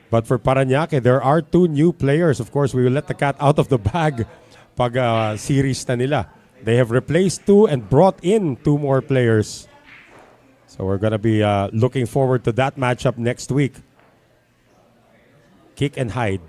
But for Parañaque, there are 2 new players. Of course, we will let the cat out of the bag pag series na nila. They have replaced 2 and brought in 2 more players. So we're gonna be looking forward to that matchup next week. Kick and hide.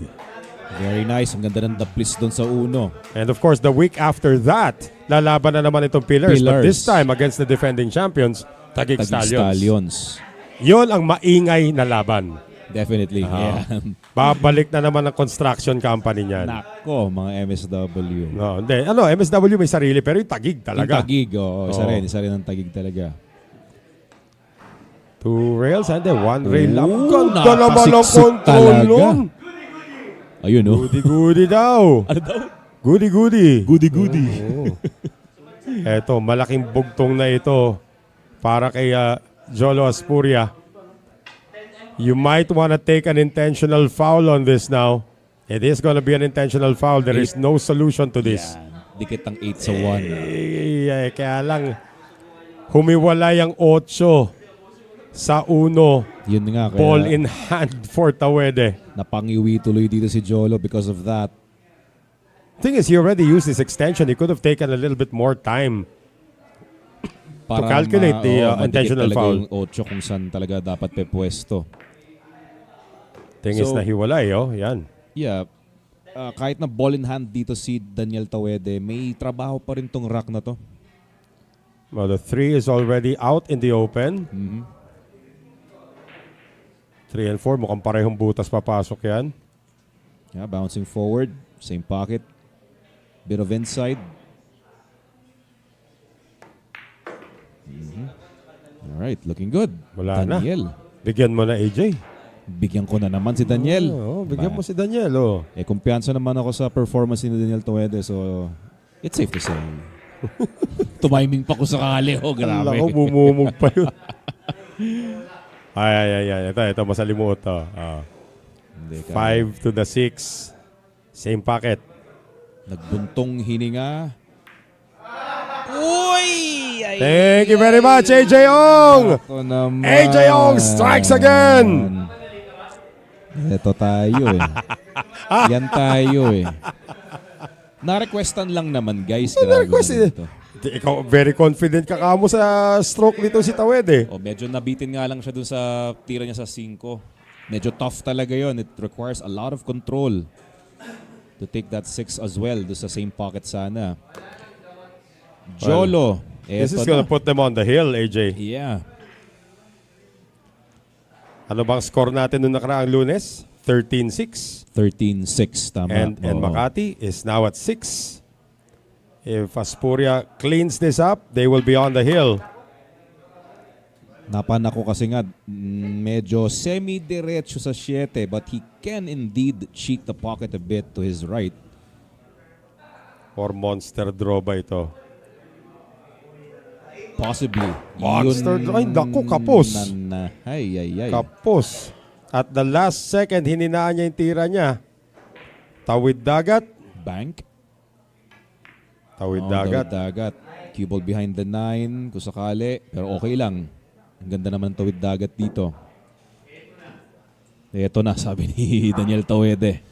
Very nice. Ang ganda ng daplis doon sa uno. And of course, the week after that, lalaban na naman itong Pillars. But this time against the defending champions, Taguig Stallions. Yun ang maingay na laban. Definitely. Yeah. Babalik na naman ang construction company niyan. Nako, mga MSW. No, hindi. MSW may sarili pero yung Taguig Yung talaga. Taguig, isa rin ang Taguig talaga. 2 rails and then 1 rail up. Ooh, Ganda naman ang napasiksik control talaga. nun. Ayun, oh. Goody-goody daw. Ano daw? Goody-goody. Goody-goody. Eto, malaking bugtong na ito para kay Jolo Aspuria. You might want to take an intentional foul on this now. It is going to be an intentional foul. There is no solution to this. Dikit ang 8 sa 1. Kaya lang, humiwalay ang 8 sa 1. Yun nga. Kaya Ball in hand for Tawede. napangiwi tuloy dito si Jolo because of that. Thing is, he already used his extension. He could have taken a little bit more time. Para calculate the, madikit intentional talaga foul. yung 8 kung saan talaga dapat pwesto. Thing is, So- nahiwalay, oh. Yan. Yeah. Kahit na ball in hand dito si Daniel Tawede, may trabaho pa rin tong rack na to. Well, the 3 is already out in the open. 3 and 4, mukhang parehong butas papasok yan. Yeah, bouncing forward, same pocket. Bit of inside. Alright, looking good. Wala na. Daniel. Bigyan mo na, AJ. Bigyan ko na naman si Daniel. Oo, bigyan mo si Daniel, oh. Kumpiyansa naman ako sa performance ni Daniel Tawede, so it's safe to say. Tumiming pa ko sakali. Oh, grabe. Alam ko, bumumog pa yun. Ay. Ito, masalimuot to. Hindi ka- 5 to the 6. Same pocket. Nagbuntong hininga. Uy! Thank you very much, AJ Ong! Ako naman. AJ Ong strikes again! Ito tayo eh. Yan tayo eh. Na-requestan lang naman guys. Grabe Na-request naman eh. ito. Ikaw, very confident ka kamo sa stroke nito si Tawede. Medyo nabitin nga lang siya dun sa tira niya sa 5. Medyo tough talaga yon. It requires a lot of control to take that 6 as well. Doon sa same pocket sana. Jolo. This is Eto gonna na. put them on the hill, AJ. Yeah. Ano bang score natin noong nakaraang Lunes? 13-6. 13-6. Tama. And Oo. Makati is now at 6. If Aspuria cleans this up, they will be on the hill. Napan ako kasi nga medyo semi-diretso sa 7 but he can indeed cheat the pocket a bit to his right. Or monster draw ba ito? Possibly. Monster draw. Ay, naku, kapos. Ay. Kapos. At the last second, hininaan niya yung tira niya. Tawid dagat. Bank. Tawid Oh, dagat. dagat. Cue ball behind the 9 kung sakali. Pero okay lang. Ang ganda naman ng tawid dagat dito. Ito na, sabi ni Daniel Tawede.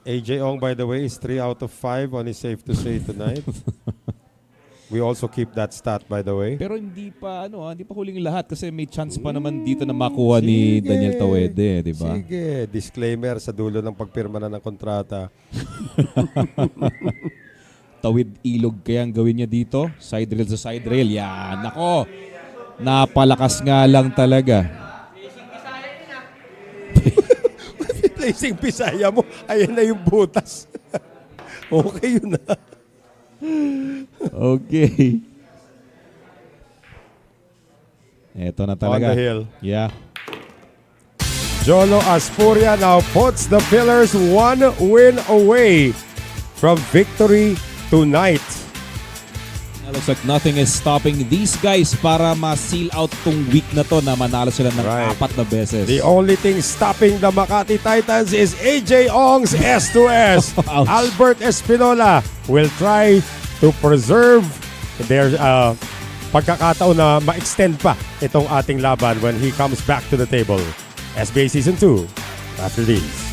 AJ Ong, by the way, is 3 out of 5 on his safe to say tonight. We also keep that stat, by the way. Pero hindi pa huling lahat kasi may chance pa naman dito na makuha ni Sige. Daniel Tawede, di ba? Sige, disclaimer sa dulo ng pagpirma na ng kontrata. Tawid ilog kaya ang gawin niya dito. Side rail sa side rail. Yan. Nako. Napalakas nga lang talaga. Placing Pisaya mo, ayan na yung butas. Okay yun na. Okay. Ito na On talaga. the hill. Yeah. Jolo Aspuria now puts the Pillars one win away from victory tonight. It looks like nothing is stopping these guys para ma-seal out tong week na to na manalo sila ng Right. 4 na beses. The only thing stopping the Makati Titans is AJ Ong's S2S. Ouch. Albert Espinola will try to preserve their pagkakataon na ma-extend pa itong ating laban when he comes back to the table. SBA Season 2 after these.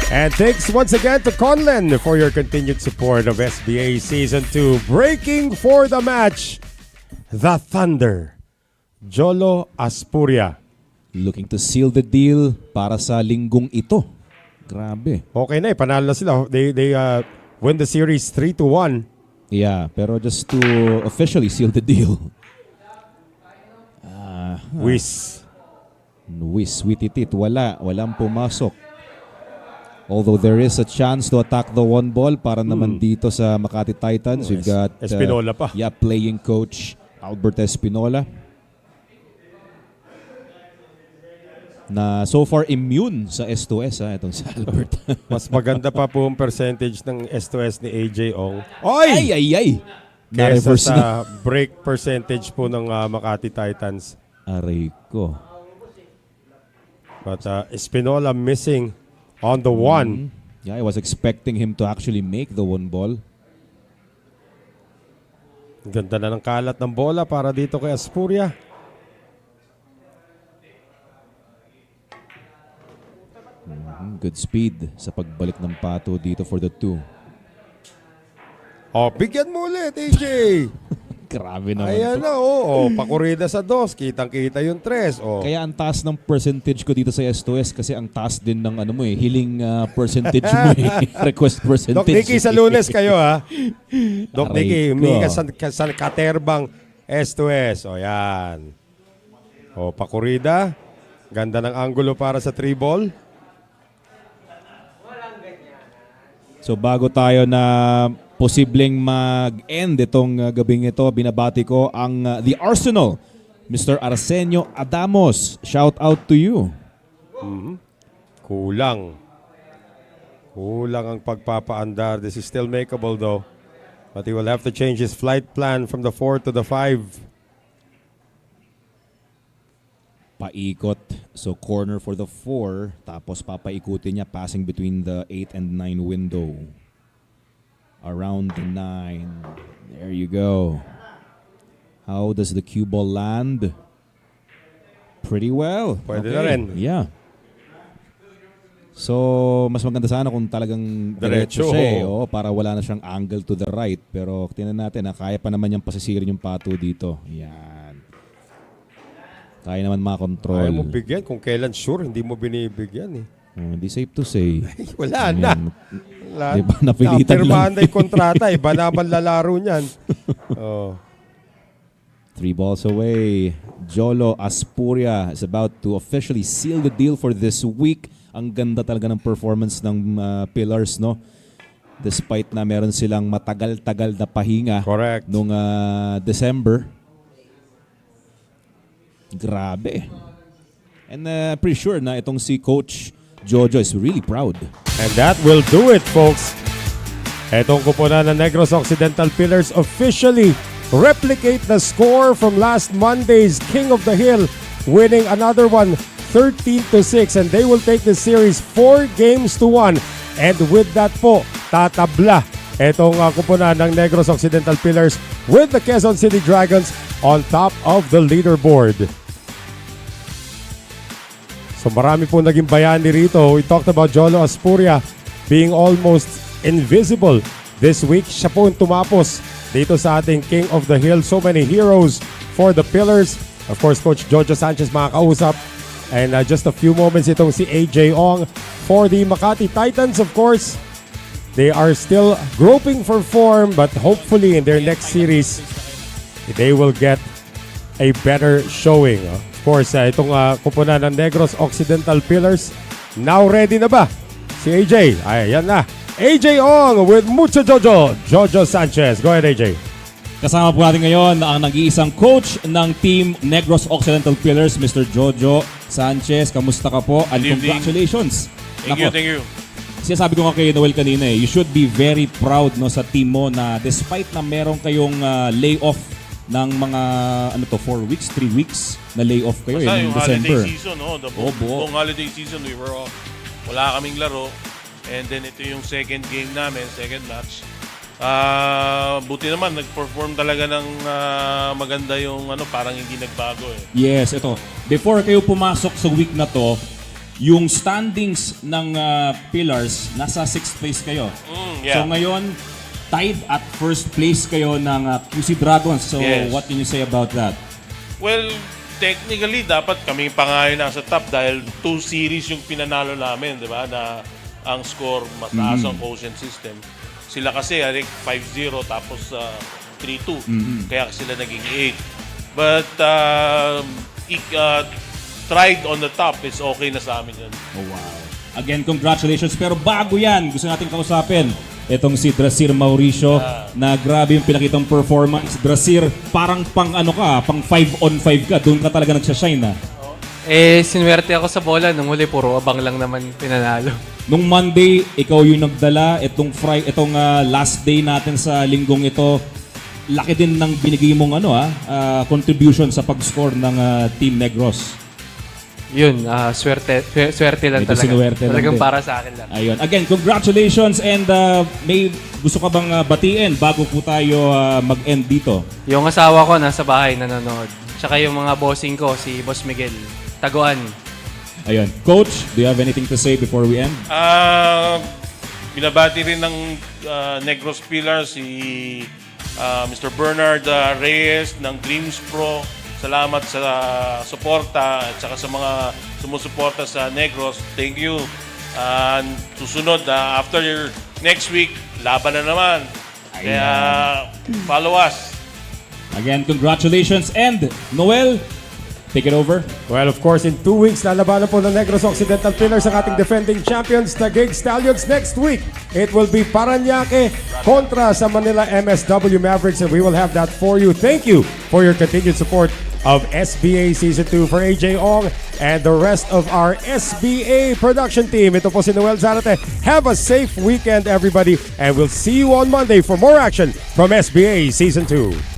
And thanks once again to Conlen for your continued support of SBA Season 2. Breaking for the match, the Thunder, Jolo Aspuria. Looking to seal the deal para sa linggong ito. Grabe. Okay na panalo na sila. They win the series 3-1. Yeah, pero just to officially seal the deal. Wiz. Wititit, walang pumasok. Although there is a chance to attack the one ball para naman dito sa Makati Titans. We've got Espinola pa. Yeah, playing coach Albert Espinola. Na so far immune sa S2S itong si Albert. Mas maganda pa po ang percentage ng S2S ni AJ Ong. ay! Kesa Na-reverse na. sa break percentage po ng Makati Titans. Aray ko. But Espinola missing on the one. Yeah, I was expecting him to actually make the one ball. Ganda na ng kalat ng bola para dito kay Aspuria. Good speed sa pagbalik ng Pato dito for the 2. Oh, bigyan mo ulit, AJ. Grabe naman Ayan to. na, oh. Pakurida sa 2. Kitang-kita yung 3. Oh. Kaya ang taas ng percentage ko dito sa S2S kasi ang taas din ng ano mo healing percentage mo request percentage. Doc Nicky, sa Lunes kayo, ha? Doc Aray Nicky, ko. humingi ka sa katerbang S2S. O, yan. O, pakurida. Ganda ng angulo para sa 3 ball. So bago tayo na posibleng mag-end itong gabing ito, binabati ko ang The Arsenal, Mr. Arsenio Adamos. Shout out to you. Kulang. Kulang ang pagpapaandar. This is still makeable though. But he will have to change his flight plan from the 4 to the 5. Paikot. So corner for the 4. Tapos papaikutin niya passing between the 8 and 9 window. Around the 9. There you go. How does the cue ball land? Pretty well. Pwede na rin. Yeah. So, mas maganda sana kung talagang diretso Diretso, siya oo. para wala na siyang angle to the right. Pero tingnan natin, kaya pa naman niyang pasisirin yung Pato dito. Yan. Kaya naman Ayaw makontrol. mo bigyan. Kung kailan sure, hindi mo binibigyan eh. Hindi safe to say. Wala na. Ayan. Wala. Diba, napilitan Napirmahan lang. na yung kontrata. Iba naman lalaro niyan. Oh. 3 balls away. Jolo Aspuria is about to officially seal the deal for this week. Ang ganda talaga ng performance ng Pillars, no? Despite na meron silang matagal-tagal na pahinga Correct. nung December. Grabe. And pretty sure na itong si Coach Jojo is really proud. And that will do it, folks. Etong kupunan ng Negros Occidental Pillars officially replicate the score from last Monday's King of the Hill, winning another one 13-6, and they will take the series 4-1. And with that po, tatabla etong kupunan ng Negros Occidental Pillars with the Quezon City Dragons on top of the leaderboard. So marami po naging bayani rito. We talked about Jolo Aspuria being almost invisible this week. Siya po yung tumapos dito sa ating King of the Hill. So many heroes for the Pillars. Of course, Coach Jojo Sanchez makakausap. And just a few moments itong si AJ Ong for the Makati Titans. Of course, they are still groping for form, but hopefully in their next series, they will get a better showing. Of course, itong kupunan ng Negros Occidental Pillars. Now ready na ba? Si AJ. Ay, yan na. AJ Ong with Mucho Jojo. Jojo Sanchez. Go ahead, AJ. Kasama po natin ngayon ang nag-iisang coach ng Team Negros Occidental Pillars, Mr. Jojo Sanchez. Kamusta ka po? And Good evening. congratulations. Thank you. Sinasabi ko nga kay Noel kanina, you should be very proud no sa team mo na despite na meron kayong layoff ng mga 4 weeks, 3 weeks na layoff kayo Basta in yung December. holiday season, buo. buong holiday season, we were off. Wala kaming laro. And then ito yung second game namin, second match. Buti naman, nag-perform talaga ng maganda yung parang hindi nagbago eh. Yes, ito. Before kayo pumasok sa week na to, yung standings ng Pillars, nasa 6th place kayo. Yeah. So ngayon, tied at first place kayo ng QC Dragons. So Yes. what can you say about that? Well, technically, dapat kami pa nga yung nasa top dahil 2 series yung pinanalo namin, di ba? Na ang score mataas ang quotient system. Sila kasi, 5-0 tapos 3-2. Kaya sila naging 8. But tried on the top, it's okay na sa amin yun. Oh, wow. Again, congratulations. Pero bago yan, gusto natin kausapin itong si Drasir Mauricio na grabe yung pinakitang performance. Drasir, parang pang 5-on-5 ka. Doon ka talaga nagsashine na. Sinuwerte ako sa bola. Nung huli, puro abang lang naman pinanalo. Nung Monday, ikaw yung nagdala. Itong last day natin sa linggong ito, laki din ng binigay mong contribution sa pag-score ng Team Negros. Yun, swerte lang Medyo talaga. sinuwerte lang Talagang din. para sa akin lang. Ayun. Again, congratulations and may gusto ka bang batiin bago po tayo mag-end dito? Yung asawa ko nasa bahay nanonood. Tsaka yung mga bossing ko, si Boss Miguel. Taguan. Ayun. Coach, do you have anything to say before we end? Binabati rin ng Negros Pillars si Mr. Bernard Reyes ng Dreams Pro. Salamat sa suporta at saka sa mga sumusuporta sa Negros. Thank you. Susunod, after your next week, laban na naman. Kaya follow us. Again, congratulations. And Noel, take it over. Well, of course, in 2 weeks, lalabanan po ng Negros Occidental Pillars ang ating defending champions, Taguig Stallions. Next week, it will be Parañaque kontra sa Manila MSW Mavericks, and we will have that for you. Thank you for your continued support of SBA Season 2. For AJ Ong and the rest of our SBA production team, ito po si Noel Zarate. Have a safe weekend, everybody, and we'll see you on Monday for more action from SBA Season 2.